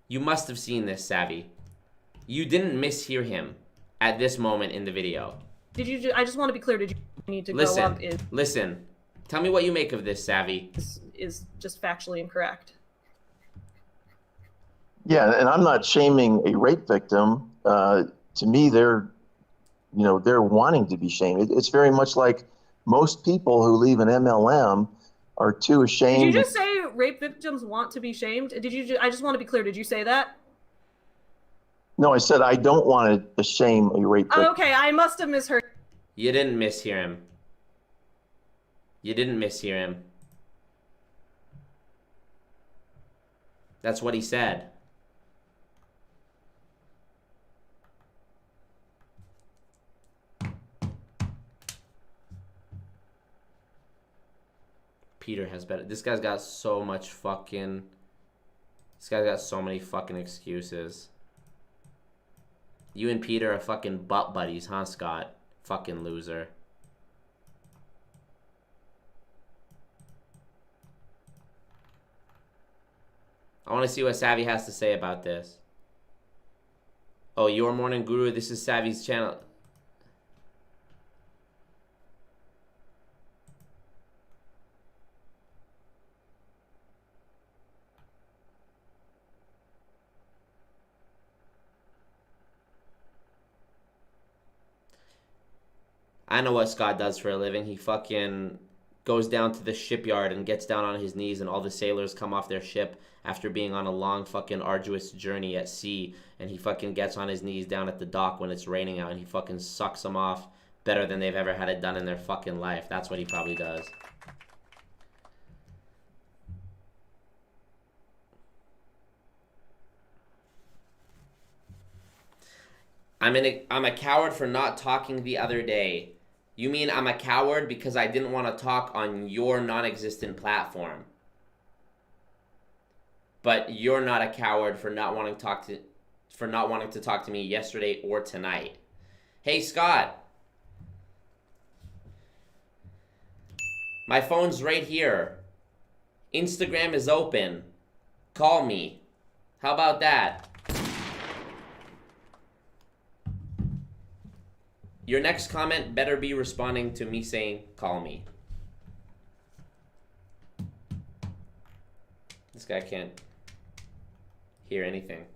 You must have seen this, Savy. You didn't mishear him at this moment in the video.
Did you? I just want to be clear. Did you need to go up?
Listen. Tell me what you make of this, Savy.
Is just factually incorrect.
Yeah, and I'm not shaming a rape victim. To me, they're wanting to be shamed. It's very much like most people who leave an MLM are too ashamed.
Did you just say rape victims want to be shamed? Did you? I just want to be clear. Did you say that?
No, I said I don't want to shame a rape victim.
Oh, okay, I must have misheard.
You didn't mishear him. You didn't mishear him. That's what he said. Peter has better. This guy's got so much fucking. This guy's got so many fucking excuses. You and Peter are fucking butt buddies, huh, Scott? Fucking loser. I want to see what Savy has to say about this. Oh, Your Morning Guru, this is Savy's channel. I know what Scott does for a living. He fucking goes down to the shipyard and gets down on his knees, and all the sailors come off their ship after being on a long fucking arduous journey at sea, and he fucking gets on his knees down at the dock when it's raining out, and he fucking sucks them off better than they've ever had it done in their fucking life. That's what he probably does. I'm a coward for not talking the other day. You mean I'm a coward because I didn't want to talk on your non-existent platform? But you're not a coward for not wanting to talk to me yesterday or tonight. Hey Scott, my phone's right here. Instagram is open. Call me. How about that? Your next comment better be responding to me saying, call me. This guy can't hear anything.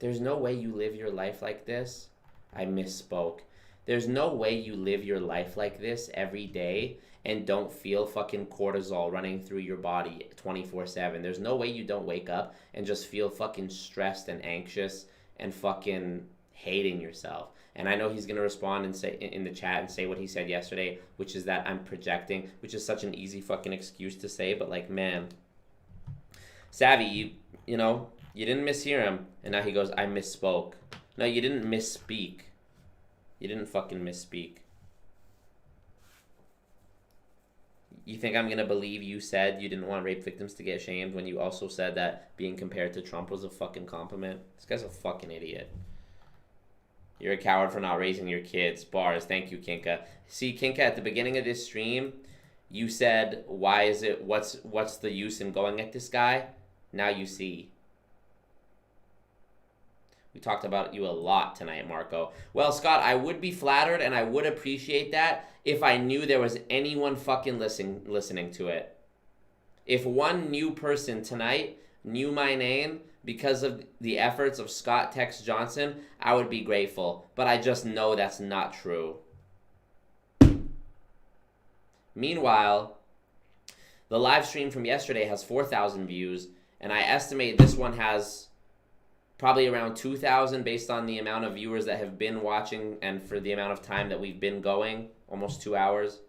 There's no way you live your life like this. I misspoke. There's no way you live your life like this every day and don't feel fucking cortisol running through your body 24/7. There's no way you don't wake up and just feel fucking stressed and anxious and fucking hating yourself. And I know he's going to respond and say in the chat and say what he said yesterday, which is that I'm projecting, which is such an easy fucking excuse to say, but like, man, Savy, you know, you didn't mishear him, and now he goes, I misspoke. No, you didn't misspeak. You didn't fucking misspeak. You think I'm going to believe you said you didn't want rape victims to get shamed when you also said that being compared to Trump was a fucking compliment? This guy's a fucking idiot. You're a coward for not raising your kids. Bars. Thank you, Kinka. See, Kinka, at the beginning of this stream, you said, why is it, what's the use in going at this guy? Now you see. We talked about you a lot tonight, Marco. Well, Scott, I would be flattered and I would appreciate that if I knew there was anyone fucking listening to it. If one new person tonight knew my name because of the efforts of Scott Tex Johnson, I would be grateful. But I just know that's not true. Meanwhile, the live stream from yesterday has 4,000 views, and I estimate this one has probably around 2,000 based on the amount of viewers that have been watching and for the amount of time that we've been going, almost 2 hours.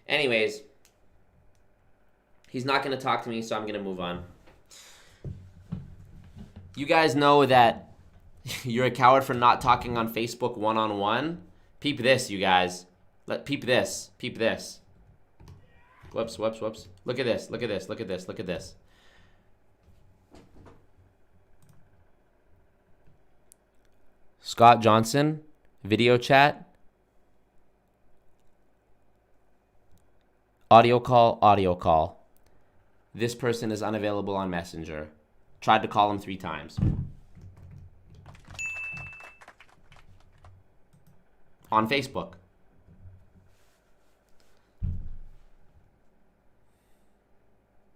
Anyways, he's not going to talk to me, so I'm going to move on. You guys know that you're a coward for not talking on Facebook one-on-one. Peep this, you guys. Peep this. Peep this. Whoops, whoops, whoops. Look at this. Look at this. Look at this. Look at this. Scott Johnson, video chat. Audio call, audio call. This person is unavailable on Messenger. Tried to call him 3 times. On Facebook.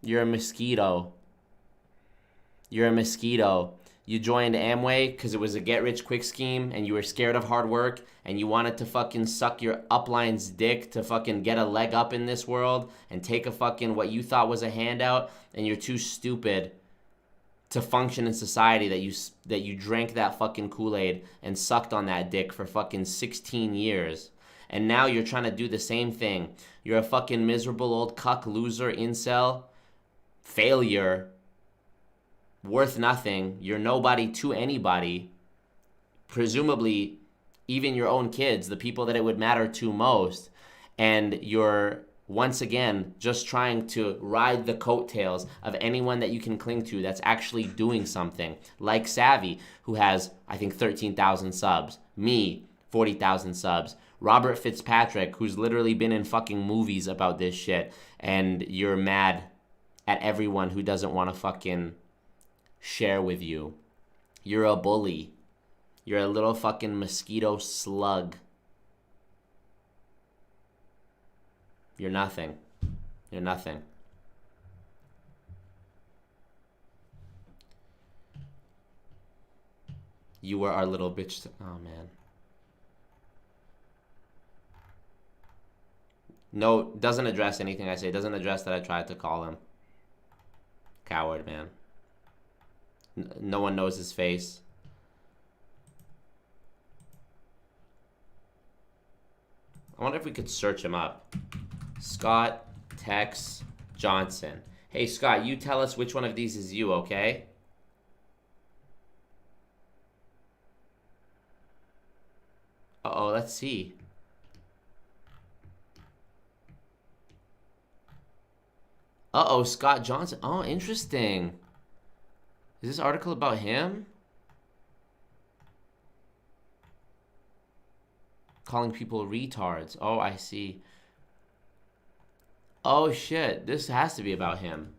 You're a mosquito. You're a mosquito. You joined Amway because it was a get-rich-quick scheme and you were scared of hard work and you wanted to fucking suck your upline's dick to fucking get a leg up in this world and take a fucking what you thought was a handout, and you're too stupid to function in society that you drank that fucking Kool-Aid and sucked on that dick for fucking 16 years. And now you're trying to do the same thing. You're a fucking miserable old cuck loser incel failure worth nothing. You're nobody to anybody. Presumably, even your own kids, the people that it would matter to most. And you're, once again, just trying to ride the coattails of anyone that you can cling to that's actually doing something. Like Savy, who has, I think, 13,000 subs. Me, 40,000 subs. Robert Fitzpatrick, who's literally been in fucking movies about this shit. And you're mad at everyone who doesn't want to fucking share with you. You're a bully. You're a little fucking mosquito slug. You're nothing. You're nothing. You were our little bitch. Oh, man. No, doesn't address anything I say. Doesn't address that I tried to call him. Coward, man. No one knows his face. I wonder if we could search him up. Scott Tex Johnson. Hey, Scott, you tell us which one of these is you, okay? Uh-oh, let's see. Uh-oh, Scott Johnson. Oh, interesting. Is this article about him? Calling people retards. Oh, I see. Oh, shit. This has to be about him.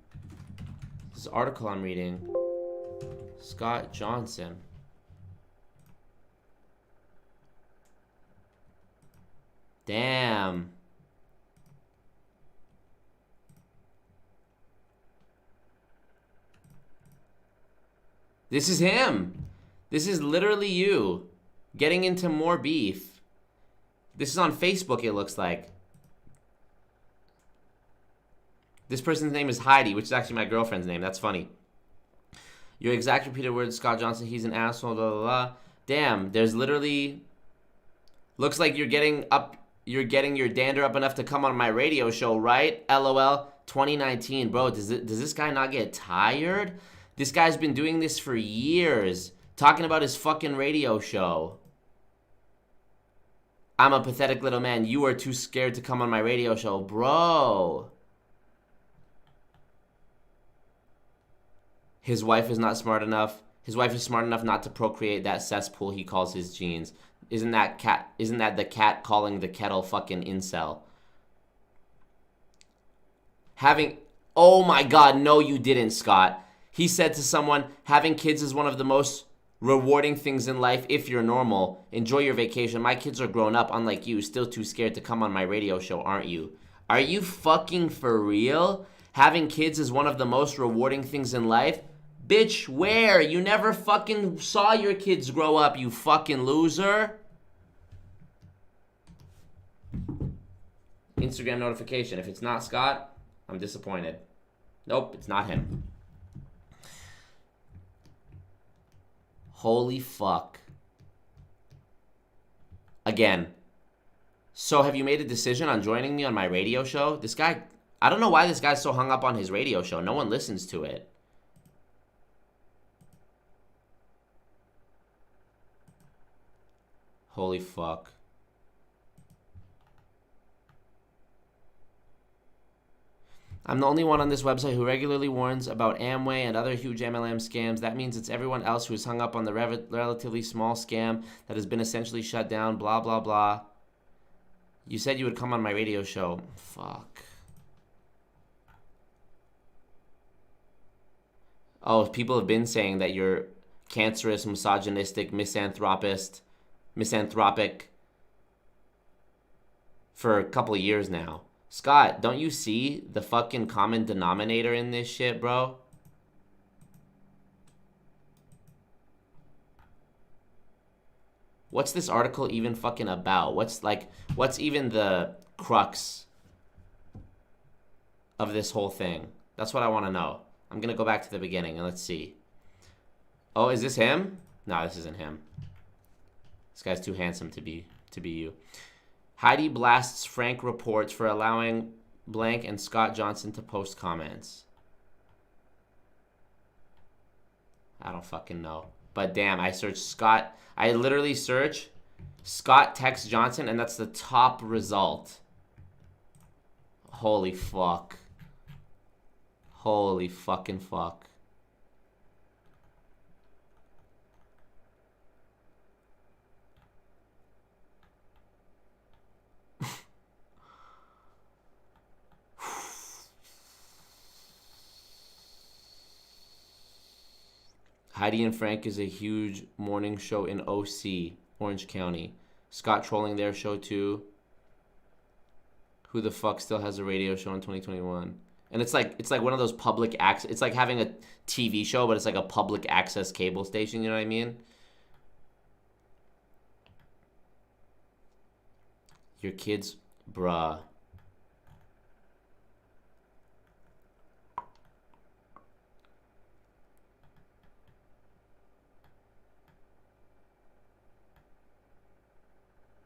This article I'm reading. Scott Johnson. Damn. This is him. This is literally you. Getting into more beef. This is on Facebook, it looks like. This person's name is Heidi, which is actually my girlfriend's name. That's funny. Your exact repeated words, Scott Johnson, he's an asshole, blah, blah, blah. Damn, there's literally... Looks like you're getting your dander up enough to come on my radio show, right? LOL, 2019. Bro, does this guy not get tired? This guy's been doing this for years. Talking about his fucking radio show. I'm a pathetic little man. You are too scared to come on my radio show. Bro. His wife is not smart enough. His wife is smart enough not to procreate that cesspool he calls his genes. Isn't that the cat calling the kettle fucking incel? Oh my god, no you didn't, Scott. He said to someone, having kids is one of the most rewarding things in life if you're normal. Enjoy your vacation. My kids are grown up, unlike you, still too scared to come on my radio show, aren't you? Are you fucking for real? Having kids is one of the most rewarding things in life? Bitch, where? You never fucking saw your kids grow up, you fucking loser. Instagram notification. If it's not Scott, I'm disappointed. Nope, it's not him. Holy fuck. Again. So have you made a decision on joining me on my radio show? This guy, I don't know why this guy's so hung up on his radio show. No one listens to it. Holy fuck. I'm the only one on this website who regularly warns about Amway and other huge MLM scams. That means it's everyone else who is hung up on the relatively small scam that has been essentially shut down, blah, blah, blah. You said you would come on my radio show. Fuck. Oh, people have been saying that you're cancerous, misogynistic, misanthropic for a couple of years now. Scott, don't you see the fucking common denominator in this shit, bro? What's this article even fucking about? What's even the crux of this whole thing? That's what I want to know. I'm gonna go back to the beginning and let's see. Oh, is this him? No, this isn't him. This guy's too handsome to be you. Heidi blasts Frank reports for allowing blank and Scott Johnson to post comments. I don't fucking know. But damn, I searched Scott. I literally search Scott Tex Johnson, and that's the top result. Holy fuck. Holy fucking fuck. Heidi and Frank is a huge morning show in OC, Orange County. Scott trolling their show too. Who the fuck still has a radio show in 2021? And it's like one of those public access. It's like having a TV show, but it's like a public access cable station. You know what I mean? Your kids, bruh.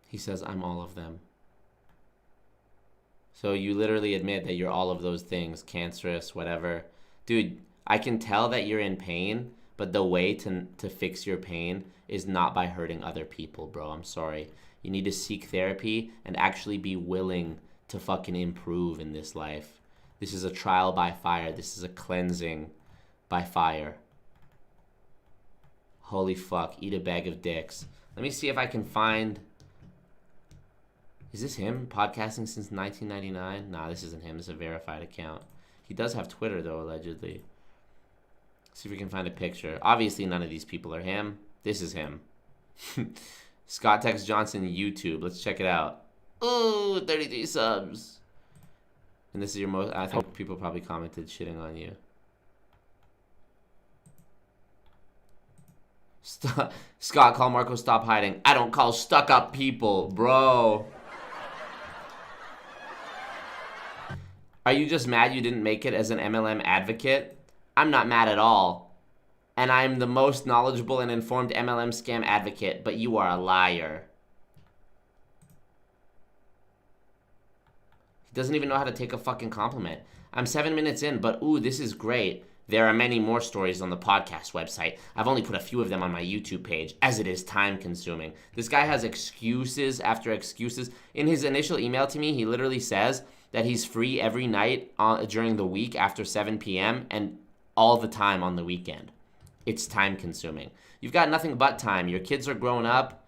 He says, I'm all of them. So you literally admit that you're all of those things, cancerous, whatever. Dude, I can tell that you're in pain, but the way to fix your pain is not by hurting other people, bro. I'm sorry. You need to seek therapy and actually be willing to fucking improve in this life. This is a trial by fire. This is a cleansing by fire. Holy fuck, eat a bag of dicks. Let me see if I can find... Is this him? Podcasting since 1999? Nah, this isn't him. It's a verified account. He does have Twitter, though, allegedly. See if we can find a picture. Obviously, none of these people are him. This is him. Scott Tex Johnson, YouTube. Let's check it out. Ooh, 33 subs. And this is your most... I think people probably commented shitting on you. Scott, call Marco, stop hiding. I don't call stuck-up people, bro. Are you just mad you didn't make it as an MLM advocate? I'm not mad at all. And I'm the most knowledgeable and informed MLM scam advocate, but you are a liar. He doesn't even know how to take a fucking compliment. I'm 7 minutes in, but ooh, this is great. There are many more stories on the podcast website. I've only put a few of them on my YouTube page, as it is time consuming. This guy has excuses after excuses. In his initial email to me, he literally says that he's free every night during the week after 7 p.m. and all the time on the weekend. It's time consuming. You've got nothing but time. Your kids are grown up.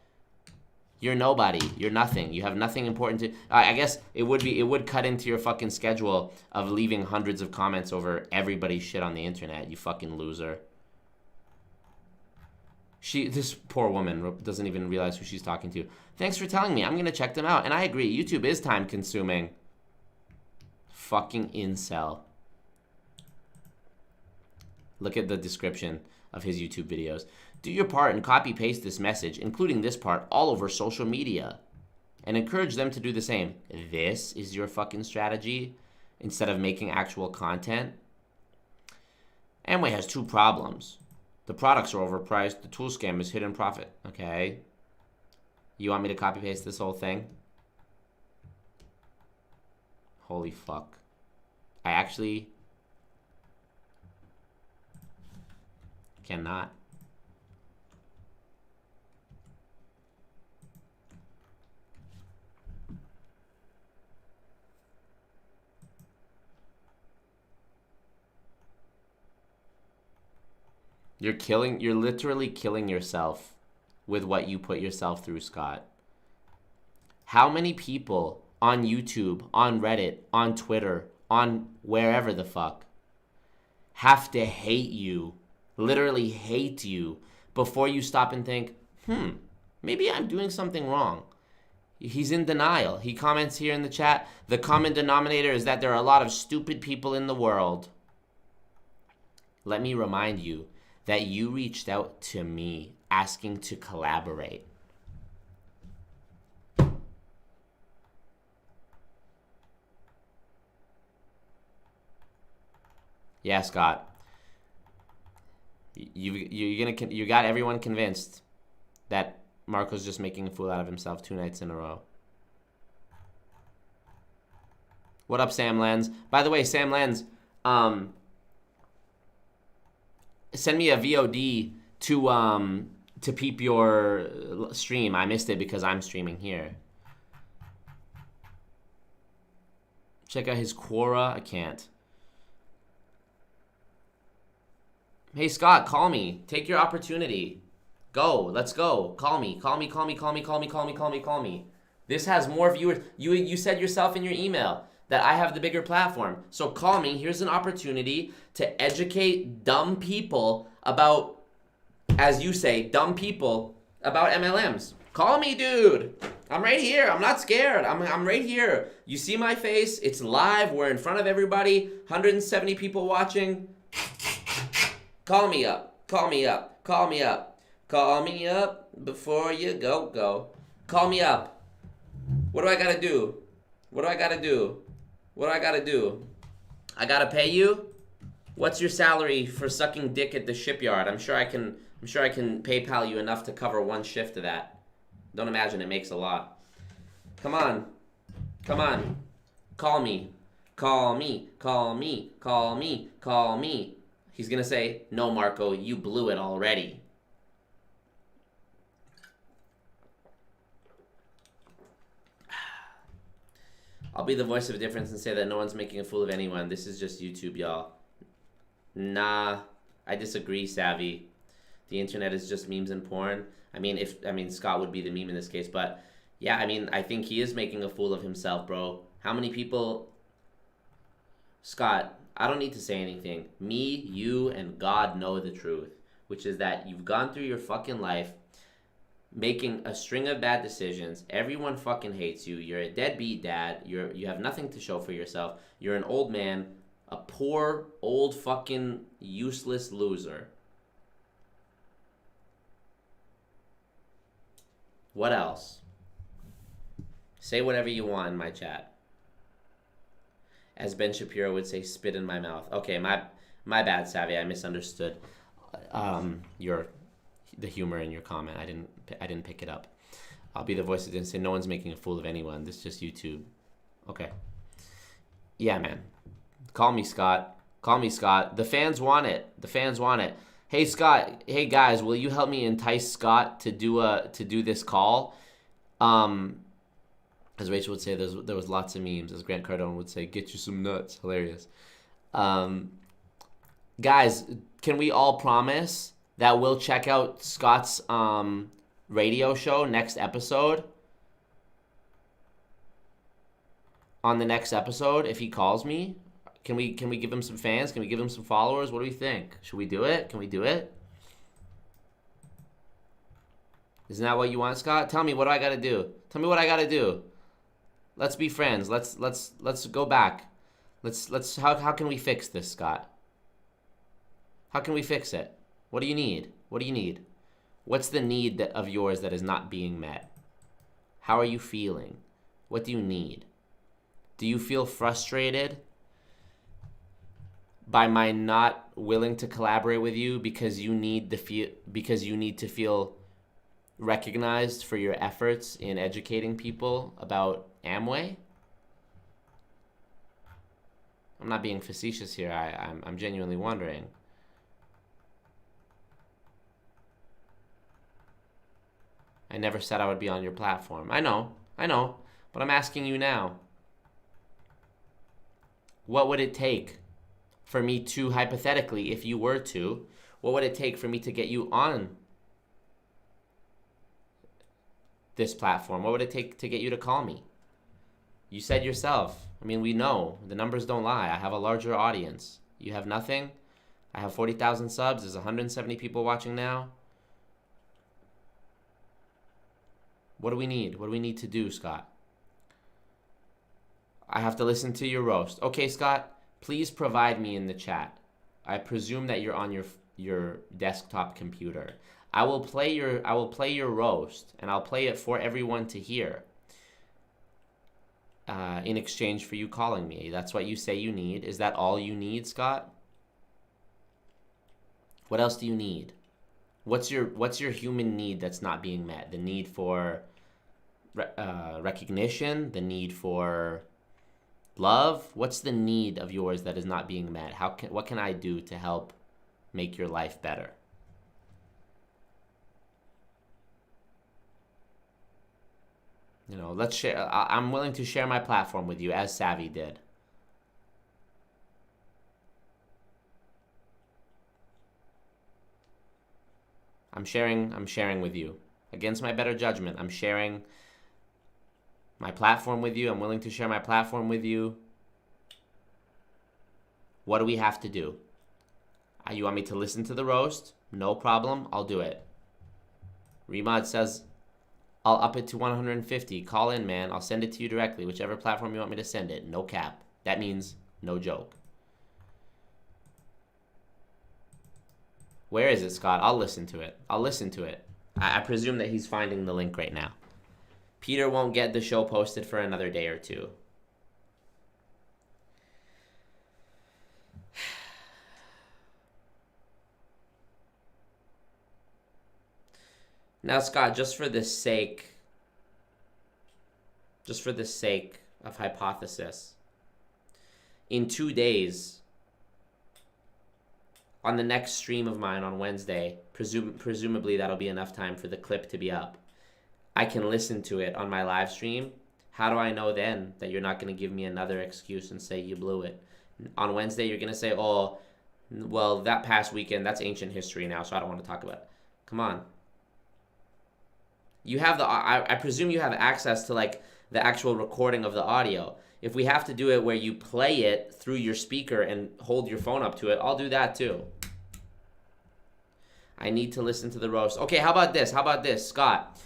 You're nobody. You're nothing. You have nothing important to... I guess it would cut into your fucking schedule of leaving hundreds of comments over everybody's shit on the internet, you fucking loser. This poor woman doesn't even realize who she's talking to. Thanks for telling me. I'm going to check them out. And I agree. YouTube is time consuming. Fucking incel. Look at the description of his YouTube videos. Do your part and copy paste this message, including this part, all over social media. And encourage them to do the same. This is your fucking strategy instead of making actual content. Amway has 2 problems. The products are overpriced. The tool scam is hidden profit. Okay. You want me to copy paste this whole thing? Holy fuck. I actually cannot. You're literally killing yourself with what you put yourself through, Scott. How many people on YouTube, on Reddit, on Twitter, on wherever the fuck, have to hate you, literally hate you, before you stop and think, maybe I'm doing something wrong. He's in denial. He comments here in the chat, the common denominator is that there are a lot of stupid people in the world. Let me remind you that you reached out to me asking to collaborate. Yeah, Scott. You got everyone convinced that Marco's just making a fool out of himself 2 nights in a row. What up, Sam Lenz? By the way, Sam Lenz, send me a VOD to peep your stream. I missed it because I'm streaming here. Check out his Quora. I can't. Hey, Scott, call me. Take your opportunity. Go. Let's go. Call me. Call me, call me, call me, call me, call me, call me, call me. This has more viewers. You said yourself in your email that I have the bigger platform. So call me. Here's an opportunity to educate dumb people about, as you say, dumb people about MLMs. Call me, dude. I'm right here. I'm not scared. I'm right here. You see my face? It's live. We're in front of everybody. 170 people watching. Call me up. Call me up. Call me up. Call me up before you go. Call me up. What do I gotta do? What do I gotta do? What do I gotta do? I gotta pay you? What's your salary for sucking dick at the shipyard? I'm sure I can PayPal you enough to cover one shift of that. Don't imagine it makes a lot. Come on. Come on. Call me. Call me. Call me. Call me. Call me. He's gonna say, no, Marco, you blew it already. I'll be the voice of difference and say that no one's making a fool of anyone. This is just YouTube, y'all. Nah, I disagree, Savy. The internet is just memes and porn. I mean, Scott would be the meme in this case, but yeah, I mean, I think he is making a fool of himself, bro. How many people... Scott, I don't need to say anything. Me, you, and God know the truth, which is that you've gone through your fucking life making a string of bad decisions. Everyone fucking hates you. You're a deadbeat dad. You have nothing to show for yourself. You're an old man, a poor, old, fucking useless loser. What else? Say whatever you want in my chat. As Ben Shapiro would say, spit in my mouth. Okay, my bad, Savy. I misunderstood the humor in your comment. I didn't pick it up. I'll be the voice that didn't say no one's making a fool of anyone. This is just YouTube. Okay. Yeah, man. Call me, Scott. Call me, Scott. The fans want it. The fans want it. Hey, Scott. Hey, guys. Will you help me entice Scott to do this call? As Rachel would say, there was lots of memes. As Grant Cardone would say, get you some nuts. Hilarious. Guys, can we all promise that we'll check out Scott's radio show next episode? On the next episode, if he calls me, can we give him some fans? Can we give him some followers? What do we think? Should we do it? Can we do it? Isn't that what you want, Scott? Tell me, what do I gotta do? Tell me what I gotta do. Let's be friends. Let's go back. How can we fix this, Scott? How can we fix it? What do you need? What do you need? What's the need of yours that is not being met? How are you feeling? What do you need? Do you feel frustrated by my not willing to collaborate with you because you need to feel recognized for your efforts in educating people about Amway? I'm not being facetious here. I'm genuinely wondering. I never said I would be on your platform. I know, but I'm asking you now. What would it take for me to, hypothetically, if you were to, what would it take for me to get you on this platform? What would it take to get you to call me? You said yourself. I mean, we know. The numbers don't lie. I have a larger audience. You have nothing. I have 40,000 subs. There's 170 people watching now. What do we need? What do we need to do, Scott? I have to listen to your roast. Okay, Scott, please provide me in the chat. I presume that you're on your desktop computer. I will play your roast, and I'll play it for everyone to hear. In exchange for you calling me. That's what you say you need. Is that all you need, Scott? What else do you need? What's your human need that's not being met? The need for recognition, the need for love. What's the need of yours that is not being met? What can I do to help make your life better. You know, let's share. I'm willing to share my platform with you, as Savy did. I'm sharing with you. Against my better judgment, I'm sharing my platform with you. I'm willing to share my platform with you. What do we have to do? You want me to listen to the roast? No problem. I'll do it. Remod says, I'll up it to 150. Call in, man. I'll send it to you directly. Whichever platform you want me to send it. No cap. That means no joke. Where is it, Scott? I'll listen to it. I'll listen to it. I presume that he's finding the link right now. Peter won't get the show posted for another day or two. Now, Scott, just for the sake of hypothesis, in 2 days, on the next stream of mine on Wednesday, presumably that'll be enough time for the clip to be up, I can listen to it on my live stream. How do I know then that you're not going to give me another excuse and say you blew it? On Wednesday, you're going to say, oh, well, that past weekend, that's ancient history now, so I don't want to talk about it. Come on. You have I presume you have access to like the actual recording of the audio. If we have to do it where you play it through your speaker and hold your phone up to it, I'll do that too. I need to listen to the roast. Okay, how about this, Scott?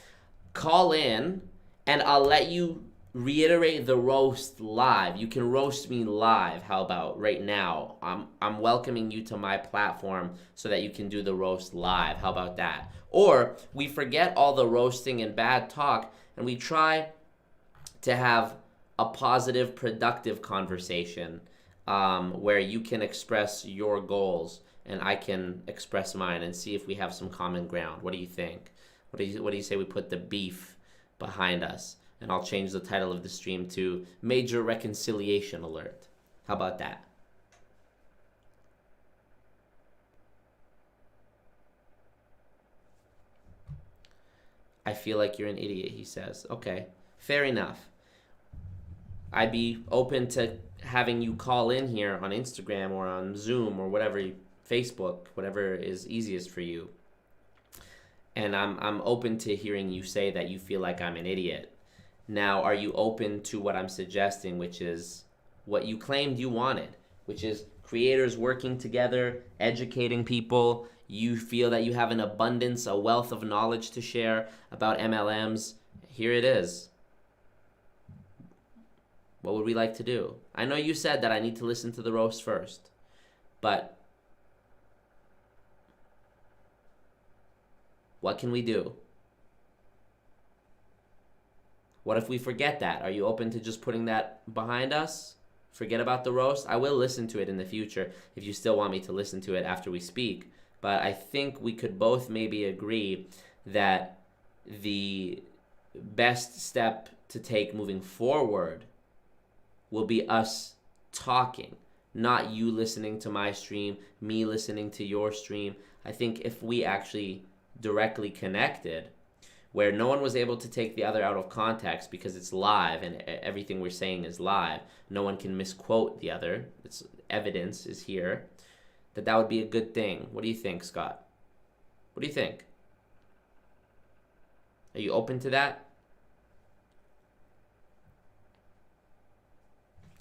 Call in and I'll let you reiterate the roast live. You can roast me live. How about right now? I'm welcoming you to my platform so that you can do the roast live. How about that? Or we forget all the roasting and bad talk and we try to have a positive, productive conversation where you can express your goals and I can express mine and see if we have some common ground. What do you think? What do you say we put the beef behind us? And I'll change the title of the stream to Major Reconciliation Alert. How about that? I feel like you're an idiot, he says. Okay, fair enough. I'd be open to having you call in here on Instagram or on Zoom or whatever, Facebook, whatever is easiest for you. And I'm open to hearing you say that you feel like I'm an idiot. Now, are you open to what I'm suggesting, which is what you claimed you wanted, which is creators working together, educating people. You feel that you have an abundance, a wealth of knowledge to share about MLMs. Here it is. What would we like to do? I know you said that I need to listen to the roast first, but what can we do? What if we forget that? Are you open to just putting that behind us? Forget about the roast? I will listen to it in the future if you still want me to listen to it after we speak. But I think we could both maybe agree that the best step to take moving forward will be us talking, not you listening to my stream, me listening to your stream. I think if we actually directly connected, where no one was able to take the other out of context because it's live and everything we're saying is live, no one can misquote the other, it's evidence is here, that would be a good thing. What do you think, Scott? What do you think? Are you open to that?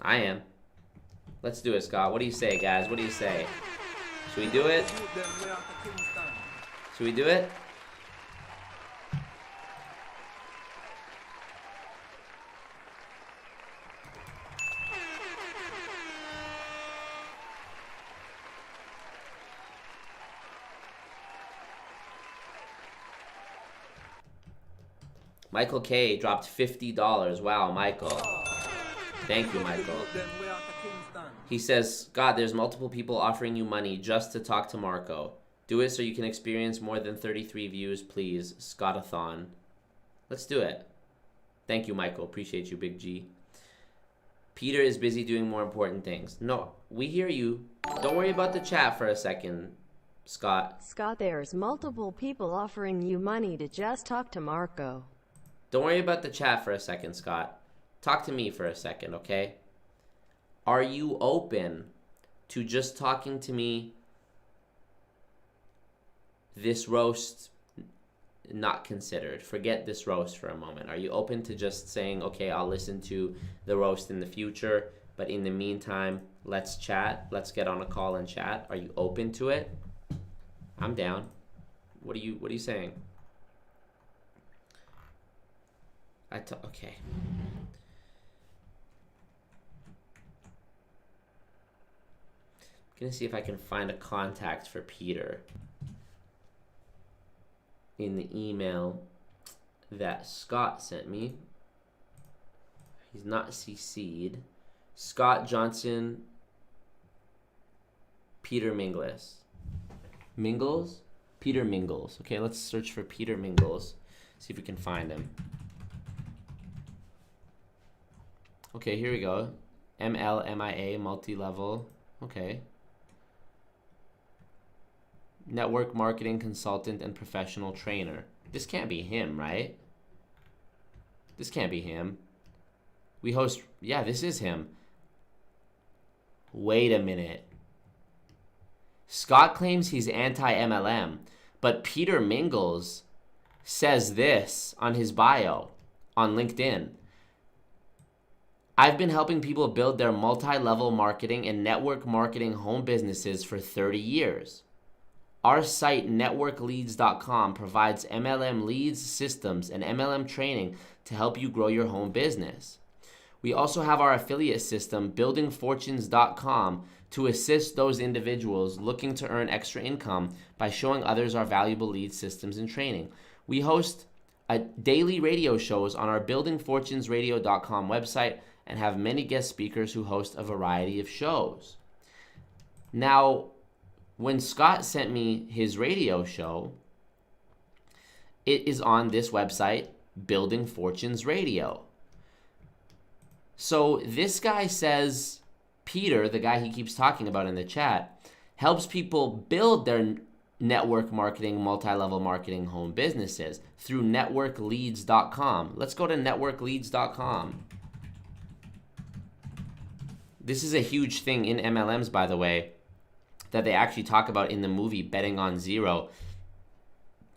I am. Let's do it, Scott. What do you say, guys? What do you say? Should we do it? Should we do it? Michael K dropped $50. Wow, Michael. Thank you, Michael. He says, God, there's multiple people offering you money just to talk to Marco. Do it so you can experience more than 33 views, please. Scottathon. Let's do it. Thank you, Michael. Appreciate you, Big G. Peter is busy doing more important things. No, we hear you. Don't worry about the chat for a second. Scott.
Scott, there's multiple people offering you money to just talk to Marco.
Don't worry about the chat for a second, Scott. Talk to me for a second, okay? Are you open to just talking to me? This roast not considered. Forget this roast for a moment. Are you open to just saying, okay, I'll listen to the roast in the future, but in the meantime, let's chat. Let's get on a call and chat. Are you open to it? I'm down. What are you saying? Okay. I'm gonna see if I can find a contact for Peter in the email that Scott sent me. He's not CC'd. Scott Johnson, Peter Minglis. Mingils? Peter Mingils. Okay, let's search for Peter Mingils. See if we can find him. Okay, here we go. MLMIA, multi-level. Okay. Network marketing consultant and professional trainer. This can't be him, right? This can't be him. We host... Yeah, this is him. Wait a minute. Scott claims he's anti-MLM, but Peter Mingils says this on his bio on LinkedIn. I've been helping people build their multi-level marketing and network marketing home businesses for 30 years. Our site, networkleads.com, provides MLM leads, systems, and MLM training to help you grow your home business. We also have our affiliate system, buildingfortunes.com, to assist those individuals looking to earn extra income by showing others our valuable lead systems and training. We host daily radio shows on our buildingfortunesradio.com website and have many guest speakers who host a variety of shows. Now, when Scott sent me his radio show, it is on this website, Building Fortunes Radio. So this guy says Peter, the guy he keeps talking about in the chat, helps people build their network marketing, multi-level marketing home businesses through networkleads.com. Let's go to networkleads.com. This is a huge thing in MLMs, by the way, that they actually talk about in the movie Betting on Zero,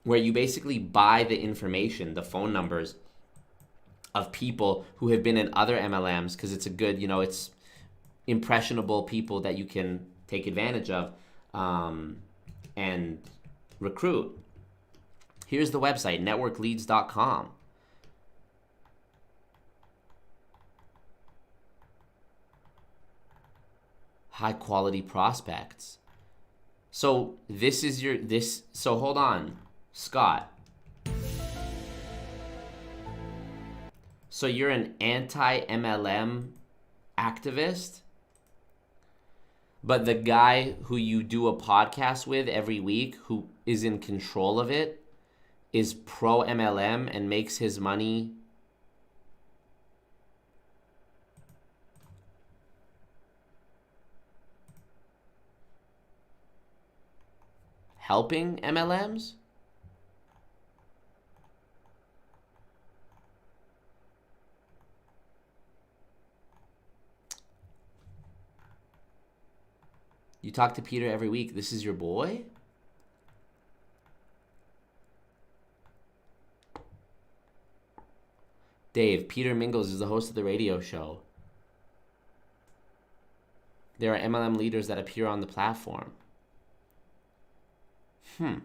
where you basically buy the information, the phone numbers of people who have been in other MLMs, because it's a good, it's impressionable people that you can take advantage of and recruit. Here's the website, networkleads.com. High quality prospects. So this is so hold on, Scott. So you're an anti-MLM activist, but the guy who you do a podcast with every week, who is in control of it, is pro-MLM and makes his money helping MLMs? You talk to Peter every week. This is your boy? Dave, Peter Mingils is the host of the radio show. There are MLM leaders that appear on the platform. You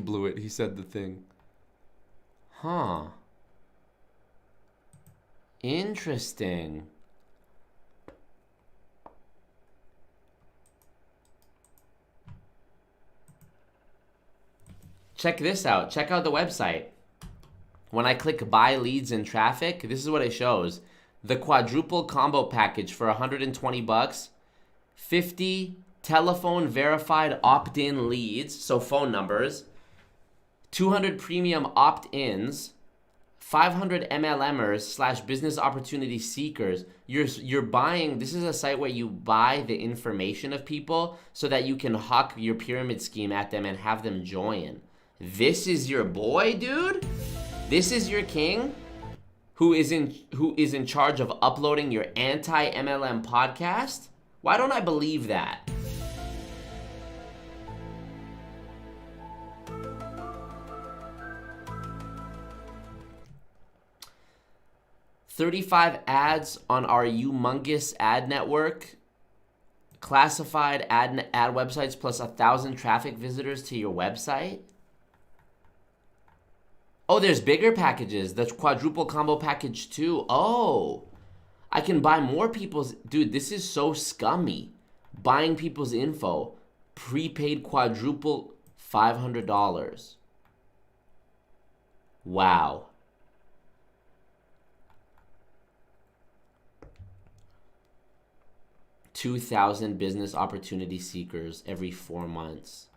blew it. He said the thing. Huh. Interesting. Check this out. Check out the website. When I click buy leads and traffic, this is what it shows. The quadruple combo package for $120, 50 telephone verified opt-in leads, so phone numbers, 200 premium opt-ins, 500 MLMers / business opportunity seekers. You're buying. This is a site where you buy the information of people so that you can huck your pyramid scheme at them and have them join. This is your boy, dude. This is your king, who is in charge of uploading your anti-MLM podcast. Why don't I believe that? $35 ads on our humongous ad network, classified ad websites plus 1,000 traffic visitors to your website. Oh, there's bigger packages. The quadruple combo package too. Oh, I can buy more people's. Dude, this is so scummy. Buying people's info. Prepaid quadruple $500. Wow. $2,000 business opportunity seekers every 4 months.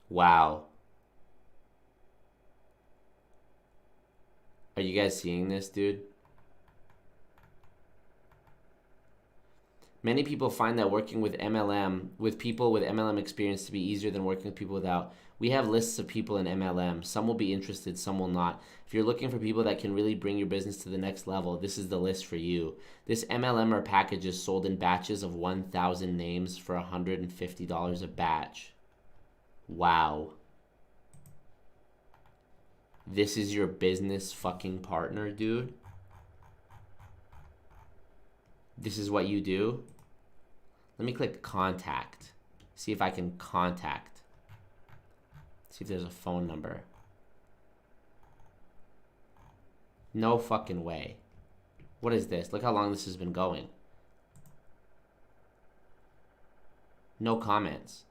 Wow. Are you guys seeing this, dude? Many people find that working with people with MLM experience to be easier than working with people without. We have lists of people in MLM. Some will be interested, some will not. If you're looking for people that can really bring your business to the next level, this is the list for you. This MLMer package is sold in batches of 1,000 names for $150 a batch. Wow. This is your business fucking partner, dude? This is what you do? Let me click contact. See if I can contact. See if there's a phone number. No fucking way. What is this? Look how long this has been going. No comments.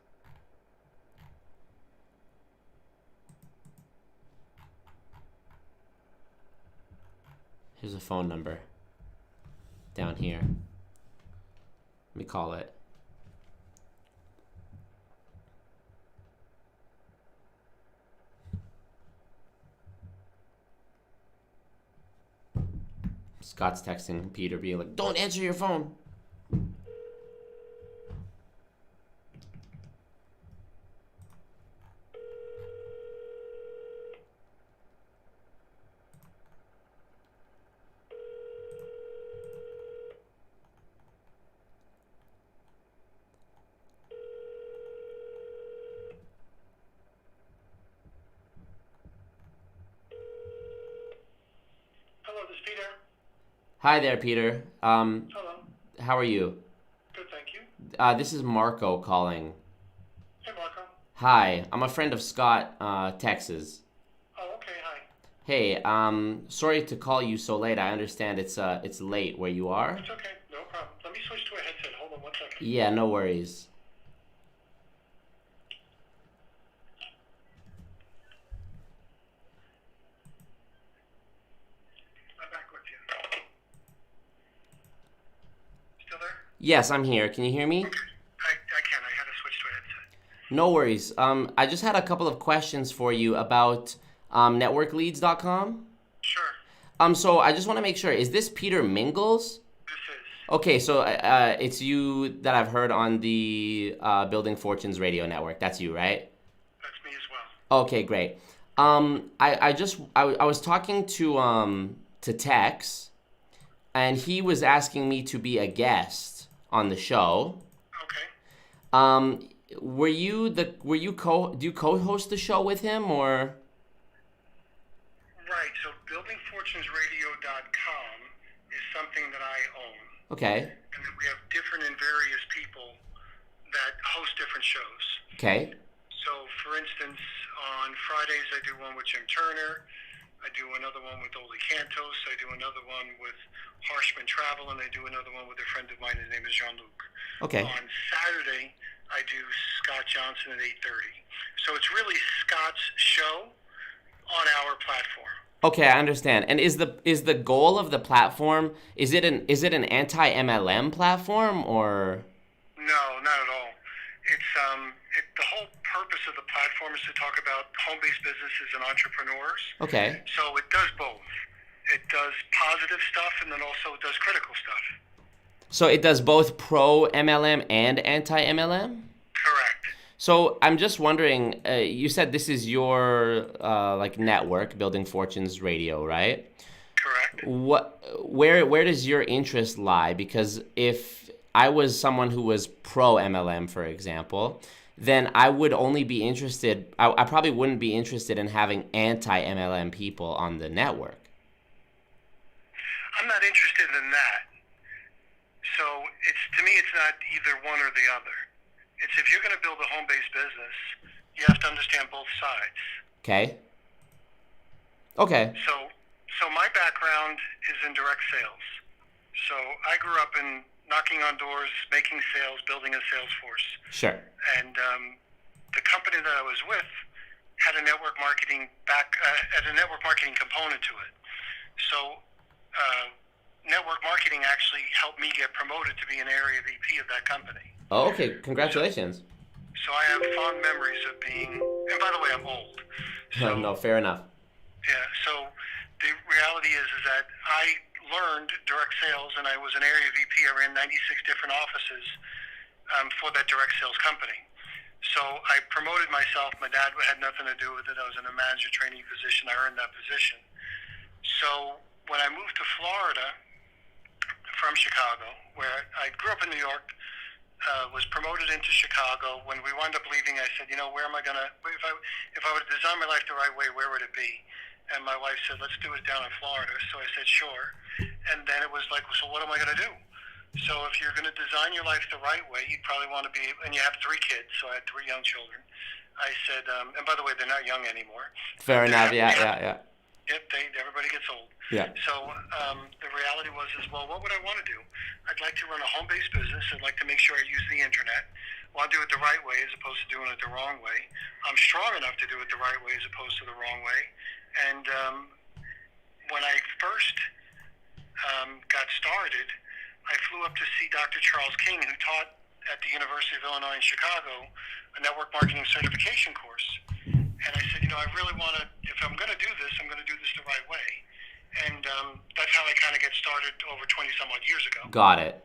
Here's a phone number. Down here. Let me call it. Scott's texting Peter, being like, "Don't answer your phone." Hi there, Peter.
Hello.
How are you?
Good, thank you.
This is Marco calling.
Hey, Marco.
Hi, I'm a friend of Scott, Texas.
Oh, okay, hi.
Hey, sorry to call you so late. I understand it's late where you are.
It's okay, no problem. Let me switch to a headset. Hold on 1 second.
Yeah, no worries.
I'm back with you. Still there?
Yes, I'm here. Can you hear me?
Okay. I can. I had to switch to a headset.
No worries. I just had a couple of questions for you about networkleads.com.
Sure.
So I just want to make sure, is this Peter Mingils?
This is.
Okay, so it's you that I've heard on the Building Fortunes radio network. That's you, right?
That's me as well.
Okay, great. I was talking to Tex, and he was asking me to be a guest on the show.
Okay.
Do you co-host the show with him, or?
Right, so buildingfortunesradio.com is something that I own.
Okay.
And then we have different and various people that host different shows.
Okay.
So, for instance, on Fridays I do one with Jim Turner. I do another one with Oli Cantos. I do another one with Harshman Travel, and I do another one with a friend of mine. His name is Jean-Luc.
Okay.
On Saturday, I do Scott Johnson at 8:30. So it's really Scott's show on our platform.
Okay, I understand. And is the goal of the platform, is it an anti-MLM platform, or?
No, not at all. It's the whole purpose of the platform is to talk about home-based businesses and entrepreneurs.
Okay.
So it does both. It does positive stuff, and then also it does critical stuff.
So it does both pro MLM and anti MLM?
Correct.
So I'm just wondering, you said this is your like network, Building Fortunes Radio, right?
Correct.
Where does your interest lie? Because if I was someone who was pro MLM, for example, then I would only be interested. I probably wouldn't be interested in having anti MLM people on the network.
I'm not interested in that. So to me, it's not either one or the other. It's if you're going to build a home-based business, you have to understand both sides.
Okay. Okay.
So my background is in direct sales. So I grew up in knocking on doors, making sales, building a sales force.
Sure.
And the company that I was with had a network marketing component to it. So network marketing actually helped me get promoted to be an area VP of that company.
Oh, okay. Congratulations.
So I have fond memories of being, and by the way, I'm old. So,
No, fair enough.
Yeah, so the reality is that I learned direct sales, and I was an area VP. I ran 96 different offices for that direct sales company. So I promoted myself. My dad had nothing to do with it. I was in a manager trainee position. I earned that position. So when I moved to Florida from Chicago, where I grew up in New York, was promoted into Chicago. When we wound up leaving, I said, where am I going to, if I would design my life the right way, where would it be? And my wife said, let's do it down in Florida. So I said, sure. And then it was like, so what am I going to do? So if you're going to design your life the right way, you'd probably want to be, and you have 3 kids, so I had 3 young children. I said, and by the way, they're not young anymore.
Fair enough, yeah.
Yep, everybody gets old.
Yeah.
So the reality was, well, what would I want to do? I'd like to run a home-based business. I'd like to make sure I use the internet. Well, I'll do it the right way as opposed to doing it the wrong way. I'm strong enough to do it the right way as opposed to the wrong way. And when I first got started, I flew up to see Dr. Charles King, who taught at the University of Illinois in Chicago, a network marketing certification course. And I said, I really want to, if I'm going to do this, I'm going to do this the right way. And that's how I kind of get started over 20-some odd years ago.
Got it.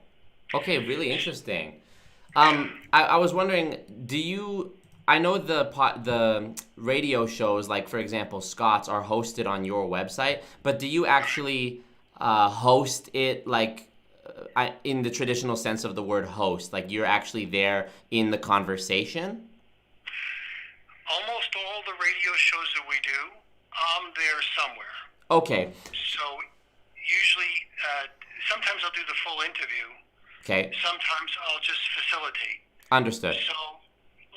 Okay, really interesting. I was wondering, I know the radio shows, like, for example, Scott's, are hosted on your website, but do you actually host it, like, in the traditional sense of the word host? Like, you're actually there in the conversation?
Almost all the radio shows that we do, I'm there somewhere.
Okay.
So usually, sometimes I'll do the full interview.
Okay.
Sometimes I'll just facilitate.
Understood.
So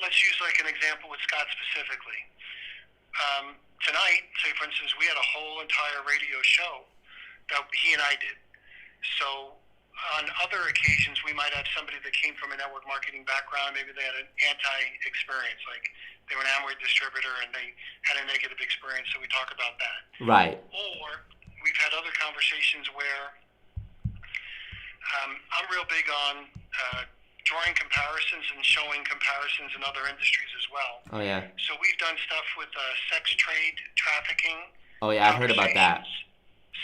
let's use like an example with Scott specifically. Tonight, say for instance, we had a whole entire radio show that he and I did. So on other occasions, we might have somebody that came from a network marketing background. Maybe they had an anti-experience, like they were an Amway distributor and they had a negative experience, so we talk about that.
Right.
Or we've had other conversations where I'm real big on drawing comparisons and showing comparisons in other industries as well.
Oh, yeah.
So we've done stuff with sex trade, trafficking.
Oh, yeah, I've heard about that.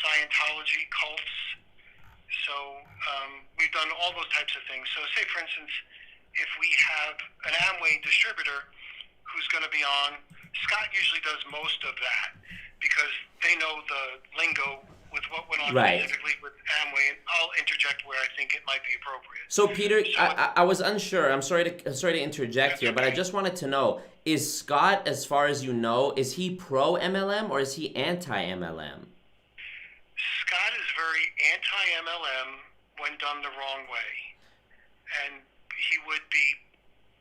Scientology, cults. So we've done all those types of things. So say, for instance, if we have an Amway distributor who's going to be on, Scott usually does most of that because they know the lingo with what went on specifically with Amway, and I'll interject where I think it might be appropriate.
So Peter, I was unsure. I'm sorry to interject here, but I just wanted to know, is Scott, as far as you know, is he pro MLM or is he anti MLM?
Scott is very anti-MLM when done the wrong way. And he would be,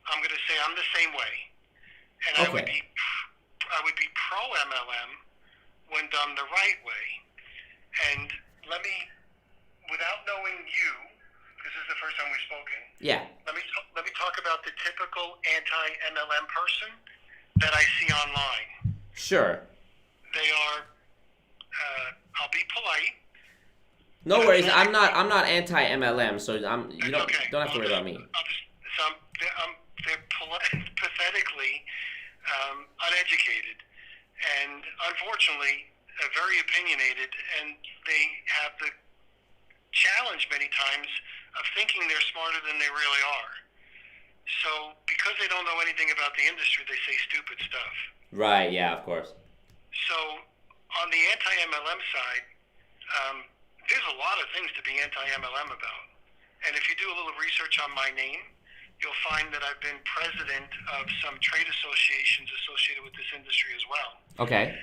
I'm going to say I'm the same way. And I would be pro-MLM when done the right way. And let me, without knowing you, because this is the first time we've spoken, let me talk about the typical anti-MLM person that I see online.
Sure.
They are, I'll be polite.
No worries. I'm not anti MLM, so you don't have to worry about me.
They're pathetically uneducated and unfortunately very opinionated, and they have the challenge many times of thinking they're smarter than they really are. So because they don't know anything about the industry, they say stupid stuff.
Right, yeah, of course.
So on the anti-MLM side, there's a lot of things to be anti-MLM about. And if you do a little research on my name, you'll find that I've been president of some trade associations associated with this industry as well.
Okay.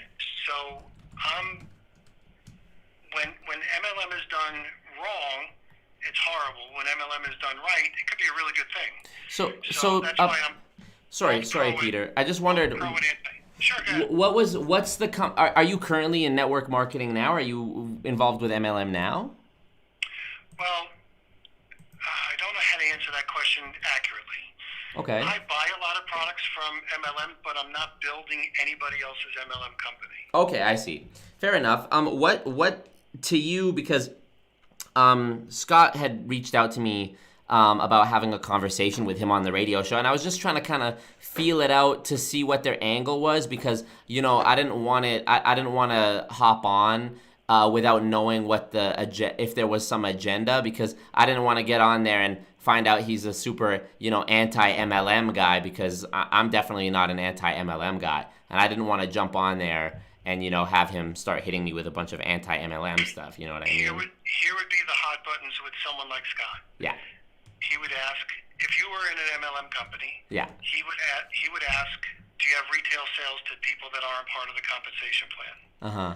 So when MLM is done wrong, it's horrible. When MLM is done right, it could be a really good thing.
So
that's why I'm
sorry, Peter. I just wondered.
Sure, go ahead.
Are you currently in network marketing now? Are you involved with MLM now?
Well, I don't know how to answer that question accurately.
Okay.
I buy a lot of products from MLM, but I'm not building anybody else's MLM company.
Okay, I see. Fair enough. What to you, because Scott had reached out to me about having a conversation with him on the radio show, and I was just trying to kind of feel it out to see what their angle was, because I didn't want to hop on without knowing what if there was some agenda, because I didn't want to get on there and find out he's a super anti-MLM guy, because I'm definitely not an anti-MLM guy, and I didn't want to jump on there and have him start hitting me with a bunch of anti-MLM stuff. You know what I mean?
Here would be the hot buttons with someone like Scott.
Yeah.
He would ask, if you were in an MLM company.
Yeah.
He would ask, do you have retail sales to people that aren't part of the compensation plan?
Uh-huh.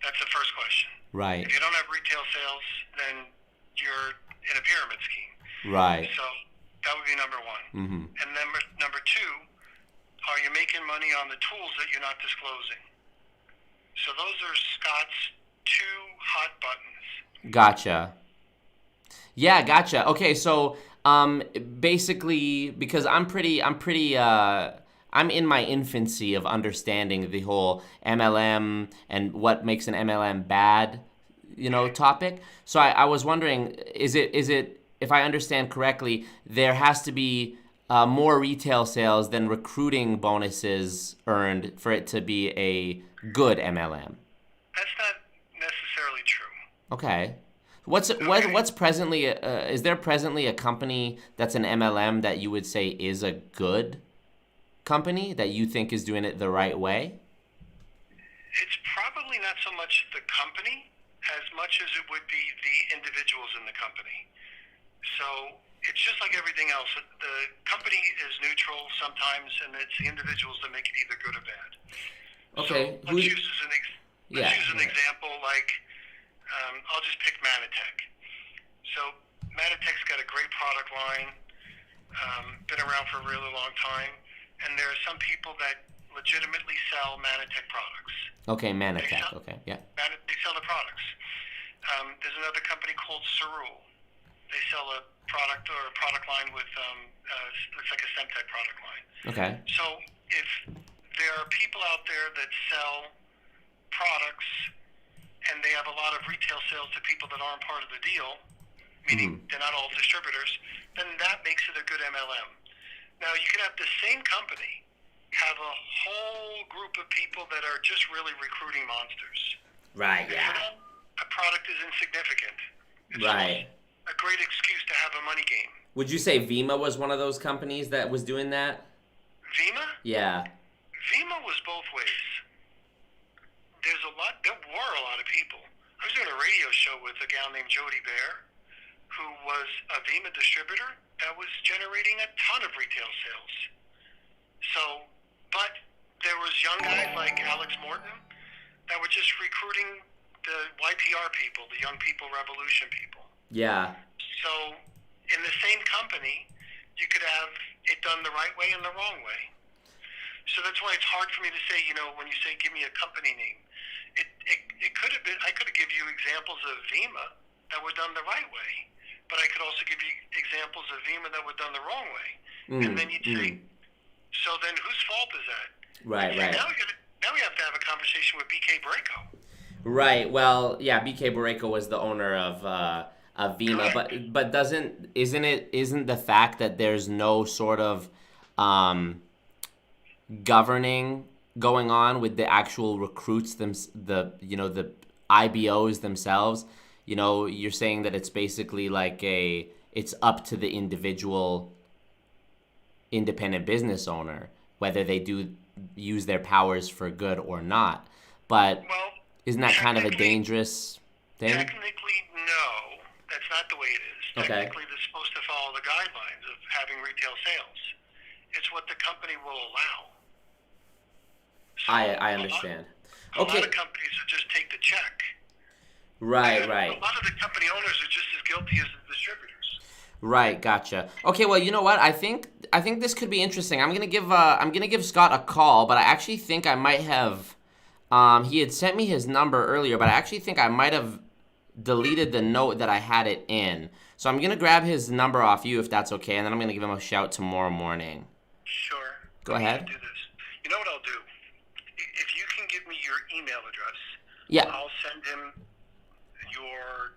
That's the first question.
Right.
If you don't have retail sales, then you're in a pyramid scheme.
Right.
So that would be number one.
Mm-hmm.
And then number two, are you making money on the tools that you're not disclosing? So those are Scott's two hot buttons.
Gotcha. Yeah, gotcha. Okay, so basically, because I'm in my infancy of understanding the whole MLM and what makes an MLM bad, topic. So I was wondering, is it if I understand correctly, there has to be more retail sales than recruiting bonuses earned for it to be a good MLM?
That's not necessarily true.
Okay. What's presently is there presently a company that's an MLM that you would say is a good company that you think is doing it the right way?
It's probably not so much the company as much as it would be the individuals in the company. So it's just like everything else. The company is neutral sometimes, and it's the individuals that make it either good or bad.
Okay.
So let's use an example like, I'll just pick Manatech. So Manatech's got a great product line, been around for a really long time, and there are some people that legitimately sell Manatech products.
Okay, Manatech. Okay, yeah.
They sell the products. There's another company called Cerule. They sell a product line with it's like a Semtech product line.
Okay.
So if there are people out there that sell products and they have a lot of retail sales to people that aren't part of the deal, meaning they're not all distributors, then that makes it a good MLM. Now, you could have the same company have a whole group of people that are just really recruiting monsters.
Right,
And
yeah.
for them, a product is insignificant. It's
Right.
a great excuse to have a money game.
Would you say Vima was one of those companies that was doing that?
Vima?
Yeah.
Vima was both ways. There were a lot of people. I was doing a radio show with a gal named Jody Bear, who was a Vima distributor that was generating a ton of retail sales. So, but there was young guys like Alex Morton that were just recruiting the YPR people, the Young People Revolution people.
Yeah.
So, in the same company, you could have it done the right way and the wrong way. So that's why it's hard for me to say, when you say give me a company name, it could have been, I could have given you examples of Vima that were done the right way, but I could also give you examples of Vima that were done the wrong way. And then you'd say, so then whose fault is that?
Right.
Now we have to have a conversation with BK Borrego.
Right. Well, yeah, BK Borrego was the owner of Vima, but isn't the fact that there's no sort of governing going on with the actual recruits, the IBOs themselves. You're saying that it's basically like it's up to the individual independent business owner whether they do use their powers for good or not. But
Well,
isn't that kind of a dangerous thing?
technically, no. That's not the way it is.
Okay.
Technically, they're supposed to follow the guidelines of having retail sales. It's what the company will allow. So
I understand.
A lot
Okay.
of companies will just take the check.
Right.
A lot of the company owners are just as guilty as the distributors.
Right, gotcha. Okay, well, you know what? I think this could be interesting. I'm gonna give Scott a call, but I actually think I might have. He had sent me his number earlier, but I actually think I might have deleted the note that I had it in. So I'm gonna grab his number off you if that's okay, and then I'm gonna give him a shout tomorrow morning.
Sure.
Go ahead.
Do this. You know what I'll do? If you can give me your email address,
Yeah.
I'll send him your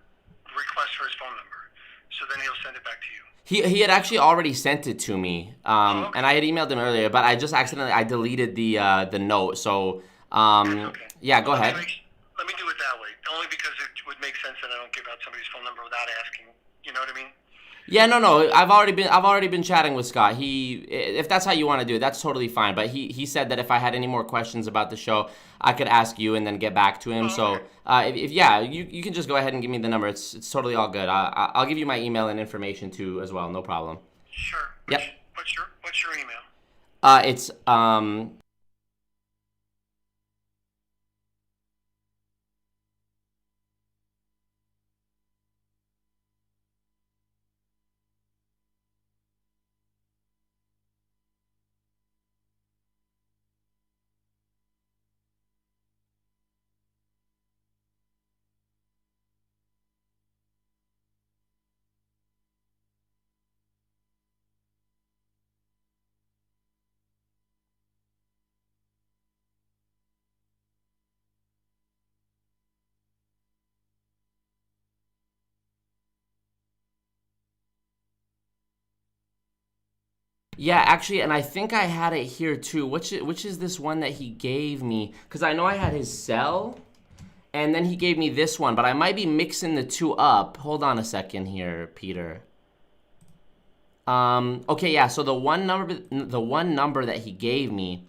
request for his phone number. So then he'll send it back to you.
He had actually already sent it to me,
Okay.
and I had emailed him earlier, but I just accidentally deleted the note. So
Okay.
yeah, go ahead.
Let me do it that way. Only because it would make sense that I don't give out somebody's phone number without asking. You know what I mean?
Yeah, no. I've already been chatting with Scott. If that's how you want to do it, that's totally fine. But he said that if I had any more questions about the show, I could ask you and then get back to him. So if you can just go ahead and give me the number. It's totally all good. I'll give you my email and information too as well. No problem.
Sure.
Yep.
What's your email?
It's Yeah, actually, and I think I had it here too. Which is this one that he gave me? Because I know I had his cell, and then he gave me this one, but I might be mixing the two up. Hold on a second here, Peter. Okay, yeah. So the one number that he gave me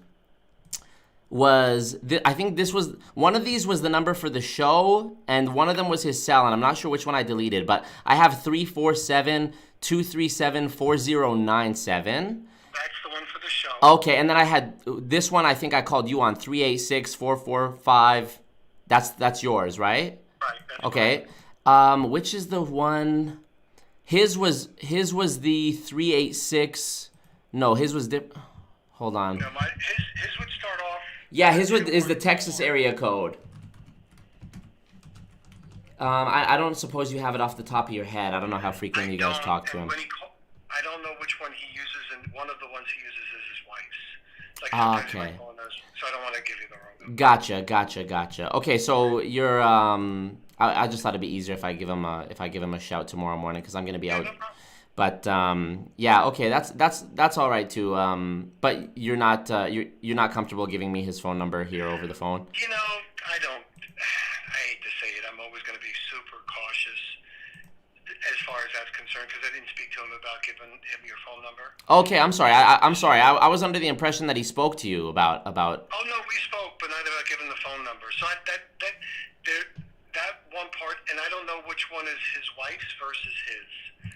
was I think this was one of these was the number for the show, and one of them was his cell, and I'm not sure which one I deleted, but I have 347-237-4097.
That's the one for the show.
Okay, and then I had this one. I think I called you on 386-445. That's yours, right?
Right. That's
Okay. Which is the one? His was the 386. No, his was hold on.
No, his would start off.
Yeah, his is the Texas area code. I don't suppose you have it off the top of your head. I don't know how frequently you guys talk to him.
I don't know which one he uses, and one of the ones he uses is his wife's. Like
Okay.
my phone knows, so I don't want to give you the wrong number.
Gotcha. Okay, so you're I just thought it'd be easier if I give him a shout tomorrow morning because I'm gonna be out.
No problem.
But yeah, okay, that's all right too. But you're not comfortable giving me his phone number here over the phone.
You know, I hate to say it. I'm always going to be super cautious as far as that's concerned because I didn't speak to him about giving him your phone number.
Okay, I'm sorry. I'm sorry. I was under the impression that he spoke to you about.
Oh no, we spoke, but not about giving the phone number. So that one part, and I don't know which one is his wife's versus his.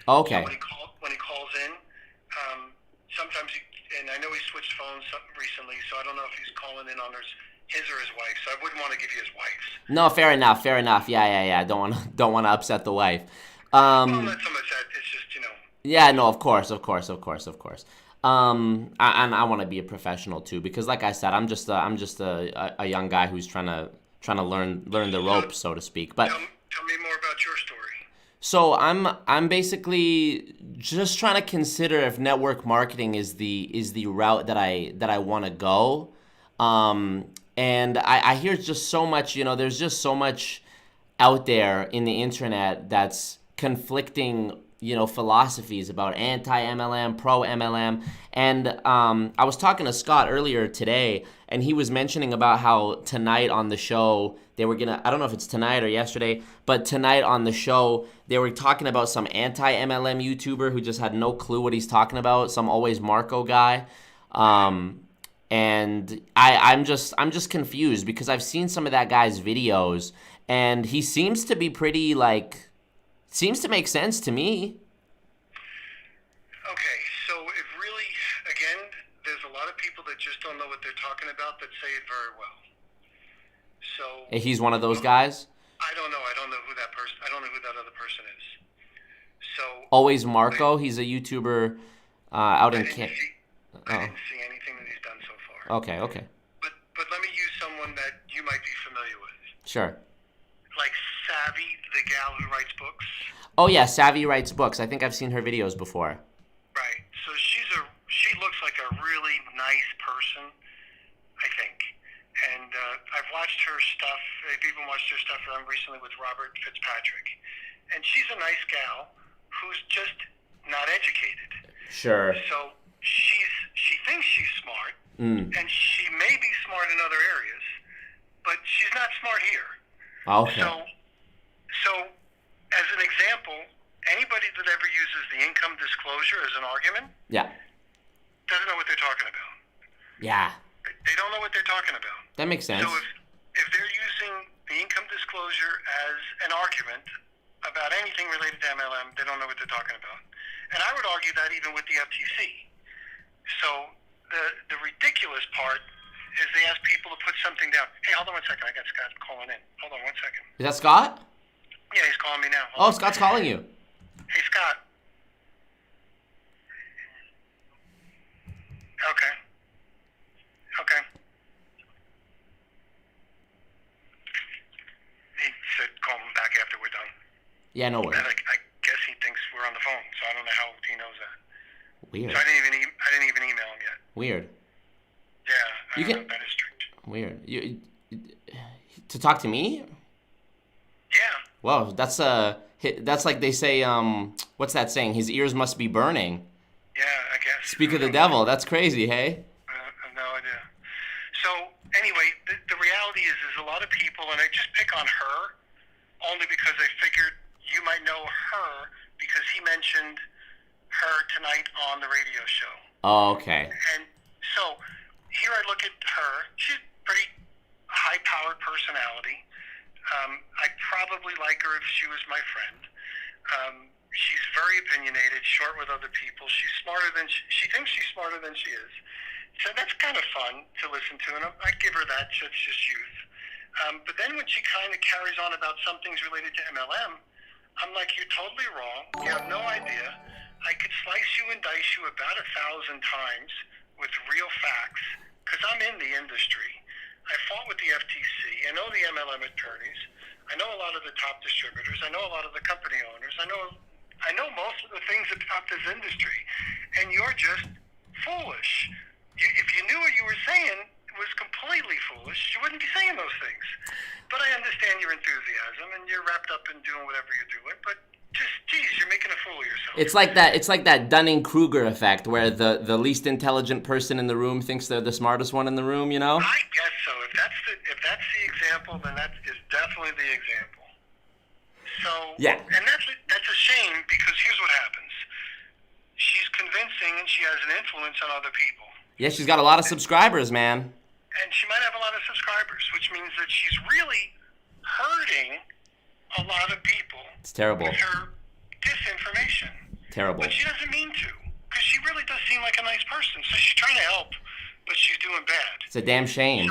Okay.
So when he calls in, sometimes and I know he switched phones recently, so I don't know if he's calling in on his or his wife. So I wouldn't want to give you his wife's.
No, fair enough. Yeah. Don't want to upset the wife.
Well, not so much that. It's just
Yeah, no, of course. And I want to be a professional too, because like I said, I'm just a young guy who's trying to learn the ropes, so to speak. But
Tell me more about your story.
so I'm basically just trying to consider if network marketing is the route that I want to go. And I hear just so much, there's just so much out there in the internet that's conflicting philosophies about anti-MLM, pro-MLM. And I was talking to Scott earlier today, and he was mentioning about how tonight on the show, they were going to, I don't know if it's tonight or yesterday, but tonight on the show, they were talking about some anti-MLM YouTuber who just had no clue what he's talking about, some Always Marco guy. And I'm just confused because I've seen some of that guy's videos, and he seems to be pretty, seems to make sense to me.
Okay, so it really, again, there's a lot of people that just don't know what they're talking about that say it very well. So
He's one of those guys?
I don't know. I don't know who that person, I don't know who that other person is. So
Always Marco, he's a YouTuber out in Canada.
I didn't see anything that he's done so far.
Okay.
But let me use someone that you might be familiar with.
Sure.
Like Savy, the gal who writes books.
Oh yeah, Savy writes books. I think I've seen her videos before.
Right. So she looks like a really nice person, I think. And I've watched her stuff. I've even watched her stuff recently with Robert Fitzpatrick. And she's a nice gal who's just not educated.
Sure.
So she thinks she's smart, and she may be smart in other areas, but she's not smart here.
Okay.
So as an example, anybody that ever uses the income disclosure as an argument doesn't know what they're talking about.
Yeah.
They don't know what they're talking about.
That makes sense.
So if they're using the income disclosure as an argument about anything related to MLM, they don't know what they're talking about. And I would argue that even with the FTC. So the ridiculous part is they ask people to put something down. Hey, hold on one second. I got Scott calling in. Hold on one second.
Is that Scott?
Yeah, he's calling me now.
Oh, Scott's calling you.
Hey, Scott. Okay. He said call him back after we're done.
Yeah, no worries.
And I guess he thinks we're on the phone, so I don't know how he knows that.
Weird.
So I didn't even email him yet.
Weird.
Yeah, I don't know, that is strange.
Weird. To talk to me?
Yeah.
Whoa, that's like they say. What's that saying? His ears must be burning.
Yeah, I guess.
Speak of the devil. That's crazy, hey?
I have no idea. So anyway, the reality is a lot of people, and I just pick on her only because I figured you might know her because he mentioned her tonight on the radio show.
Oh, okay.
And so here I look at her. She's a pretty high-powered personality. I'd probably like her if she was my friend. She's very opinionated, short with other people. She's smarter than she thinks she's smarter than she is. So that's kind of fun to listen to, and I give her that. It's just youth. But then when she kind of carries on about some things related to MLM, I'm like, you're totally wrong. You have no idea. I could slice you and dice you about 1,000 times with real facts because I'm in the industry. I fought with the FTC. I know the MLM attorneys. I know a lot of the top distributors. I know a lot of the company owners. I know most of the things about this industry. And you're just foolish. If you knew what you were saying was completely foolish, you wouldn't be saying those things. But I understand your enthusiasm, and you're wrapped up in doing whatever you're doing. But just, geez, you're making a fool of yourself.
It's like that Dunning-Kruger effect, where the least intelligent person in the room thinks they're the smartest one in the room. You know?
I guess so. If that's the example, then that is definitely the example. So
yeah,
and that's a shame because here's what happens. She's convincing, and she has an influence on other people.
Yeah, she's got a lot of subscribers, man.
And she might have a lot of subscribers, which means that she's really hurting a lot of people.
It's terrible.
With her disinformation.
Terrible.
But she doesn't mean to, because she really does seem like a nice person. So she's trying to help, but she's doing bad.
It's a damn shame.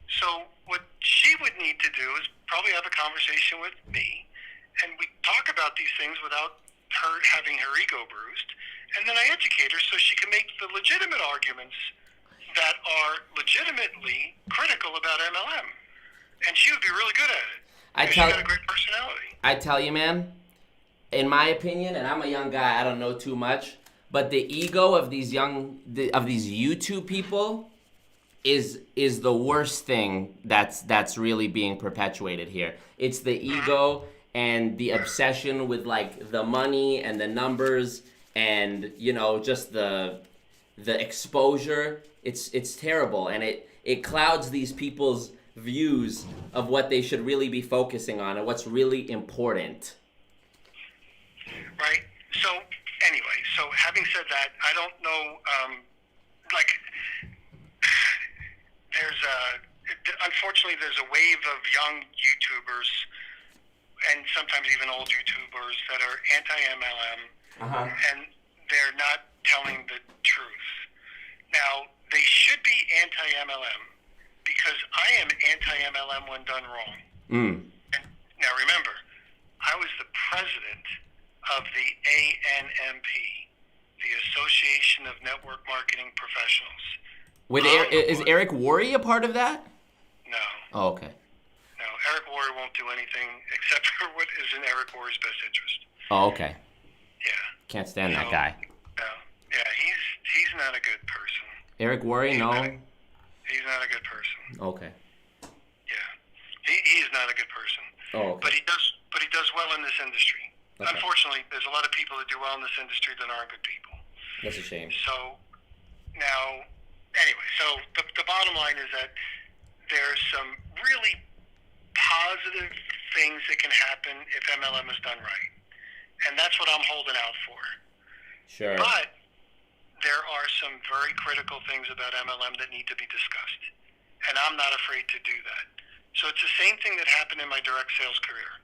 So what she would need to do is probably have a conversation with me, and we talk about these things without her having her ego bruised, and then I educate her so she can make the legitimate arguments that are legitimately critical about MLM. And she would be really good at it. She's got a great personality.
I tell you, man, in my opinion, and I'm a young guy, I don't know too much, but the ego of these YouTube people is the worst thing that's really being perpetuated here. It's the ego, and the obsession with like the money and the numbers and, you know, just the exposure, it's terrible, and it clouds these people's views of what they should really be focusing on and what's really important.
Right. So anyway, so having said that, I don't know, like, unfortunately there's a wave of young YouTubers and sometimes even old YouTubers that are anti-MLM, and they're not telling the truth. Now, they should be anti-MLM because I am anti-MLM when done wrong. And now remember, I was the president of the ANMP, the Association of Network Marketing Professionals.
Is Eric Worre a part of that?
No.
Oh, okay.
No, Eric Worre won't do anything except for what is in Eric Worre's best interest.
Oh, okay.
Yeah.
Can't stand that guy.
No. Yeah, he's not a good person.
Eric Worre, no?
He's not a good person.
Okay.
Yeah. He's not a good person.
Oh, okay.
But he does well in this industry.
Okay.
Unfortunately, there's a lot of people that do well in this industry that aren't good people.
That's a shame.
So now, anyway, so the bottom line is that there's some really positive things that can happen if MLM is done right. And that's what I'm holding out for.
Sure.
But there are some very critical things about MLM that need to be discussed. And I'm not afraid to do that. So it's the same thing that happened in my direct sales career.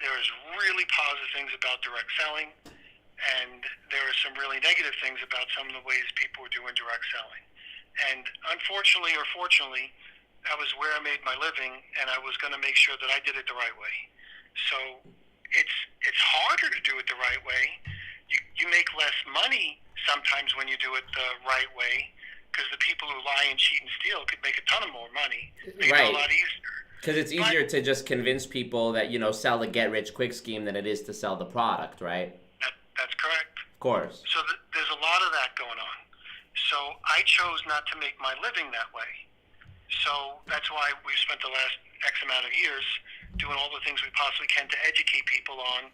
There is really positive things about direct selling, and there are some really negative things about some of the ways people were doing direct selling. And unfortunately or fortunately, that was where I made my living, and I was going to make sure that I did it the right way. So it's harder to do it the right way. You make less money sometimes when you do it the right way, because the people who lie and cheat and steal could make a ton of more money. Make it a lot easier.
Because it's easier to just convince people that, you know, sell the get-rich-quick scheme than it is to sell the product, right?
That's correct.
Of course.
So there's a lot of that going on. So I chose not to make my living that way. So that's why we've spent the last X amount of years doing all the things we possibly can to educate people on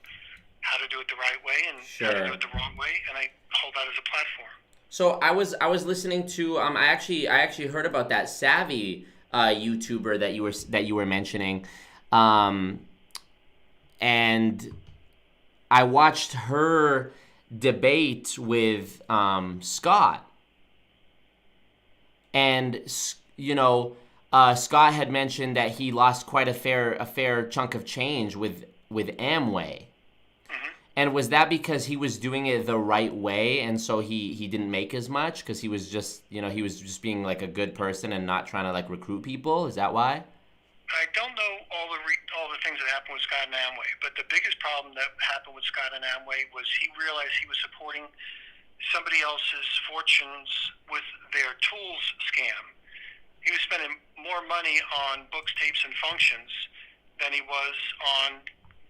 how to do it the right way and how to do it the wrong way, and I hold that as a platform.
So I was listening to I actually heard about that Savy YouTuber that you were mentioning, and I watched her debate with Scott, and you know, Scott had mentioned that he lost quite a fair chunk of change with Amway. And was that because he was doing it the right way, and so he didn't make as much because he was just, you know, he was just being like a good person and not trying to like recruit people? Is that why?
I don't know all the things that happened with Scott and Amway, but the biggest problem that happened with Scott and Amway was he realized he was supporting somebody else's fortunes with their tools scam. He was spending more money on books, tapes, and functions than he was on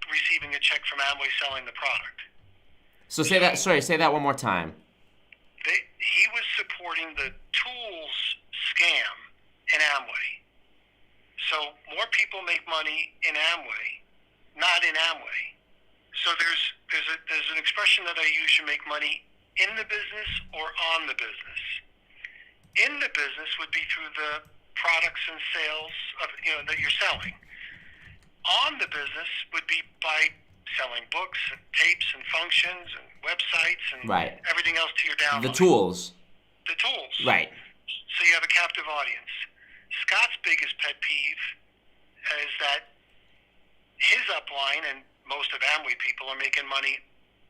receiving a check from Amway selling the product.
So say that one more time.
He was supporting the tools scam in Amway. So more people make money in Amway, not in Amway. So there's an expression that I use: you make money in the business or on the business. In the business would be through the products and sales of, you know, that you're selling. On the business would be by selling books and tapes and functions and websites and everything else to your downline.
The tools.
The tools.
Right.
So you have a captive audience. Scott's biggest pet peeve is that his upline and most of Amway people are making money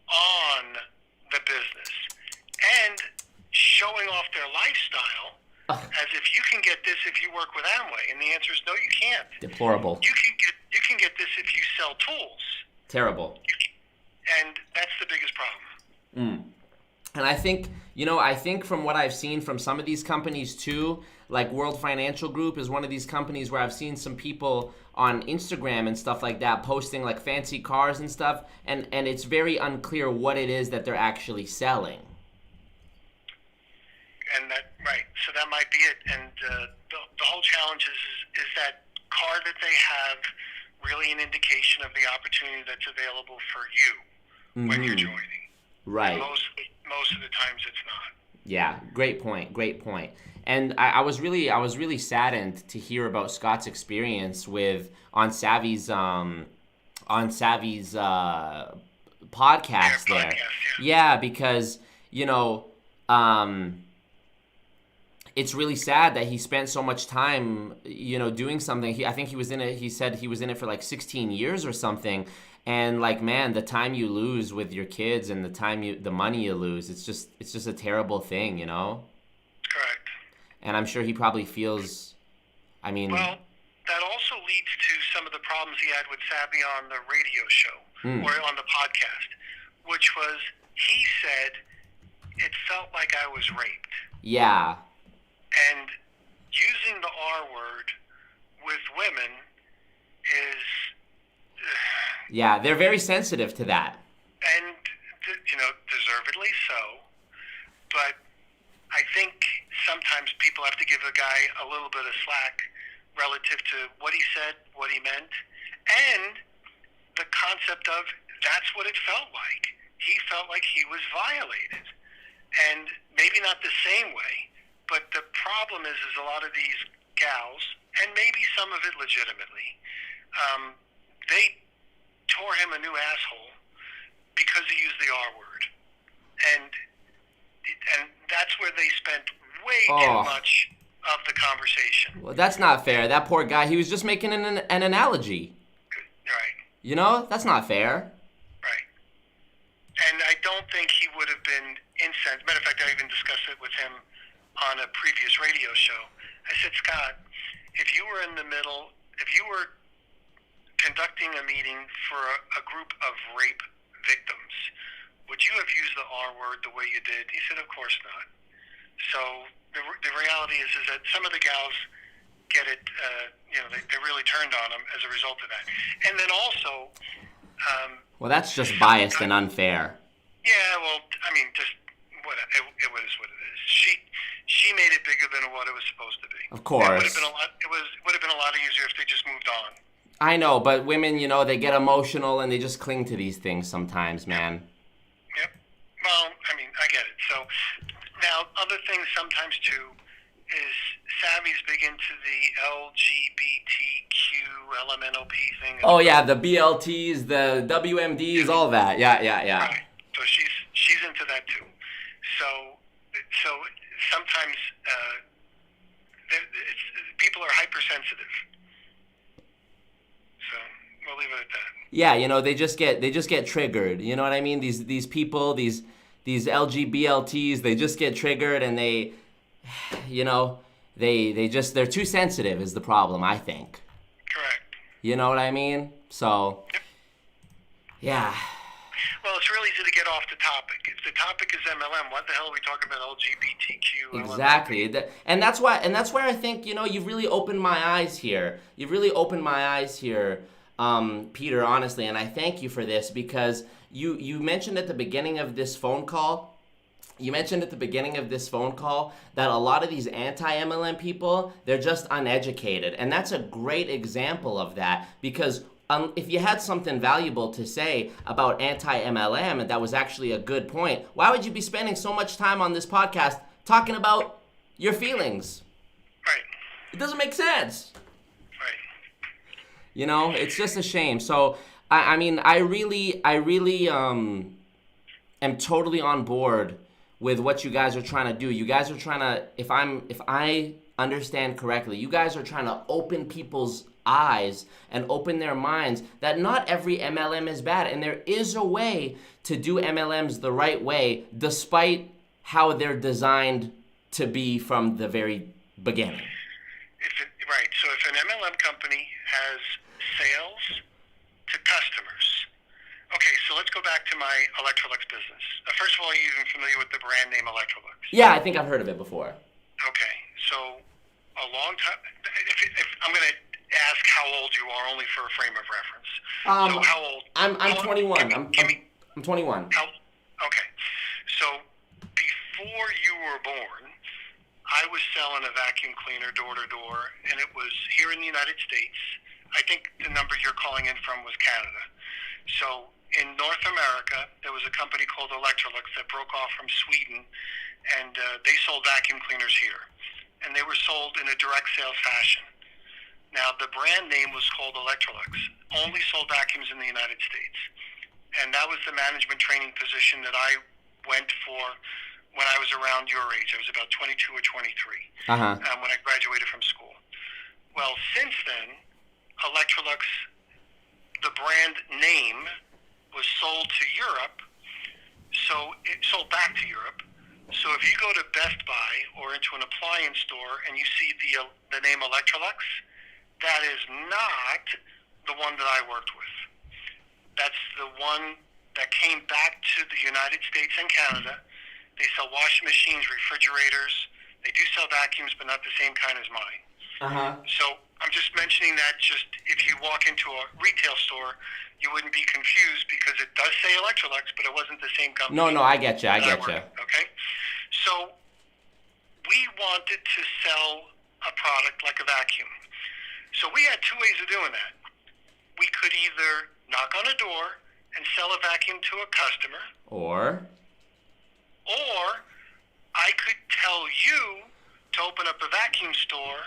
on the business and showing off their lifestyle as if you can get this if you work with Amway, and the answer is no, you can't.
Deplorable.
You can get this if you sell tools.
Terrible.
And that's the biggest problem.
And I think from what I've seen from some of these companies too, like World Financial Group is one of these companies where I've seen some people on Instagram and stuff like that posting like fancy cars and stuff, and it's very unclear what it is that they're actually selling.
And so that might be it. And the whole challenge is that car that they have really an indication of the opportunity that's available for you when you're joining.
Right.
And most of the times it's not.
Yeah, great point. Great point. And I was really saddened to hear about Scott's experience on Savy's podcast there. Yeah, because it's really sad that he spent so much time doing something. I think he was in it. He said he was in it for like 16 years or something. And like, man, the time you lose with your kids and the money you lose, it's just a terrible thing,
Correct.
And I'm sure he probably feels,
well, that also leads to some of the problems he had with Savy on the radio show or on the podcast, which was he said it felt like I was raped.
Yeah.
And using the R word with women is...
yeah, they're very sensitive to that.
And, deservedly so. But I think sometimes people have to give a guy a little bit of slack relative to what he said, what he meant, and the concept of that's what it felt like. He felt like he was violated. And maybe not the same way, but the problem is a lot of these gals, and maybe some of it legitimately, they tore him a new asshole because he used the R word. And that's where they spent way too much of the conversation.
Well, that's not fair. That poor guy, he was just making an analogy.
Right.
That's not fair.
Right. And I don't think he would have been incensed. Matter of fact, I even discussed it with him on a previous radio show. I said, Scott, if you were conducting a meeting for a group of rape victims, would you have used the R word the way you did? He said, of course not. So the reality is that some of the gals get it, they really turned on him as a result of that. And then also...
well, that's just biased and unfair.
Yeah, well, I mean, just it was what it is. She made it bigger than what it was supposed to be.
Of course.
It would have been a lot easier if they just moved on.
I know, but women, they get emotional and they just cling to these things sometimes, man.
Yep. Well, I mean, I get it. So now, other things sometimes too is Savy's big into the LGBTQ, LMNOP thing.
Oh yeah, the BLTs, the WMDs, all that. Yeah.
Right. So she's into that too. So sometimes people are hypersensitive. So we'll leave it at that.
Yeah, they just get triggered. You know what I mean? These people, these LGBTs, they just get triggered and they, they're too sensitive is the problem, I think.
Correct.
You know what I mean? So,
yep.
Yeah.
Well, it's real easy to get off the topic. If the topic is MLM, what the hell are we talking about LGBTQ?
Exactly. And that's why I think, you've really opened my eyes here. You've really opened my eyes here, Peter, honestly, and I thank you for this because you mentioned at the beginning of this phone call, that a lot of these anti-MLM people, they're just uneducated. And that's a great example of that because if you had something valuable to say about anti-MLM and that was actually a good point, why would you be spending so much time on this podcast talking about your feelings?
Right.
It doesn't make sense.
Right.
It's just a shame. So, I really am totally on board with what you guys are trying to do. You guys are trying to, if I understand correctly, you guys are trying to open people's eyes and open their minds that not every MLM is bad, and there is a way to do MLMs the right way despite how they're designed to be from the very beginning.
Right. So if an MLM company has sales to customers, okay, so let's go back to my Electrolux business. First of all, are you even familiar with the brand name Electrolux?
Yeah, I think I've heard of it before.
Okay, so a long time, if I'm going to ask how old you are only for a frame of reference. So how old?
I'm 21. I'm 21.
Okay, so before you were born, I was selling a vacuum cleaner door to door, and it was here in the United States. I think the number you're calling in from was Canada. So in North America, there was a company called Electrolux that broke off from Sweden, and they sold vacuum cleaners here. And they were sold in a direct sales fashion. Now, the brand name was called Electrolux, only sold vacuums in the United States. And that was the management training position that I went for when I was around your age. I was about 22 or 23 when I graduated from school. Well, since then, Electrolux, the brand name, was sold to Europe, so it sold back to Europe. So if you go to Best Buy or into an appliance store and you see the name Electrolux, that is not the one that I worked with. That's the one that came back to the United States and Canada. They sell washing machines, refrigerators. They do sell vacuums, but not the same kind as mine. So I'm just mentioning that just if you walk into a retail store, you wouldn't be confused because it does say Electrolux, but it wasn't the same company.
No, I get you.
Okay? So we wanted to sell a product like a vacuum. So we had two ways of doing that. We could either knock on a door and sell a vacuum to a customer,
Or
I could tell you to open up a vacuum store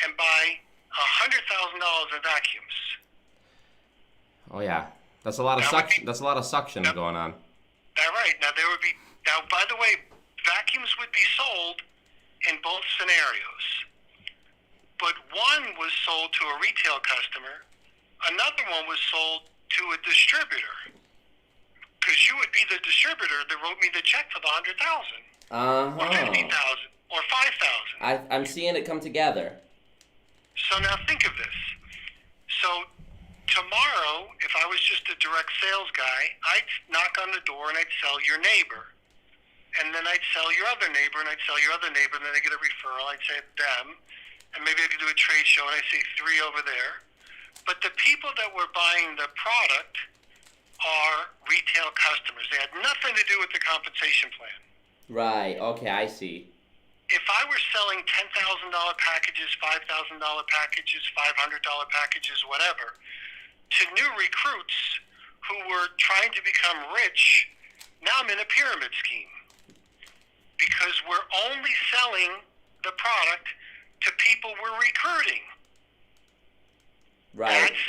and buy $100,000 in vacuums.
oh yeah, that's a lot of suction. That's a lot of suction going on.
That's right. Now by the way, vacuums would be sold in both scenarios. But one was sold to a retail customer, another one was sold to a distributor. Because you would be the distributor that wrote me the check for the $100,000, or $50,000, or $5,000.
I'm seeing it come together.
So now think of this. So tomorrow, if I was just a direct sales guy, I'd knock on the door and I'd sell your neighbor. And then I'd sell your other neighbor, and I'd sell your other neighbor, and then I get a referral. I'd say them. And maybe I could do a trade show, and I see 3 over there. But the people that were buying the product are retail customers. They had nothing to do with the compensation plan.
Right. Okay, I see.
If I were selling $10,000 packages, $5,000 packages, $500 packages, whatever, to new recruits who were trying to become rich, now I'm in a pyramid scheme. Because we're only selling the product to people we're recruiting.
Right.
That's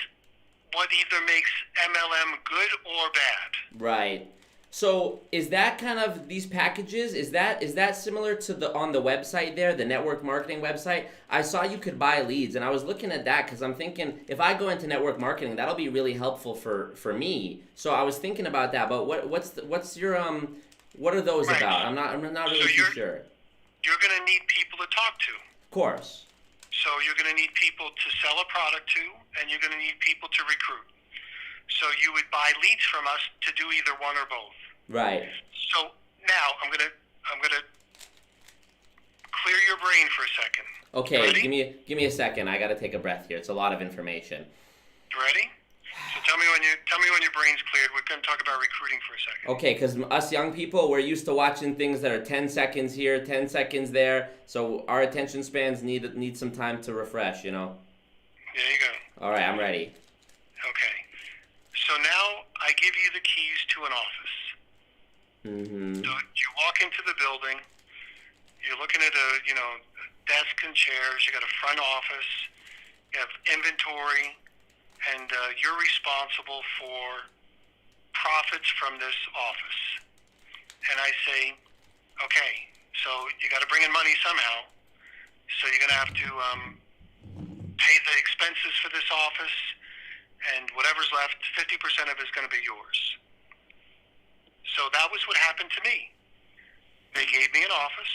what either makes MLM good or bad.
Right. So is that kind of these packages? Is that similar to on the website there, the network marketing website? I saw you could buy leads, and I was looking at that because I'm thinking if I go into network marketing, that'll be really helpful for me. So I was thinking about that. But what's your what are those about? I'm not really too sure.
You're going to need people to talk to.
Of course.
So you're going to need people to sell a product to, and you're going to need people to recruit. So you would buy leads from us to do either one or both.
Right.
So now I'm gonna clear your brain for a second.
Okay,
ready?
give me a second. I got to take a breath here. It's a lot of information.
You ready? So tell me when your brain's cleared. We're gonna talk about recruiting for a second.
Okay, because us young people, we're used to watching things that are 10 seconds here, 10 seconds there. So our attention spans need some time to refresh. You know.
There you go.
All right, I'm ready.
Okay. So now I give you the keys to an office.
Mm-hmm.
So you walk into the building, you're looking at a desk and chairs, you got a front office, you have inventory, and you're responsible for profits from this office. And I say, okay, so you got to bring in money somehow, so you're going to have to pay the expenses for this office, and whatever's left, 50% of it is going to be yours. So that was what happened to me. They gave me an office,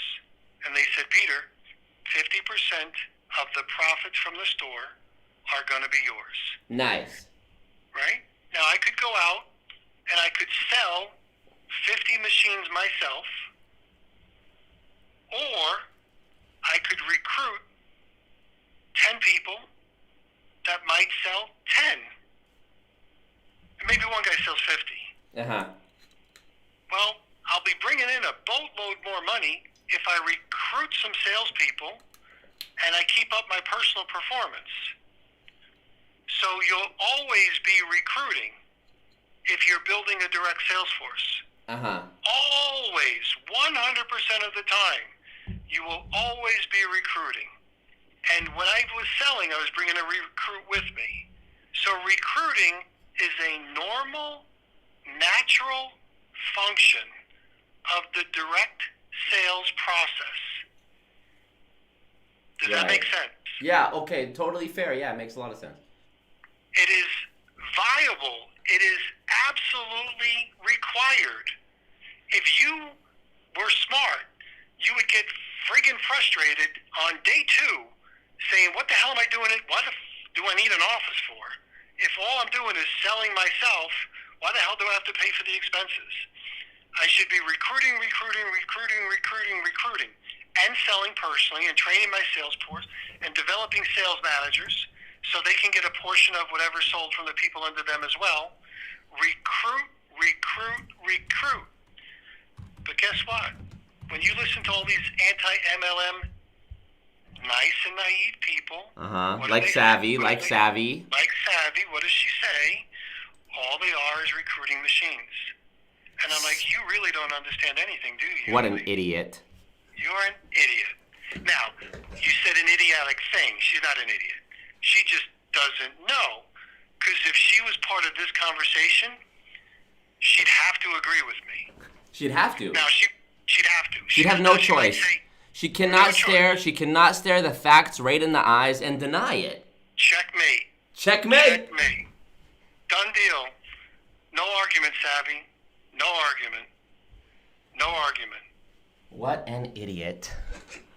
and they said, Peter, 50% of the profits from the store are going to be yours.
Nice.
Right? Now, I could go out, and I could sell 50 machines myself, or I could recruit 10 people that might sell 10. And maybe one guy sells 50.
Uh-huh.
Well, I'll be bringing in a boatload more money if I recruit some salespeople and I keep up my personal performance. So you'll always be recruiting if you're building a direct sales force. Always, 100% of the time, you will always be recruiting. And when I was selling, I was bringing a recruit with me. So recruiting is a normal, natural function of the direct sales process. Does that make sense?
Yeah, okay, totally fair. Yeah, it makes a lot of sense.
It is viable. It is absolutely required. If you were smart, you would get friggin' frustrated on day 2 saying, what the hell am I doing it? What do I need an office for? If all I'm doing is selling myself, why the hell do I have to pay for the expenses? I should be recruiting, and selling personally and training my sales force and developing sales managers so they can get a portion of whatever sold from the people under them as well. Recruit. But guess what? When you listen to all these anti-MLM, nice and naive people,
like Savy,
what does Savy, what does she say? All they are is recruiting machines. And I'm like, you really don't understand anything, do you?
What an idiot.
You're an idiot. Now, you said an idiotic thing. She's not an idiot. She just doesn't know. Because if she was part of this conversation, she'd have to agree with me.
She'd have to.
Now, she'd have to.
She'd have no choice. She cannot stare the facts right in the eyes and deny it.
Checkmate.
Checkmate.
Done deal. No argument, Savvy. No argument.
What an idiot.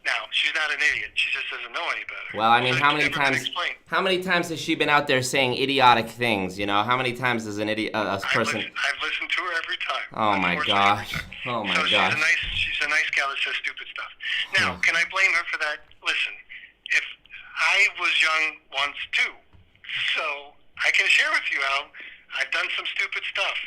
Now, she's not an idiot. She just doesn't know any better.
Well, I mean,
So
how many
she's never
times?
been explained.
How many times has she been out there saying idiotic things? You know, how many times does an idiot, a person?
I've listened to her every time.
Oh my gosh! Oh my gosh!
She's a nice gal that says stupid stuff. Now, can I blame her for that? Listen, if I was young once too, so I can share with you how I've done some stupid stuff.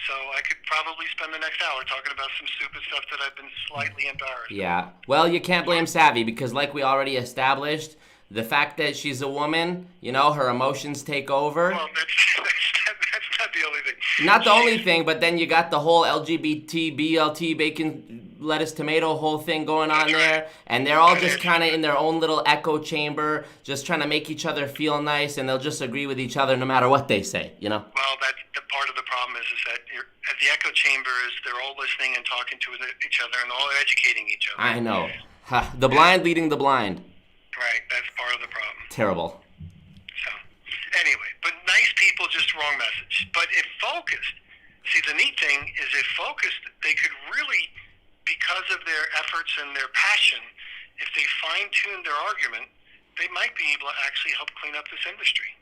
So I could probably spend the next hour talking about some stupid stuff that I've been slightly embarrassed.
Yeah. Well, you can't blame Savvy because, like we already established, the fact that she's a woman, you know, her emotions take over.
Well, that's not the only thing.
Not the only thing, but then you got the whole LGBT, BLT, bacon, lettuce, tomato whole thing going on there, and they're all just kind of in their own little echo chamber, just trying to make each other feel nice, and they'll just agree with each other no matter what they say, you know?
Well, that's the part of the problem is that at the echo chamber is they're all listening and talking to each other and all educating each other.
I know. The blind leading the blind.
Right, that's part of the problem.
Terrible.
So, anyway, but nice people, just wrong message. But if focused, see, the neat thing is if focused, they could really, because of their efforts and their passion, if they fine-tune their argument, they might be able to actually help clean up this industry.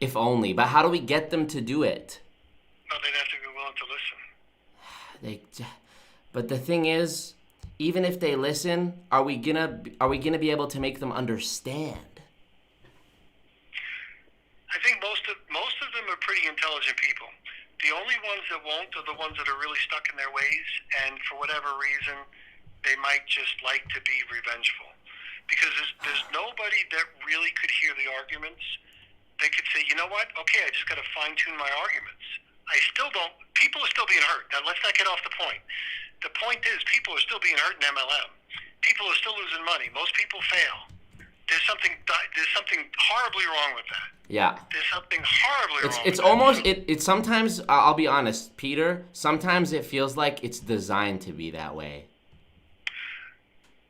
If only. But how do we get them to do it?
Well, they'd have to be willing to listen.
But the thing is, even if they listen, are we gonna be able to make them understand?
I think most of them are pretty intelligent people. The only ones that won't are the ones that are really stuck in their ways, and for whatever reason, they might just like to be revengeful. Because there's nobody that really could hear the arguments. They could say, you know what? Okay, I just got to fine-tune my arguments. People are still being hurt. Now, let's not get off the point. The point is, people are still being hurt in MLM. People are still losing money. Most people fail. There's something horribly wrong with that.
Yeah.
There's something horribly wrong.
It's almost it sometimes, I'll be honest, Peter, sometimes it feels like it's designed to be that way.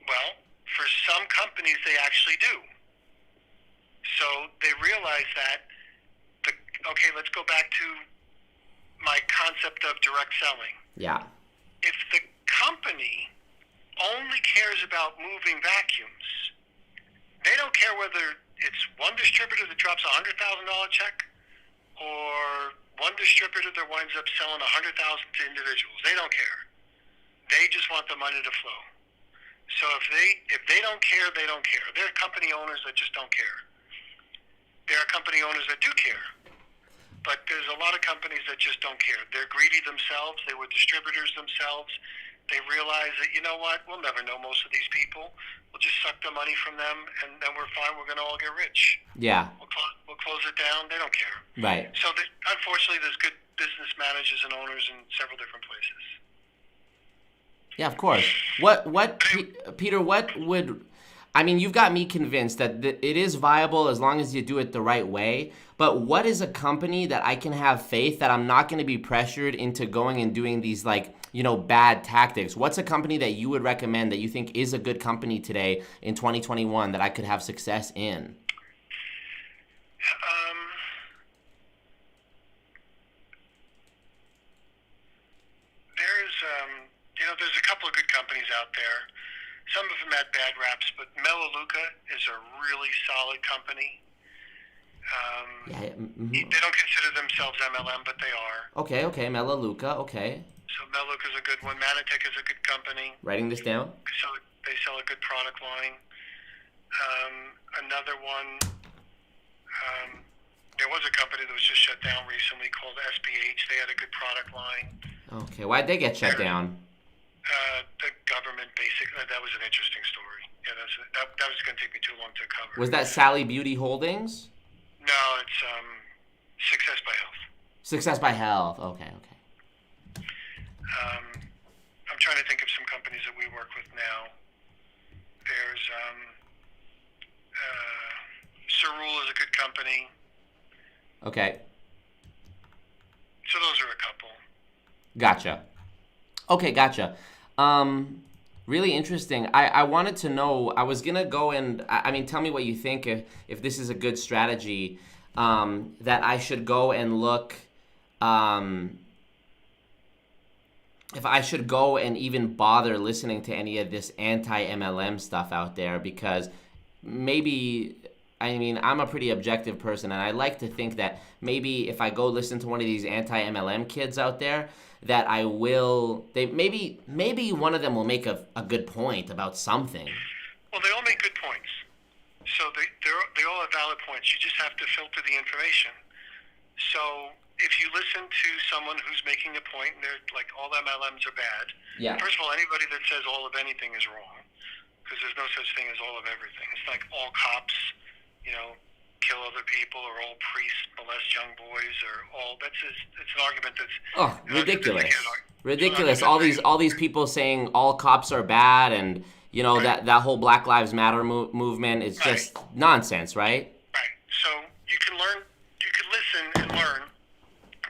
Well, for some companies they actually do. So they realize that okay, let's go back to my concept of direct selling.
Yeah.
If the company only cares about moving vacuums, they don't care whether it's one distributor that drops a $100,000 check or one distributor that winds up selling 100,000 to individuals. They don't care. They just want the money to flow. So if they don't care, they don't care. There are company owners that just don't care. There are company owners that do care. But there's a lot of companies that just don't care. They're greedy themselves. They were distributors themselves. they realize that, you know what, we'll never know most of these people. We'll just suck the money from them, and then we're fine. We're going to all get rich.
Yeah.
We'll close it down. They don't care.
Right.
So unfortunately, there's good business managers and owners in several different places.
Yeah, of course. Peter, what would... I mean, you've got me convinced that it is viable as long as you do it the right way. But what is a company that I can have faith that I'm not going to be pressured into going and doing these, like, you know, bad tactics? What's a company that you would recommend that you think is a good company today in 2021 that I could have success in?
There's a couple of good companies out there. Some of them had bad raps, but Melaleuca is a really solid company. They don't consider themselves MLM, but they are.
Okay, Melaleuca, okay.
So Melaleuca is a good one. Manatech is a good company.
Writing this down?
So they sell a good product line. Another one, there was a company that was just shut down recently called SPH. They had a good product line.
Okay, why'd they get shut down?
The government, basically, that was an interesting story. Yeah, that was going to take me too long to cover.
Was that Sally Beauty Holdings?
No, it's Success by Health.
Success by Health. Okay.
I'm trying to think of some companies that we work with now. There's Cerule is a good company.
Okay.
So those are a couple.
Gotcha. Okay, gotcha. Really interesting. I wanted to know, I was going to go and, I mean, tell me what you think if this is a good strategy, that I should go and look, if I should go and even bother listening to any of this anti-MLM stuff out there, because maybe, I mean, I'm a pretty objective person, and I like to think that maybe if I go listen to one of these anti-MLM kids out there, that I will, maybe one of them will make a good point about something.
Well, they all make good points. So they all have valid points. You just have to filter the information. So if you listen to someone who's making a point, and they're like, all MLMs are bad.
Yeah.
First of all, anybody that says all of anything is wrong, because there's no such thing as all of everything. It's like all cops, kill other people, or all priests molest young boys, or all. It's an argument that's
ridiculous. All these people saying all cops are bad, and that whole Black Lives Matter movement is just nonsense, right?
Right. So you can listen and learn,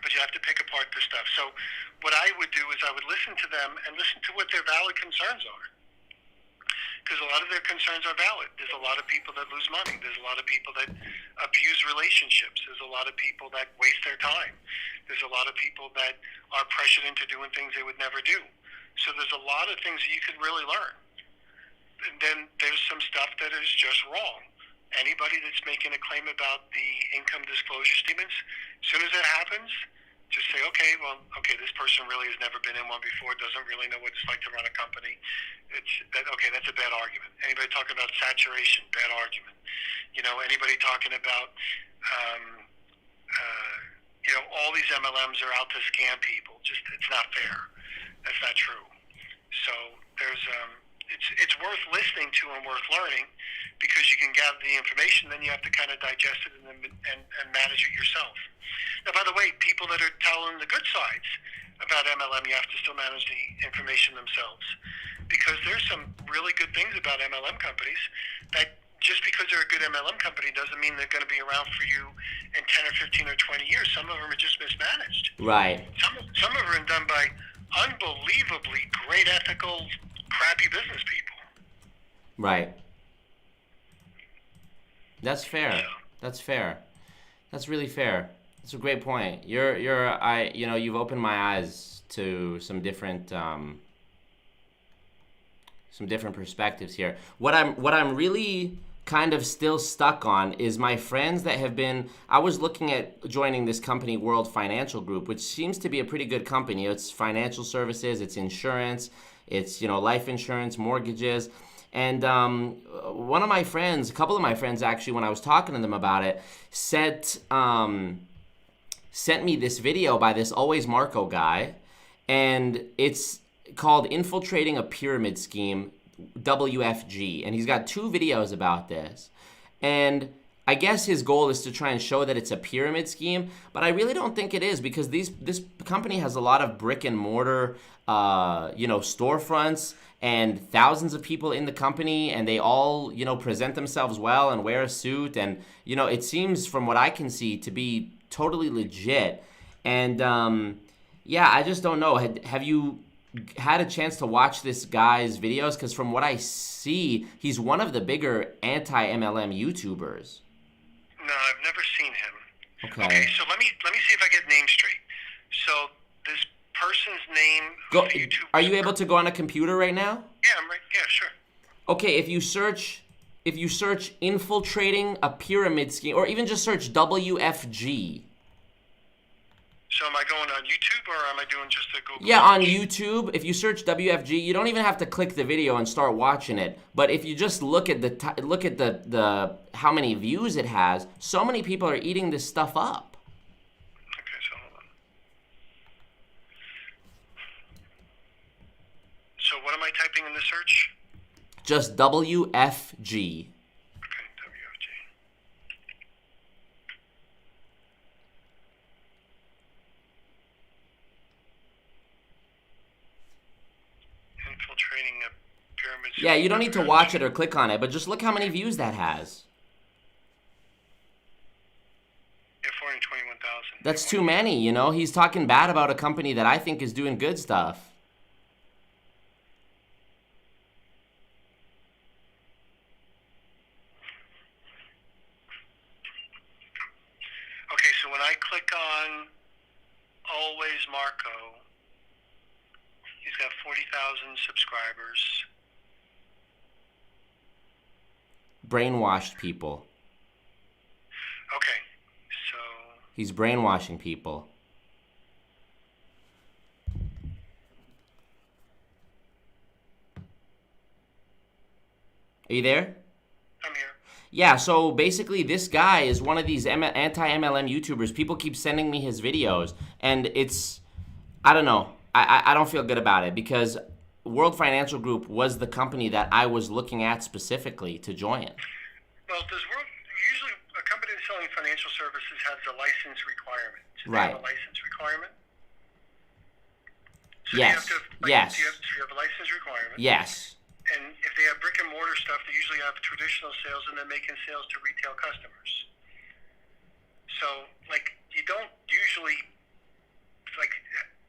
but you have to pick apart the stuff. So what I would do is I would listen to them and listen to what their valid concerns are. Because a lot of their concerns are valid. There's a lot of people that lose money. There's a lot of people that abuse relationships. There's a lot of people that waste their time. There's a lot of people that are pressured into doing things they would never do. So there's a lot of things that you could really learn. And then there's some stuff that is just wrong. Anybody that's making a claim about the income disclosure statements, as soon as that happens, just say, okay, this person really has never been in one before, doesn't really know what it's like to run a company. That's a bad argument. Anybody talking about saturation, bad argument. Anybody talking about, all these MLMs are out to scam people. Just, it's not fair. That's not true. So there's, it's worth listening to and worth learning, because you can gather the information, then you have to kind of digest it and manage it yourself. Now, by the way, people that are telling the good sides about MLM, you have to still manage the information themselves, because there's some really good things about MLM companies that just because they're a good MLM company doesn't mean they're going to be around for you in 10 or 15 or 20 years. Some of them are just mismanaged.
Right.
Some of them are done by unbelievably great, ethical, crappy business people.
Right. That's fair.
Yeah.
That's fair. That's really fair. That's a great point. You've opened my eyes to some different perspectives here. What I'm really kind of still stuck on is my friends that have been, I was looking at joining this company, World Financial Group, which seems to be a pretty good company. It's financial services, it's insurance, it's, life insurance, mortgages. And one of my friends, a couple of my friends actually, when I was talking to them about it, sent me this video by this Always Marco guy. And it's called Infiltrating a Pyramid Scheme, WFG, and he's got 2 videos about this. And I guess his goal is to try and show that it's a pyramid scheme, but I really don't think it is, because this company has a lot of brick and mortar, storefronts and thousands of people in the company, and they all, present themselves well and wear a suit, and, it seems from what I can see to be totally legit. And, I just don't know. Have you had a chance to watch this guy's videos? Because from what I see, he's one of the bigger anti-MLM YouTubers.
No, I've never seen him.
Okay.
So let me see if I get names straight. So this person's name.
Go. Are you able to go on a computer right now?
Yeah, I'm right. Yeah, sure.
Okay, if you search infiltrating a pyramid scheme, or even just search WFG.
So am I going on YouTube, or am I doing just a Google?
Yeah, on YouTube. If you search WFG, you don't even have to click the video and start watching it. But if you just look at the how many views it has, so many people are eating this stuff up.
Okay, so hold on. So what am I typing in the search?
Just WFG.
Okay, WFG. Infiltrating a pyramid.
Yeah, you don't need to watch it or click on it, but just look how many views that has.
Yeah, 421,000.
That's too many, He's talking bad about a company that I think is doing good stuff.
Okay, so when I click on Always Marco, he's got 40,000 subscribers.
Brainwashed people.
Okay, so
He's brainwashing people. Are you there?
I'm here.
Yeah, so basically this guy is one of these anti-MLM YouTubers. People keep sending me his videos, and I don't know. I don't feel good about it, because World Financial Group was the company that I was looking at specifically to join.
Well, usually a company that's selling financial services has a license requirement. Do they
Right.
have a license requirement? So
Yes.
Do
Yes.
you have a license requirement?
Yes.
And if they have brick and mortar stuff, they usually have traditional sales, and they're making sales to retail customers. So,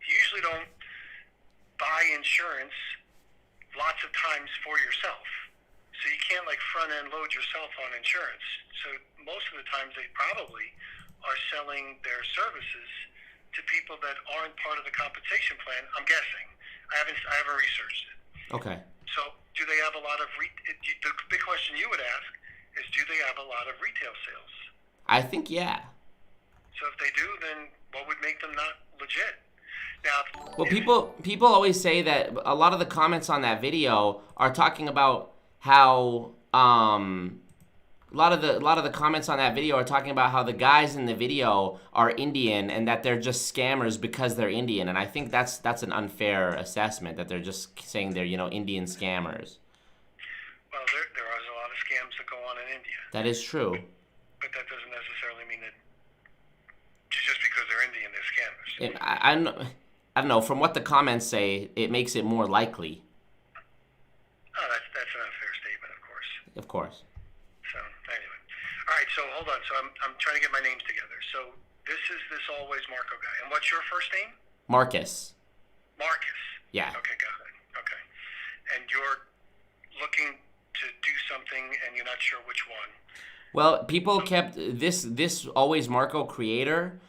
you usually don't buy insurance lots of times for yourself. So you can't front end load yourself on insurance. So most of the times they probably are selling their services to people that aren't part of the compensation plan. I'm guessing. I haven't researched it.
Okay.
So do they have a lot of the big question you would ask is, do they have a lot of retail sales?
I think, yeah.
So if they do, then what would make them not legit? Now,
Well, people always say that a lot of the comments on that video are talking about how a lot of the comments on that video are talking about how the guys in the video are Indian, and that they're just scammers because they're Indian. And I think that's an unfair assessment, that they're just saying they're Indian scammers.
well, there are a lot of scams that go on in India,
That is true.
but that doesn't necessarily mean that just because they're Indian, they're scammers.
I don't know. From what the comments say, it makes it more likely.
Oh, that's an unfair statement, of course.
Of course.
So anyway, all right. So hold on. So I'm trying to get my names together. So this is this Always Marco guy. And what's your first name?
Marcus.
Marcus.
Yeah.
Okay, got it. Okay. And you're looking to do something, and you're not sure which one.
Well, people kept this Always Marco creator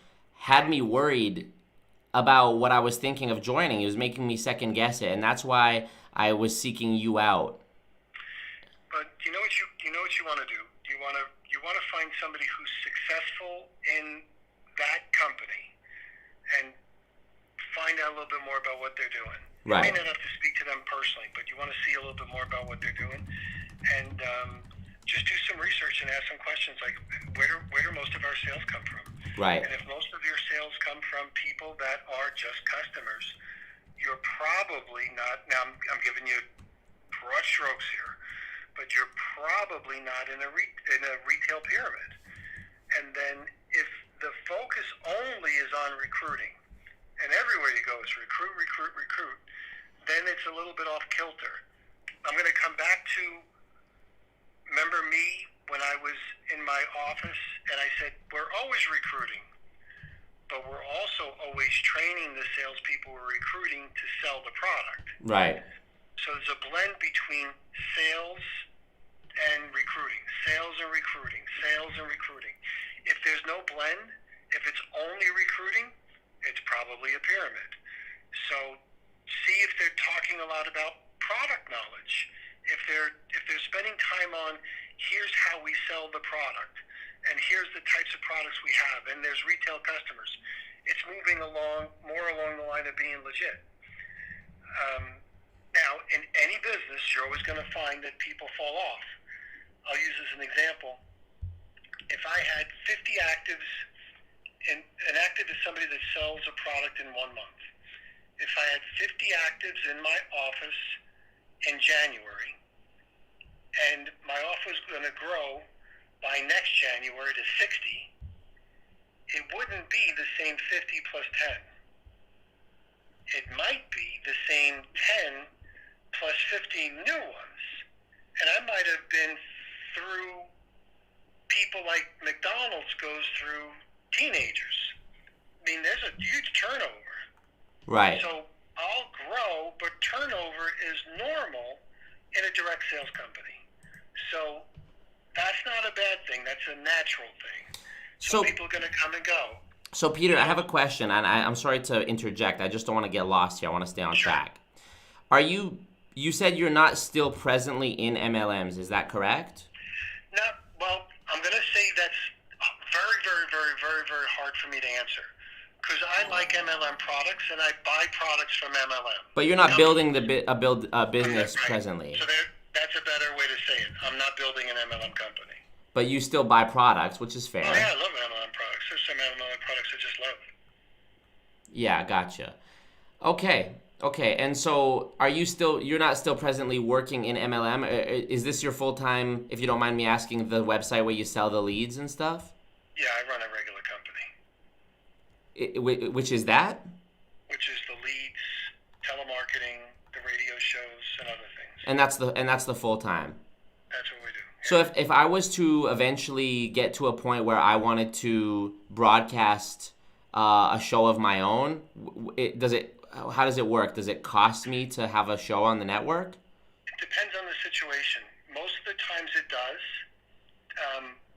had me worried about what I was thinking of joining. It was making me second guess it, and that's why I was seeking you out.
But you know what you want to do. You want to find somebody who's successful in that company, and find out a little bit more about what they're doing.
Right.
You may not have to speak to them personally, but you want to see a little bit more about what they're doing, and just do some research and ask some questions like, where do most of our sales come from?
Right.
And if most of your sales come from people that are just customers, you're probably not, now I'm giving you broad strokes here, but you're probably not in a retail pyramid. And then if the focus only is on recruiting, and everywhere you go is recruit, then it's a little bit off kilter. I'm going to come back to, remember me when I was in my office and I said, we're always recruiting, but we're also always training the salespeople we're recruiting to sell the product.
Right.
So there's a blend between sales and recruiting, sales and recruiting, sales and recruiting. If there's no blend, if it's only recruiting, it's probably a pyramid. So see if they're talking a lot about product knowledge. If they're spending time on here's how we sell the product, and here's the types of products we have, and there's retail customers. It's moving more along the line of being legit. Now, in any business, you're always going to find that people fall off. I'll use as an example. If I had 50 actives, and an active is somebody that sells a product in 1 month. If I had 50 actives in my office in January, and my office was going to grow by next January to 60, it wouldn't be the same 50 plus 10. It might be the same 10 plus 15 new ones. And I might have been through people like McDonald's goes through teenagers. I mean, there's a huge turnover.
Right.
So I'll grow, but turnover is normal in a direct sales company. So that's not a bad thing. That's a natural thing. So people are going to come and go.
So, Peter, I have a question, and I'm sorry to interject. I just don't want to get lost here. I want to stay on track. You said you're not still presently in MLMs. Is that correct?
No. Well, I'm going to say that's very, very, very, very, very hard for me to answer. Because I like MLM products, and I buy products from MLM.
But you're not building a business
Right.
presently.
So that's a better way to say it. I'm not building an MLM company.
But you still buy products, which is fair.
Oh, yeah, I love MLM products. There's some MLM products I just love.
Yeah, gotcha. Okay. And so you're not still presently working in MLM? Is this your full-time, if you don't mind me asking, the website where you sell the leads and stuff?
Yeah, I run a regular company.
Which is that?
Which is the leads, telemarketing, the radio shows, and other things.
And that's the full-time?
That's what we do.
So if I was to eventually get to a point where I wanted to broadcast a show of my own, how does it work? Does it cost me to have a show on the network?
It depends on the situation. Most of the times it does.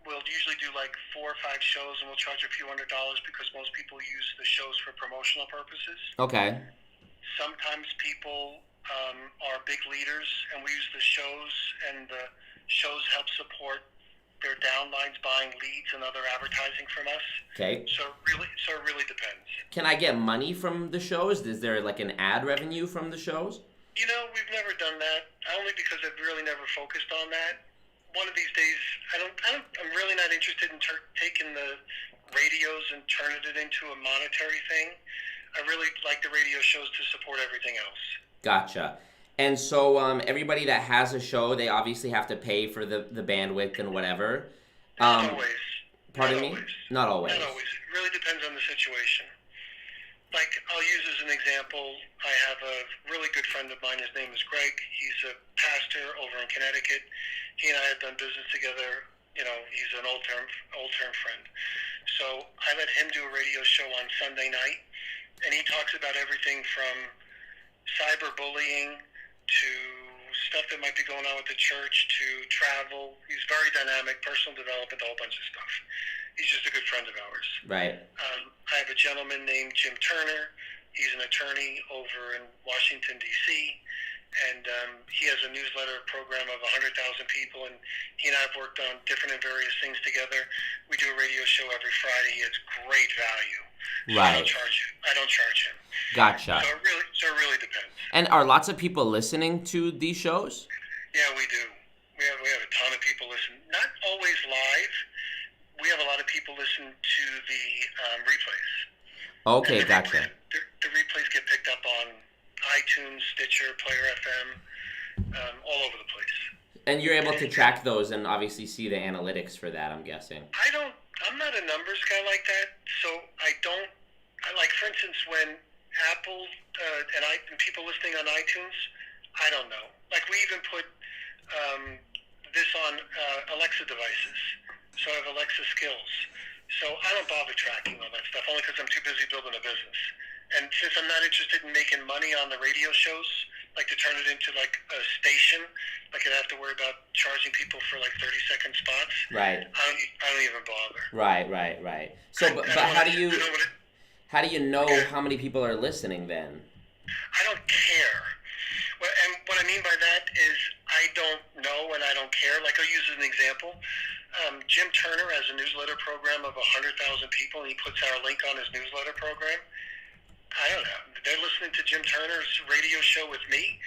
We'll usually do like 4 or 5 shows, and we'll charge a few $100s because most people use the shows for promotional purposes.
Okay.
Sometimes people are big leaders, and we use the shows, and the shows help support their downlines buying leads and other advertising from us.
Okay.
So it really depends.
Can I get money from the shows? Is there like an ad revenue from the shows?
You know, we've never done that, only because I've really never focused on that. One of these days, I'm really not interested in taking the radios and turning it into a monetary thing. I really like the radio shows to support everything else.
Gotcha. And so everybody that has a show, they obviously have to pay for the bandwidth and whatever.
Not always.
Pardon me? Not always.
Not always. It really depends on the situation. Like, I'll use as an example, I have a really good friend of mine. His name is Greg. He's a pastor over in Connecticut. He and I have done business together. You know, he's an old-term friend. So I let him do a radio show on Sunday night, and he talks about everything from cyberbullying to stuff that might be going on with the church to travel. He's very dynamic, personal development, a whole bunch of stuff. He's just a good friend of ours.
Right.
I have a gentleman named Jim Turner. He's an attorney over in Washington, D.C., and he has a newsletter program of 100,000 people, and he and I have worked on different and various things together. We do a radio show every Friday. He has great value. So
Right.
I don't charge him.
Gotcha.
So it really depends.
And are lots of people listening to these shows?
Yeah, we do. We have a ton of people listen. Not always live. We have a lot of people listen to the replays.
Okay,
And
gotcha.
The replays get picked up on iTunes, Stitcher, Player FM, all over the place.
And you're able to track those and obviously see the analytics for that, I'm guessing.
I'm not a numbers guy like that, so like, for instance, when Apple and people listening on iTunes, I don't know. Like, we even put this on Alexa devices, so I have Alexa skills. So I don't bother tracking all that stuff, only because I'm too busy building a business. And since I'm not interested in making money on the radio shows, like to turn it into like a station, like I'd have to worry about charging people for like 30-second spots.
Right.
I don't even bother.
Right. So, but how do you know how many people are listening then?
I don't care. And what I mean by that is I don't know and I don't care. Like, I'll use an example. Jim Turner has a newsletter program of 100,000 people, and he puts our link on his newsletter program. I don't know. They're listening to Jim Turner's radio show with me.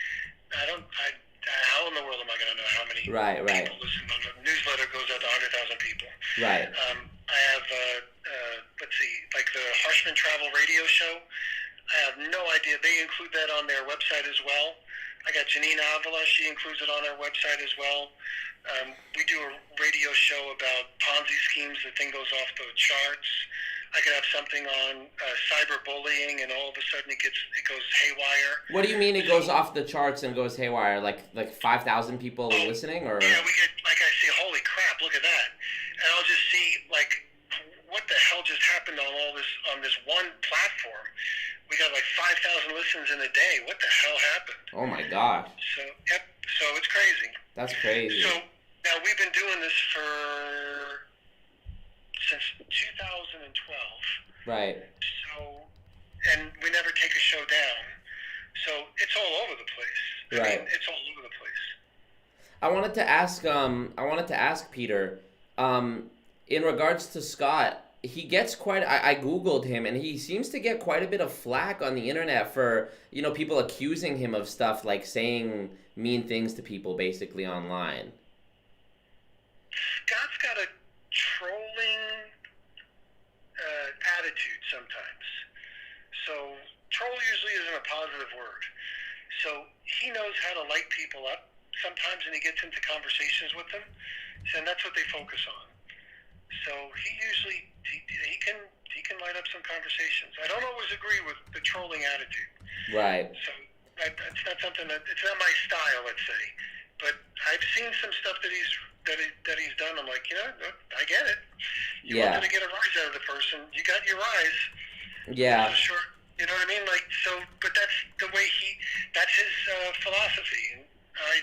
How in the world am I going to know how many people listen? The newsletter goes out to 100,000 people.
Right.
I have, let's see, like the Harshman Travel Radio Show. I have no idea. They include that on their website as well. I got Janine Avila. She includes it on her website as well. We do a radio show about Ponzi schemes. The thing goes off the charts. I could have something on cyberbullying, and all of a sudden it goes haywire.
What do you mean it goes off the charts and goes haywire? Like 5,000 people listening, or?
Yeah, we get, like, I say, holy crap, look at that, and I'll just see, like, what the hell just happened on this one platform? We got like 5,000 listens in a day. What the hell happened?
Oh my gosh.
So it's crazy.
That's crazy.
So now we've been doing this since 2012.
Right.
So, and we never take a show down. So it's all over the place.
Right.
I mean, it's all over the place.
I wanted to ask Peter, in regards to Scott, he gets I Googled him, and he seems to get quite a bit of flack on the internet for, people accusing him of stuff like saying mean things to people basically online.
Scott's got a trolling attitude sometimes. So troll usually isn't a positive word. So he knows how to light people up sometimes, and he gets into conversations with them, and that's what they focus on. So he usually he can light up some conversations. I don't always agree with the trolling attitude.
Right.
So that's not something it's not my style, let's say. But I've seen some stuff that he's done. I'm like, I get it. You wanted to get a rise out of the person. You got your rise.
Yeah.
Sure. You know what I mean? Like, so, but that's the way that's his philosophy. And I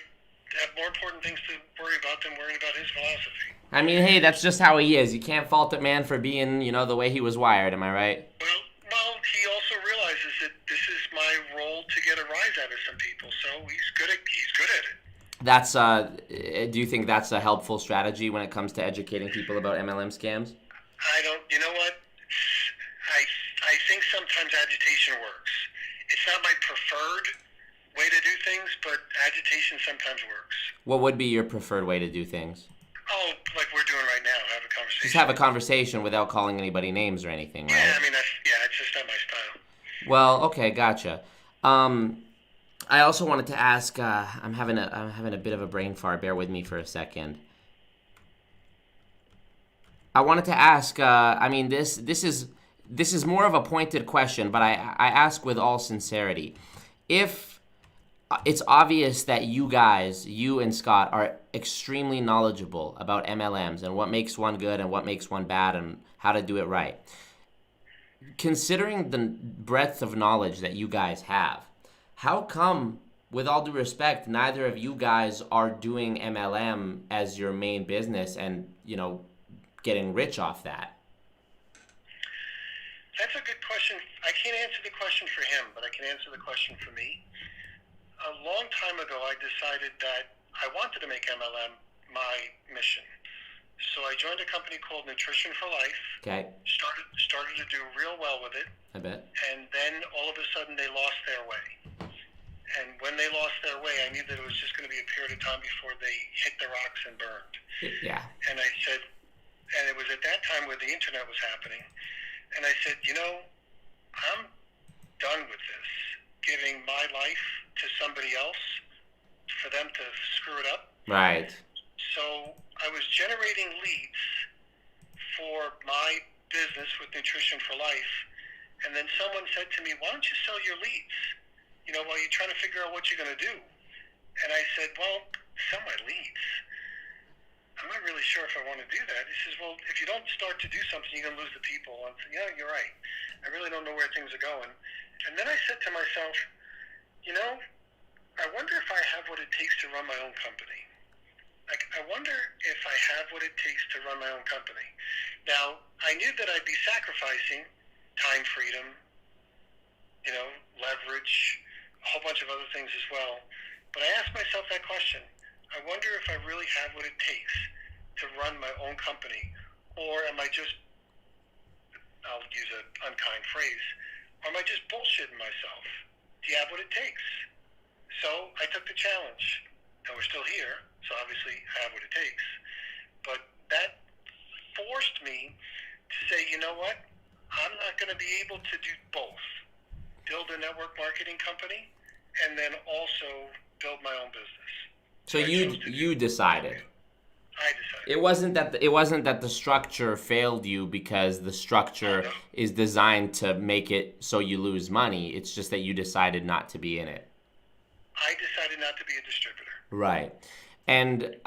have more important things to worry about than worrying about his philosophy.
I mean, hey, that's just how he is. You can't fault a man for being, the way he was wired. Am I right?
Well, he also realizes that this is my role to get a rise out of some people. So he's good at it.
That's do you think that's a helpful strategy when it comes to educating people about MLM scams?
I don't. You know what? I think sometimes agitation works. It's not my preferred way to do things, but agitation sometimes works.
What would be your preferred way to do things?
Oh, like we're doing right now, have a conversation.
Just have a conversation without calling anybody names or anything, right?
Yeah, I mean, it's just not my style.
Well, okay, gotcha. I also wanted to ask. I'm having a bit of a brain fart. Bear with me for a second. I wanted to ask. I mean, this is more of a pointed question, but I ask with all sincerity. If it's obvious that you and Scott, are extremely knowledgeable about MLMs and what makes one good and what makes one bad and how to do it right. Considering the breadth of knowledge that you guys have, how come, with all due respect, neither of you guys are doing MLM as your main business and, getting rich off that?
That's a good question. I can't answer the question for him, but I can answer the question for me. A long time ago, I decided that I wanted to make MLM my mission. So I joined a company called Nutrition for Life. Okay. Started to do real well with it.
I bet.
And then all of a sudden they lost their way. And when they lost their way, I knew that it was just going to be a period of time before they hit the rocks and burned.
Yeah.
And I said, and it was at that time where the internet was happening. And I said, I'm done with this. giving my life to somebody else for them to screw it up.
Right.
So I was generating leads for my business with Nutrition for Life, and then someone said to me, why don't you sell your leads, while you're trying to figure out what you're going to do? And I said, well, sell my leads? I'm not really sure if I want to do that. He says, well, if you don't start to do something, you're going to lose the people. I said, yeah, you're right. I really don't know where things are going. And then I said to myself, I wonder if I have what it takes to run my own company. Like, I wonder if I have what it takes to run my own company. Now, I knew that I'd be sacrificing time freedom, leverage, a whole bunch of other things as well. But I asked myself that question. I wonder if I really have what it takes to run my own company, or am I just, I'll use an unkind phrase, or am I just bullshitting myself? Do you have what it takes? So I took the challenge. Now we're still here, so obviously I have what it takes. But that forced me to say, you know what? I'm not going to be able to do both. Build a network marketing company and then also build my own business.
So you decided.
I decided.
It wasn't that the structure failed you because the structure is designed to make it so you lose money. It's just that you decided not to be in it.
I decided not to be a distributor.
Right. And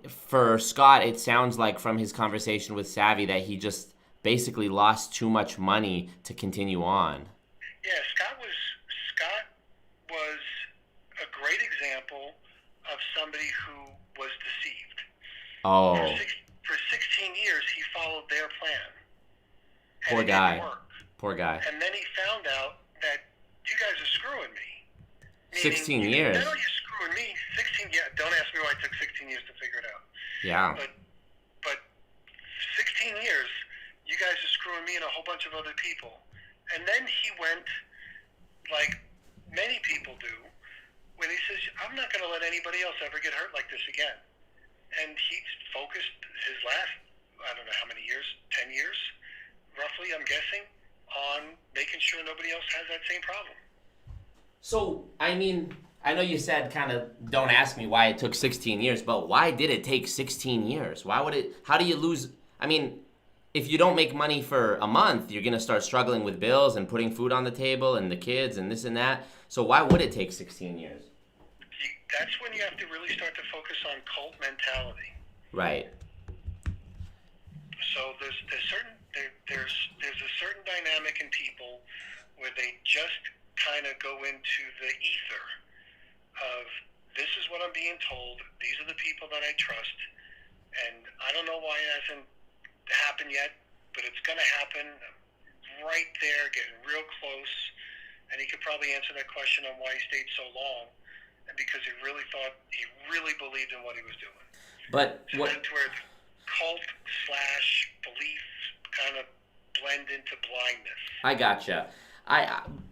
for Scott, it sounds like from his conversation with Savy that he just basically lost too much money to continue on.
Yeah, Scott was a great example of somebody who was deceived.
Oh.
For 16 years, he followed their plan.
Poor
And it
guy.
didn't work.
Poor guy.
And then he found out that you guys are screwing me.
16 years.
Not only are you screwing me, 16 years. Don't ask me why it took 16 years to figure it out.
Yeah.
But 16 years, you guys are screwing me and a whole bunch of other people. And then he went, like many people do, when he says, I'm not going to let anybody else ever get hurt like this again. And he focused his last, I don't know how many years, 10 years, roughly, I'm guessing, on making sure nobody else has that same problem.
So, I mean, I know you said kind of don't ask me why it took 16 years, but why did it take 16 years? How do you lose? I mean, if you don't make money for a month, you're going to start struggling with bills and putting food on the table and the kids and this and that. So why would it take 16 years?
That's when you have to really start to focus on cult mentality.
Right.
So there's a certain dynamic in people where they just kind of go into the ether of, this is what I'm being told, these are the people that I trust, and I don't know why it hasn't happened yet, but it's going to happen. Right there, getting real close, and he could probably answer that question on why he stayed so long, and because he really believed in what he was doing.
But
so that's where the cult / belief kind of blend into blindness.
I gotcha.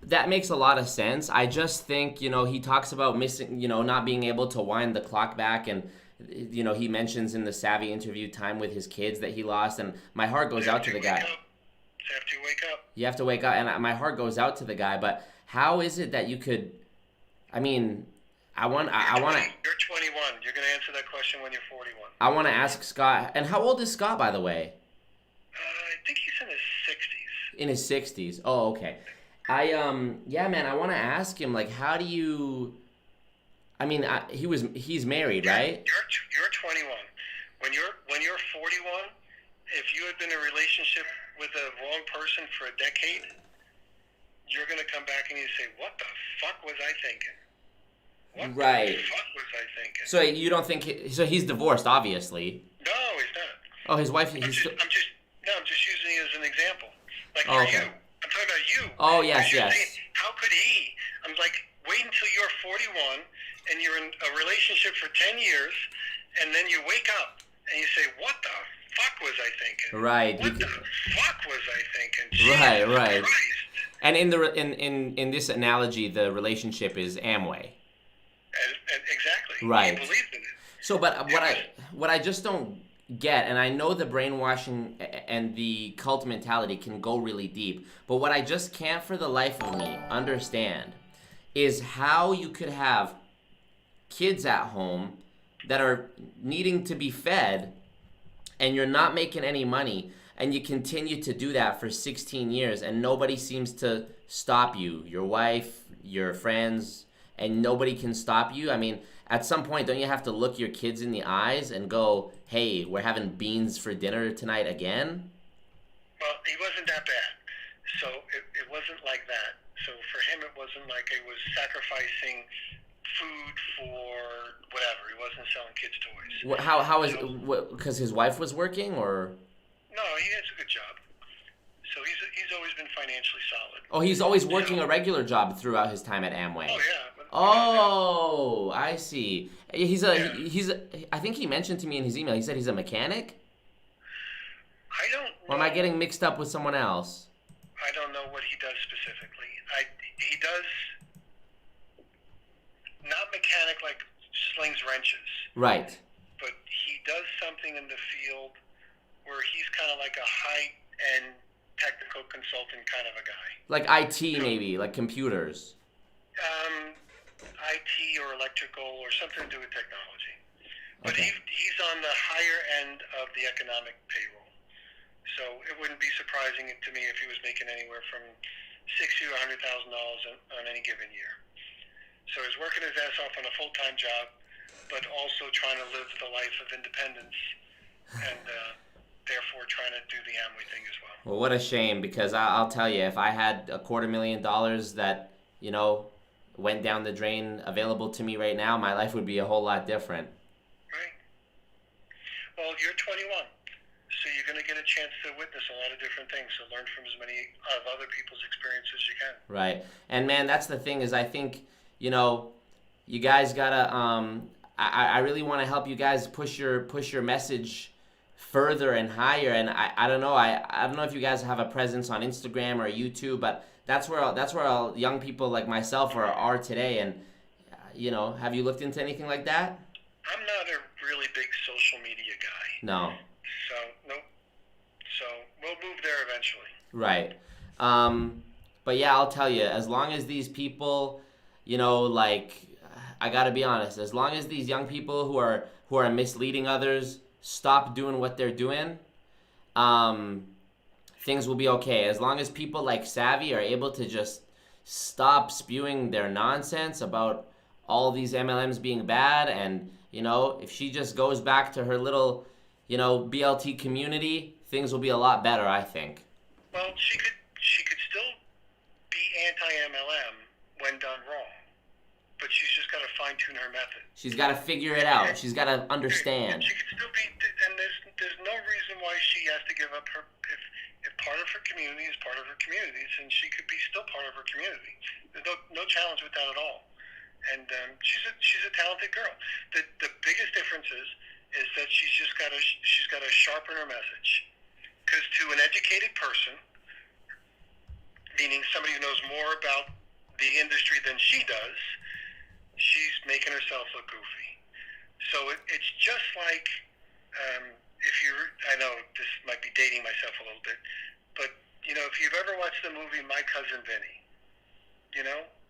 That makes a lot of sense. I just think, he talks about missing, not being able to wind the clock back, and he mentions in the Savy interview time with his kids that he lost, and my heart goes out to the guy.
You have to wake up.
You have to wake up, and my heart goes out to the guy. But how is it that you could? I mean, I want to.
You're 21. You're going to answer that question when you're 41.
I want to ask Scott. And how old is Scott, by the way?
I think he's in his 60s.
In his 60s. Oh, okay. Yeah, man. I want to ask him, like, how do you? I mean, he's married, right?
You're 21. When you're 41, if you had been in a relationship with the wrong person for a decade, you're going to come back and you say, what the fuck was I thinking? What the fuck was I thinking?
So you don't think... So he's divorced, obviously.
No, he's not.
Oh, his wife...
I'm just using it as an example. Like,
okay.
you. I'm talking about you.
Oh, yes.
Saying, how could he? I'm like, wait until you're 41 and you're in a relationship for 10 years, and then you wake up and you say, what the fuck was I thinking?
Right.
What the fuck was I thinking?
Right.
Christ.
And in this analogy, the relationship is Amway.
Exactly.
Right.
He believed in it.
So, but what I just don't get, and I know the brainwashing and the cult mentality can go really deep, but what I just can't for the life of me understand is how you could have kids at home that are needing to be fed, and you're not making any money, and you continue to do that for 16 years, and nobody seems to stop you, your wife, your friends, and nobody can stop you. I mean, at some point, don't you have to look your kids in the eyes and go, hey, we're having beans for dinner tonight again?
Well, he wasn't that bad, so it wasn't like that. So for him, it wasn't like I was sacrificing food for whatever. He wasn't selling kids' toys.
How is because his wife was working, or?
No, he has a good job. So he's always been financially solid.
Oh, he's always working a regular job throughout his time at Amway.
Oh yeah.
Oh, I see. He's I think he mentioned to me in his email. He said he's a mechanic.
I don't know.
Or am I getting mixed up with someone else?
I don't know what he does specifically. He does not mechanic like slings wrenches.
Right.
But he does something in the field where he's kind of like a high-end technical consultant kind of a guy.
Like IT maybe, like computers.
IT or electrical or something to do with technology. But
Okay.
he's on the higher end of the economic payroll. So it wouldn't be surprising to me if he was making anywhere from $60,000 to $100,000 on any given year. So he's working his ass off on a full-time job, but also trying to live the life of independence and therefore trying to do the Amway thing as well.
Well, what a shame, because I'll tell you, if I had $250,000 that, went down the drain available to me right now, my life would be a whole lot different.
Right. Well, you're 21, so you're going to get a chance to witness a lot of different things, so learn from as many of other people's experiences as you can.
Right. And man, that's the thing is I think, you guys gotta, I really want to help you guys push your message further and higher. And I don't know, I don't know if you guys have a presence on Instagram or YouTube, but that's where all young people like myself are today. And, have you looked into anything like that?
I'm not a really big social media guy.
No.
So, nope. So, we'll move there eventually.
Right. But yeah, I'll tell you, as long as these people, I gotta be honest, as long as these young people who are misleading others stop doing what they're doing, things will be okay. As long as people like Savy are able to just stop spewing their nonsense about all these MLMs being bad, and, if she just goes back to her little, BLT community, things will be a lot better, I think.
Well, she could still be anti-MLM when done wrong, but she's just got to fine-tune her method.
She's got to figure it out. She's got to understand.
She could still be, and there's no reason why she has to give up her, if part of her community is part of her community, and she could be still part of her community. There's no challenge with that at all. And she's a talented girl. The biggest difference is that she's got to sharpen her message. Because to an educated person, meaning somebody who knows more about the industry than she does, she's making herself look goofy. So it's just like, I know this might be dating myself a little bit, but, if you've ever watched the movie My Cousin Vinny,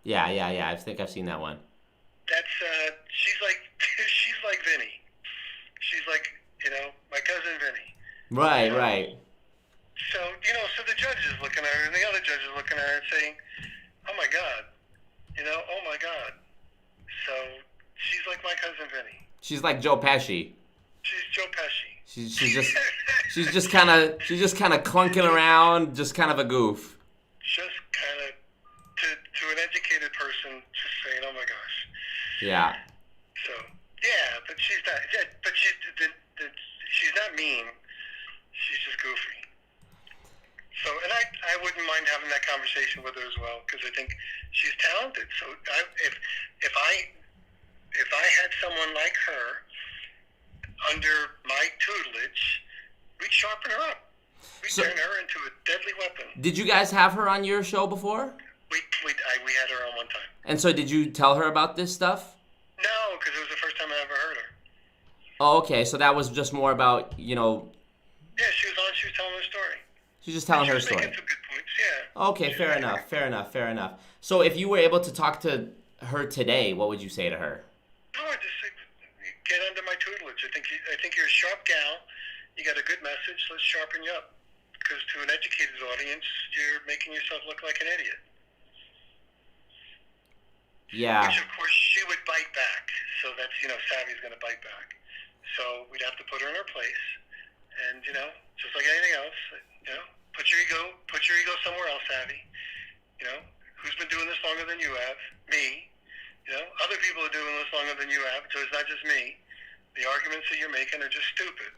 Yeah, I think I've seen that one.
That's, she's like Vinny. She's like, my cousin Vinny.
Right.
So, so the judge is looking at her, and the other judge is looking at her and saying, oh my God, oh my God. So, she's like my cousin Vinny.
She's like Joe Pesci.
She's Joe Pesci.
She's just kind of clunking around, just kind of a goof.
Just kind of, to an educated person, just saying, oh my gosh.
Yeah.
So, yeah, but she's not, she's not mean. She's just goofy. So, and I wouldn't mind having that conversation with her as well, because I think she's talented. So, if I had someone like her under my tutelage, we'd sharpen her up. We'd turn her into a deadly weapon.
Did you guys have her on your show before?
We had her on one time.
And so did you tell her about this stuff?
No, because it was the first time I ever heard her.
Oh, okay. So that was just more about,
Yeah, she was telling her story.
she's just telling her
She was
story.
making some good points, yeah.
Okay, fair enough. So if you were able to talk to her today, what would you say to her?
No, I just say, get under my tutelage. I think you're a sharp gal. You got a good message. Let's sharpen you up. Because to an educated audience, you're making yourself look like an idiot.
Yeah.
Which, of course, she would bite back. So that's, Savy's going to bite back. So we'd have to put her in her place. And, just like anything else, put your ego somewhere else, Savy. Who's been doing this longer than you have? Me. Other people are doing this longer than you have, so it's not just me. The arguments that you're making are just stupid.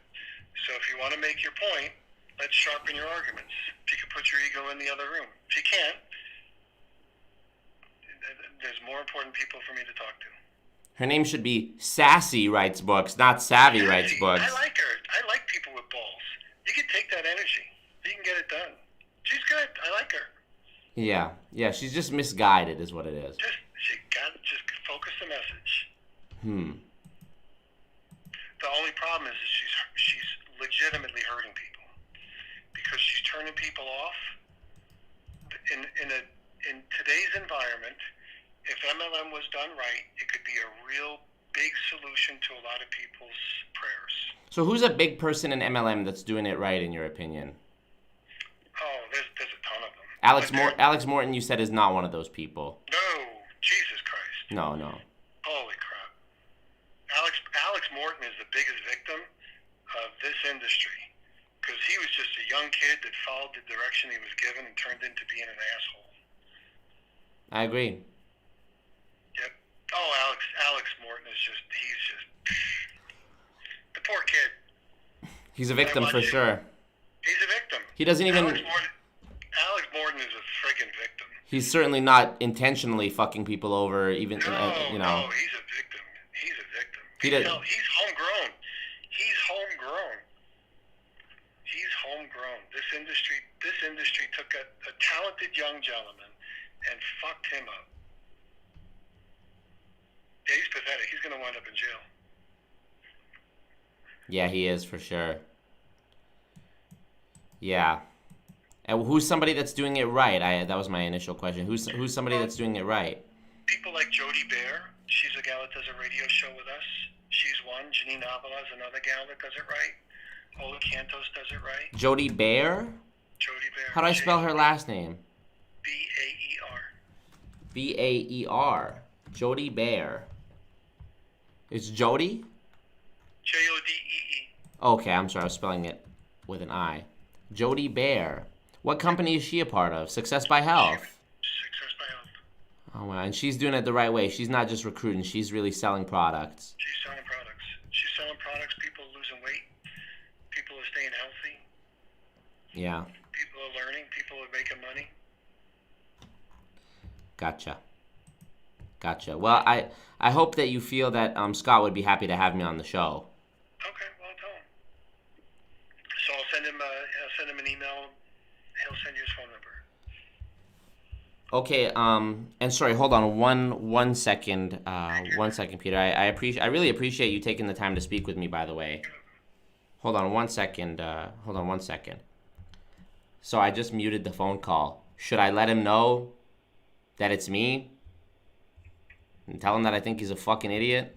So if you want to make your point, let's sharpen your arguments. If you can put your ego in the other room. If you can't, there's more important people for me to talk to.
Her name should be Sassy Writes Books, not Savy Writes Books.
I like her. I like people with balls. You can take that energy. You can get it done. She's good. I like her.
Yeah, she's just misguided is what it is.
Just focus the message. The only problem is she's legitimately hurting people because she's turning people off. In today's environment, if MLM was done right, it could be a real big solution to a lot of people's prayers.
So who's a big person in MLM that's doing it right in your opinion?
Oh, there's a ton of them.
Alex Morton, you said, is not one of those people.
No, Jesus Christ.
No.
Holy crap. Alex Morton is the biggest victim of this industry because he was just a young kid that followed the direction he was given and turned into being an asshole.
I agree.
Yep. Oh, Alex Morton he's just the poor kid.
He's a victim for sure.
He's a victim.
He doesn't even...
Alex Morton is a friggin' victim.
He's certainly not intentionally fucking people over, even,
No, he's a victim. He's a victim.
He does...
He's homegrown. He's homegrown. This industry took a talented young gentleman and fucked him up. Yeah, he's pathetic. He's going to wind up in jail.
Yeah, he is for sure. Yeah. And who's somebody that's doing it right? That was my initial question. Who's somebody that's doing it right?
People like Jody Bear. She's a gal that does a radio show with us. She's one. Janine Avila is another gal that does it right. Ola Cantos does it right.
Jody Bear?
Jody Bear.
How do I spell her last name?
B-A-E-R.
B-A-E-R. Jody Bear. It's Jody?
J-O-D-E-E.
Okay, I'm sorry. I was spelling it with an I. Jody Bear. What company is she a part of? Success by Health.
Success by Health.
Oh, wow. And she's doing it the right way. She's not just recruiting. She's really selling products.
She's selling products. People are losing weight. People are staying healthy.
Yeah.
People are learning. People are making money.
Gotcha. Well, I hope that you feel that Scott would be happy to have me on the show.
Okay, well, tell him. So I'll send him an email. He'll send you his phone number.
Okay. And sorry, hold on one second. 1 second, Peter. I really appreciate you taking the time to speak with me. By the way. Hold on 1 second. So I just muted the phone call. Should I let him know that it's me? And tell him that I think he's a fucking idiot?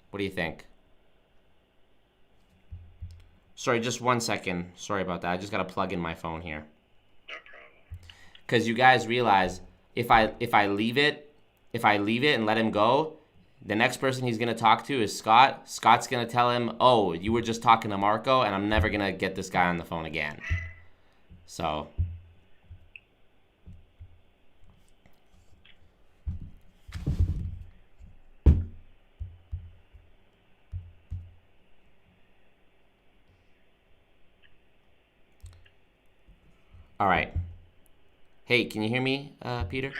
What do you think? Sorry, just 1 second. Sorry about that. I just gotta plug in my phone here.
No problem.
Because you guys realize if I leave it and let him go, the next person he's gonna talk to is Scott. Scott's gonna tell him, "Oh, you were just talking to Marco, and I'm never gonna get this guy on the phone again." So. All right. Hey, can you hear me, Peter?
I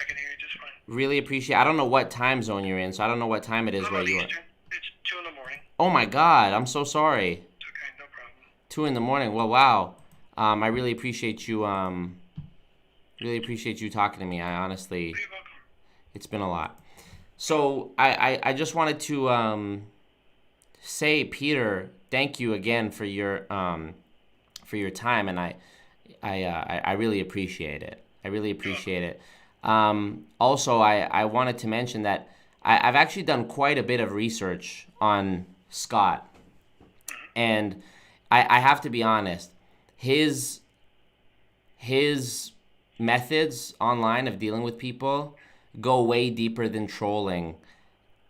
can hear you just fine.
Really appreciate. I don't know what time zone you're in, so I don't know what time it is where you are.
It's 2 in the morning.
Oh my God, I'm so sorry.
It's okay, no problem.
2 in the morning. Well, wow. I really appreciate you. Really appreciate you talking to me. I honestly.
You're welcome.
It's been a lot. So I just wanted to say, Peter, thank you again for your time, and I really appreciate it. I really appreciate it. Also, I wanted to mention that I've actually done quite a bit of research on Scott. And I have to be honest, his methods online of dealing with people go way deeper than trolling.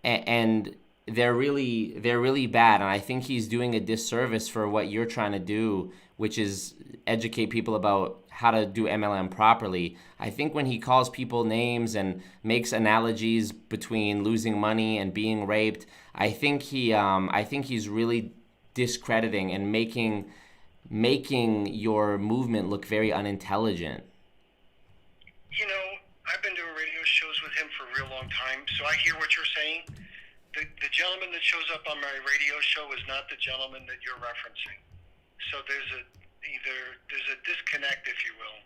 And they're really bad, and I think he's doing a disservice for what you're trying to do, which is educate people about how to do MLM properly. I think when he calls people names and makes analogies between losing money and being raped, I think he's really discrediting and making your movement look very unintelligent.
You know, I've been doing radio shows with him for a real long time, so I hear what you're saying. The gentleman that shows up on my radio show is not the gentleman that you're referencing. So there's a disconnect, if you will,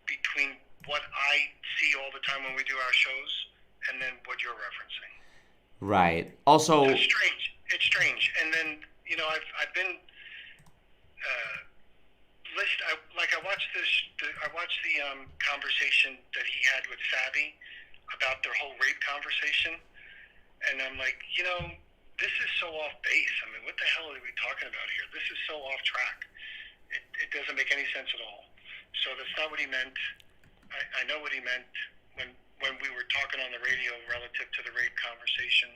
between what I see all the time when we do our shows and then what you're referencing.
Right. Also,
it's strange. It's strange. And then, you know, I've been I watched the conversation that he had with Savy about their whole rape conversation, and I'm like, you know, this is so off base. I mean, what the hell are we talking about here? This is so off track. It doesn't make any sense at all. So that's not what he meant. I know what he meant when we were talking on the radio relative to the rape conversation.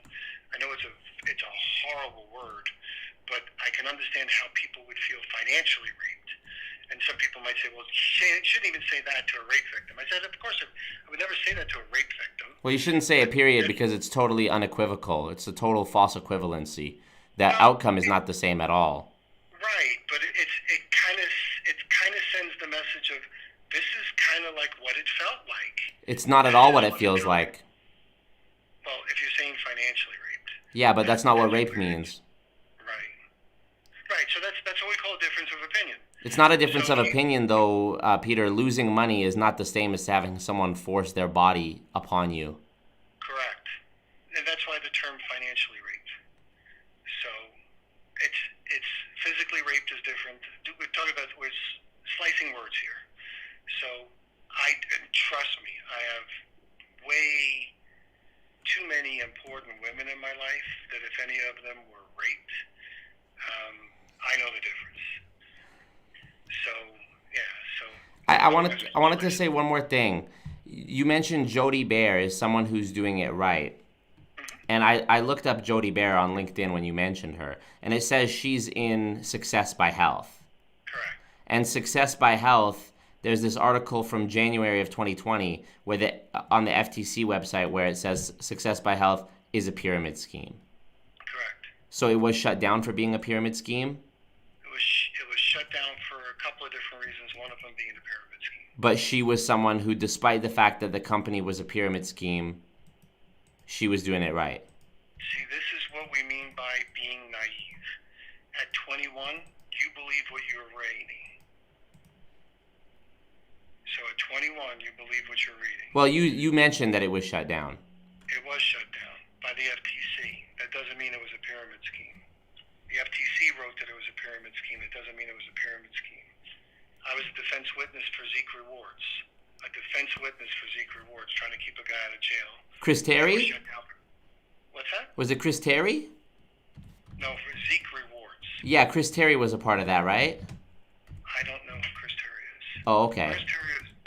I know it's a horrible word, but I can understand how people would feel financially raped. And some people might say, well, you shouldn't even say that to a rape victim. I said, of course, I would never say that to a rape victim.
Well, you shouldn't say a period because it's totally unequivocal. It's a total false equivalency. That outcome is not the same at all.
Right, but it kind of sends the message of this is kind of like what it felt like.
It's not at all what it feels like.
Well, if you're saying financially raped.
Yeah, but that's not what rape means.
Right. So that's what we call a difference of opinion.
It's not a difference of opinion, though, Peter. Losing money is not the same as having someone force their body upon you.
Correct. And that's why the term financially raped. So it's physically raped is different. We're talking about we're slicing words here. So and trust me, I have way too many important women in my life that if any of them were raped, I know the difference. So, yeah,
I wanted to say one more thing. You mentioned Jody Bear is someone who's doing it right. And I looked up Jody Bear on LinkedIn when you mentioned her, and it says she's in Success by Health.
Correct.
And Success by Health, there's this article from January of 2020 where on the FTC website where it says Success by Health is a pyramid scheme.
Correct.
So it was shut down for being a pyramid scheme?
It was shut down for a couple of different reasons, one of them being a pyramid scheme.
But she was someone who, despite the fact that the company was a pyramid scheme, she was doing it right.
See, this is what we mean by being naive. At 21, you believe what you're reading. So at 21, you believe what you're reading.
Well, you mentioned that it was shut down.
It was shut down by the FTC. That doesn't mean it was a pyramid scheme. The FTC wrote that it was a pyramid scheme. It doesn't mean it was a pyramid scheme. I was a defense witness for Zeke Rewards. A defense witness for Zeke Rewards, trying to keep a guy out of jail.
Chris Terry?
What's that?
Was it Chris Terry?
No, for Zeke Rewards.
Yeah, Chris Terry was a part of that, right?
I don't know who Chris Terry is.
Oh, okay.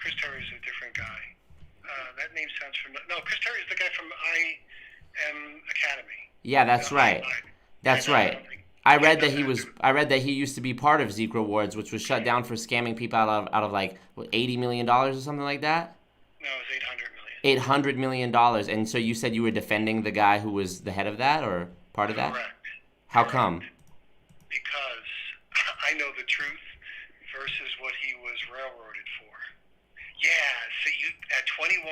Chris Terry is a different guy. That name sounds familiar. No, Chris Terry is the guy from IM Academy.
Yeah, that's right. That's right. I read that he used to be part of Zeke Rewards, which was shut down for scamming people out of like $80 million or something like that.
No, it was
$800 million. And so you said you were defending the guy who was the head of that or part of that?
Correct.
How come?
Because I know the truth versus what he was railroaded for. Yeah, so you at 21,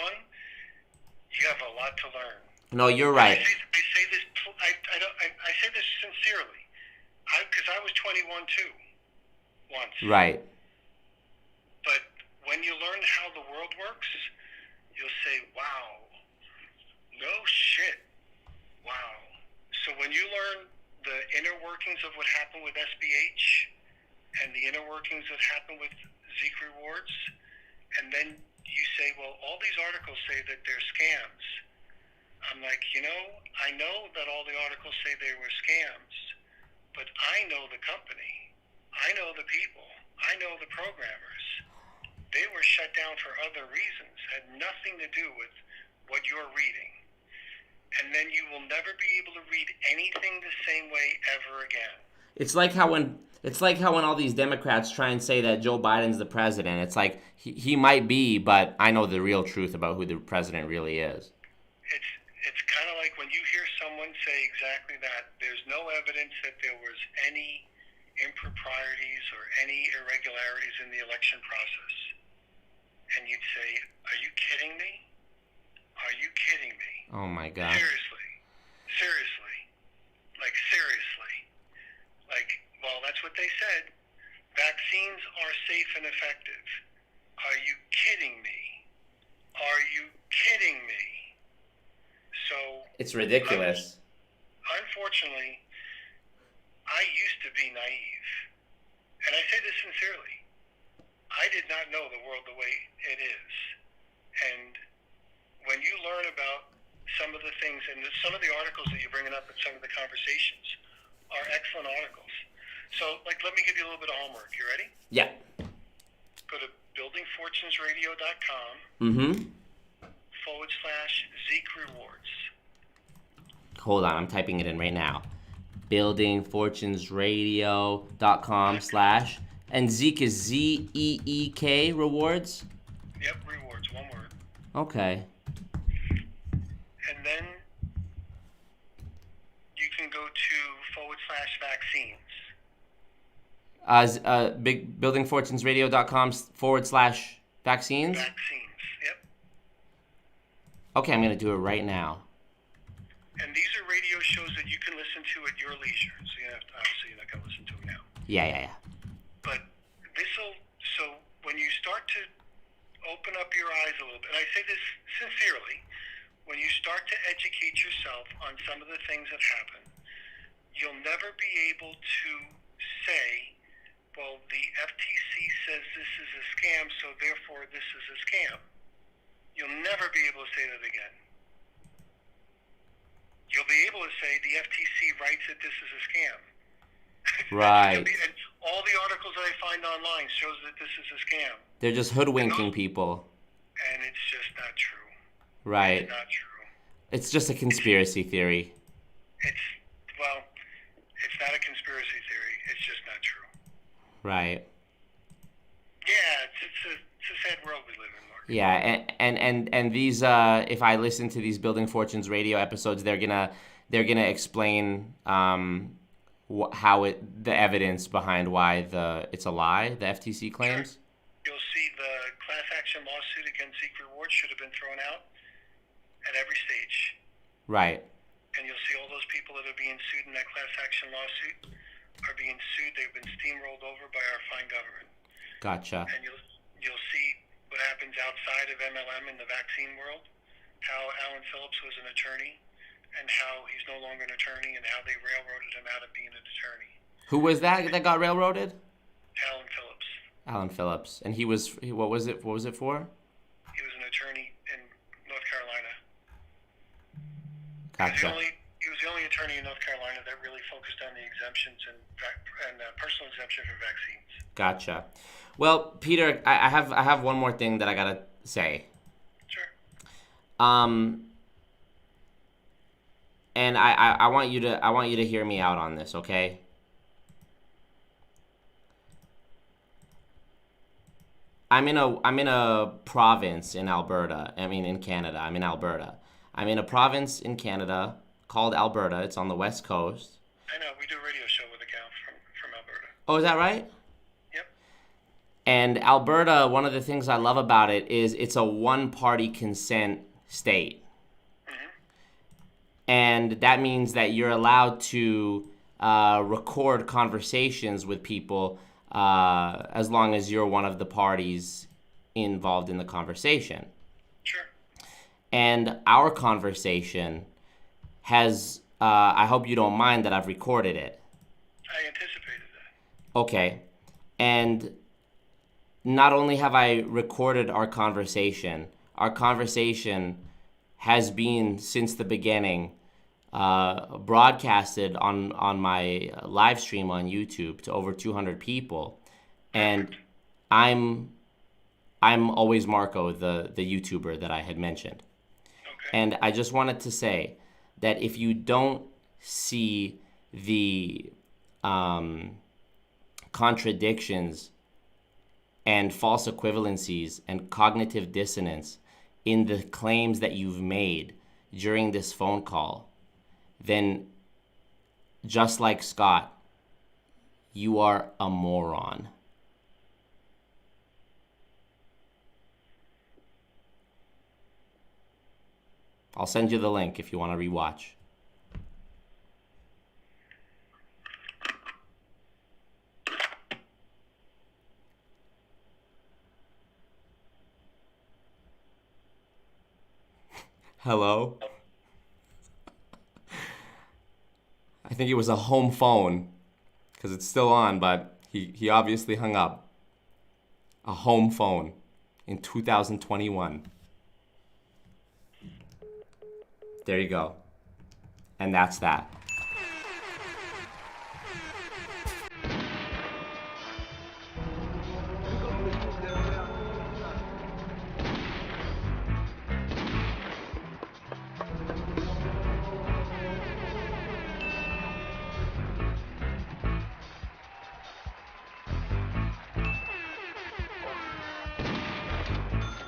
you have a lot to learn.
No, you're right.
I say this sincerely. Because I was 21 too, once.
Right.
But when you learn how the world works, you'll say, wow, no shit, wow. So when you learn the inner workings of what happened with SBH and the inner workings that happened with Zeke Rewards, And then you say, well, all these articles say that they're scams. I'm like, I know that all the articles say they were scams, but I know the company. I know the people. I know the programmers. They were shut down for other reasons, had nothing to do with what you're reading. And then you will never be able to read anything the same way ever again.
It's like how when all these Democrats try and say that Joe Biden's the president. It's like he might be, but I know the real truth about who the president really is.
It's kind of like when you hear someone say exactly that. There's no evidence that there was any improprieties or any irregularities in the election process. And you'd say, are you kidding me? Are you kidding me?
Oh my God.
Seriously. Like, seriously. Like, well, that's what they said. Vaccines are safe and effective. Are you kidding me? Are you kidding me? So
It's ridiculous.
Unfortunately, I used to be naive. And I say this sincerely. I did not know the world the way it is. And when you learn about some of the things, and some of the articles that you're bringing up and some of the conversations are excellent articles. So, let me give you a little bit of homework. You ready?
Yeah.
Go to buildingfortunesradio.com
Mm-hmm.
/Zeke Rewards.
Hold on, I'm typing it in right now. buildingfortunesradio.com / and Zeke is ZEEK rewards?
Yep, rewards, one word.
Okay.
And then you can go to /vaccines.
Buildingfortunesradio.com / vaccines?
Vaccines, yep.
Okay, I'm going to do it right now.
And these are radio shows that you can listen to at your leisure. So obviously you're not going to listen to them now.
Yeah.
But so when you start to open up your eyes a little bit, and I say this sincerely, when you start to educate yourself on some of the things that happen, you'll never be able to say, well, the FTC says this is a scam, so therefore this is a scam. You'll never be able to say that again. You'll be able to say the FTC writes that this is a scam.
Right.
And all the articles that I find online shows that this is a scam.
They're just hoodwinking people.
And it's just not true.
Right.
It's not true.
It's just a conspiracy theory.
It's not a conspiracy theory. It's just not true.
Right.
Yeah, it's a sad world we live in, Mark.
Yeah, and these if I listen to these Building Fortunes radio episodes, they're gonna explain the evidence behind why it's a lie, the FTC claims.
Sure. You'll see the class action lawsuit against Zeke Rewards should have been thrown out at every stage.
Right.
And you'll see all those people that are being sued in that class action lawsuit are being sued. They've been steamrolled over by our fine government.
Gotcha.
And you'll see what happens outside of MLM in the vaccine world, how Alan Phillips was an attorney, and how he's no longer an attorney, and how they railroaded him out of being an attorney.
Who was that got railroaded?
Alan Phillips.
Alan Phillips. And what was it for?
He was an attorney in North Carolina.
Gotcha.
He was the only attorney in North Carolina that really focused on the exemptions and personal exemption for vaccines.
Gotcha. Well, Peter, I have one more thing that I gotta say.
Sure.
And I want you to hear me out on this, okay? I'm in a province in Alberta. In Canada. I'm in Alberta. I'm in a province in Canada called Alberta. It's on the west coast.
I know. We do a radio show with a gal from Alberta.
Oh, is that right?
Yep.
And Alberta, one of the things I love about it is it's a one-party consent state.
Mm-hmm.
And that means that you're allowed to record conversations with people as long as you're one of the parties involved in the conversation.
Sure.
And our conversation has, I hope you don't mind that I've recorded it.
I anticipated that.
Okay. And not only have I recorded our conversation has been since the beginning broadcasted on my live stream on YouTube to over 200 people, and I'm always Marco, the YouTuber that I had mentioned.
Okay.
And I just wanted to say that if you don't see the contradictions and false equivalencies and cognitive dissonance in the claims that you've made during this phone call, then just like Scott, you are a moron. I'll send you the link if you want to rewatch. Hello? I think it was a home phone, because it's still on, but he obviously hung up. A home phone in 2021. There you go. And that's that.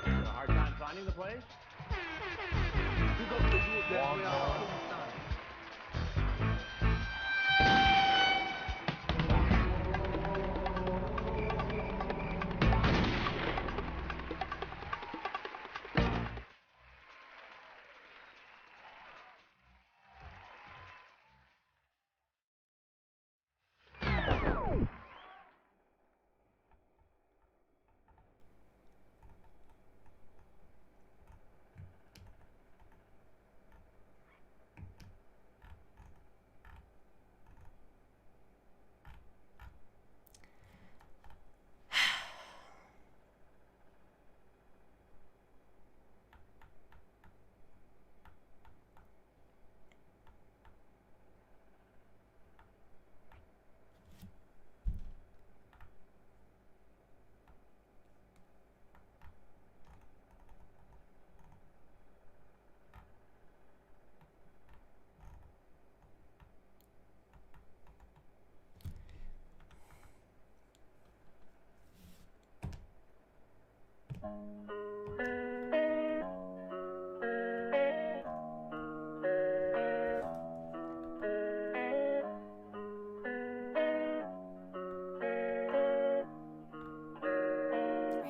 A hard time finding the place? Long gone.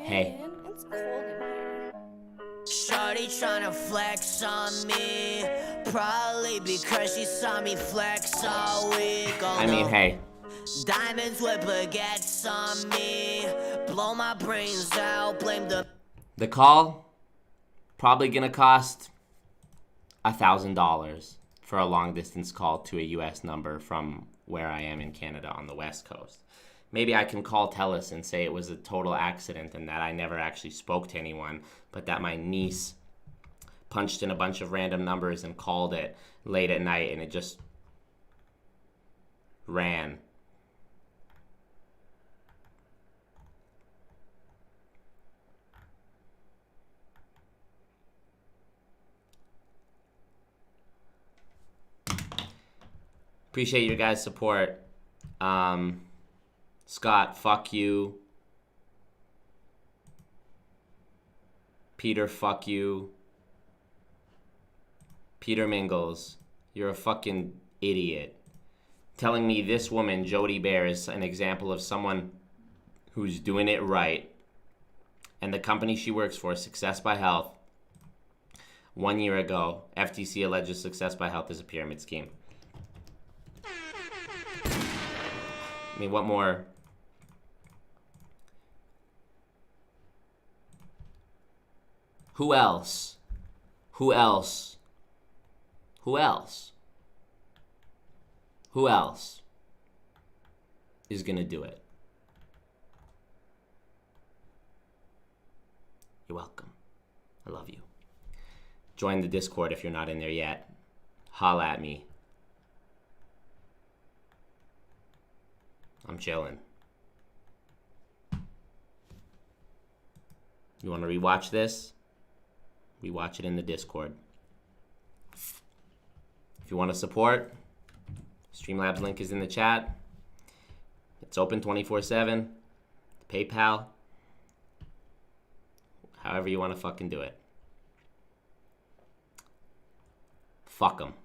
Hey.
It's cold in here.
Shorty tryna flex on me, probably because she saw me flex all week. Oh,
I mean,
no.
hey.
Diamonds with baguettes on me, blow my brains out, blame the...
The call, probably gonna cost $1,000 for a long distance call to a US number from where I am in Canada on the West Coast. Maybe I can call TELUS and say it was a total accident and that I never actually spoke to anyone, but that my niece punched in a bunch of random numbers and called it late at night and it just ran. Appreciate your guys' support. Scott, fuck you. Peter, fuck you. Peter Mingils, you're a fucking idiot. Telling me this woman, Jody Bear, is an example of someone who's doing it right. And the company she works for, Success by Health, 1 year ago, FTC alleges Success by Health is a pyramid scheme. I mean, what more? Who else? Who else? Who else? Who else is gonna do it? You're welcome. I love you. Join the Discord if you're not in there yet. Holla at me. I'm chilling. You want to rewatch this? Rewatch it in the Discord. If you want to support, Streamlabs link is in the chat. It's open 24/7. PayPal. However you want to fucking do it. Fuck 'em.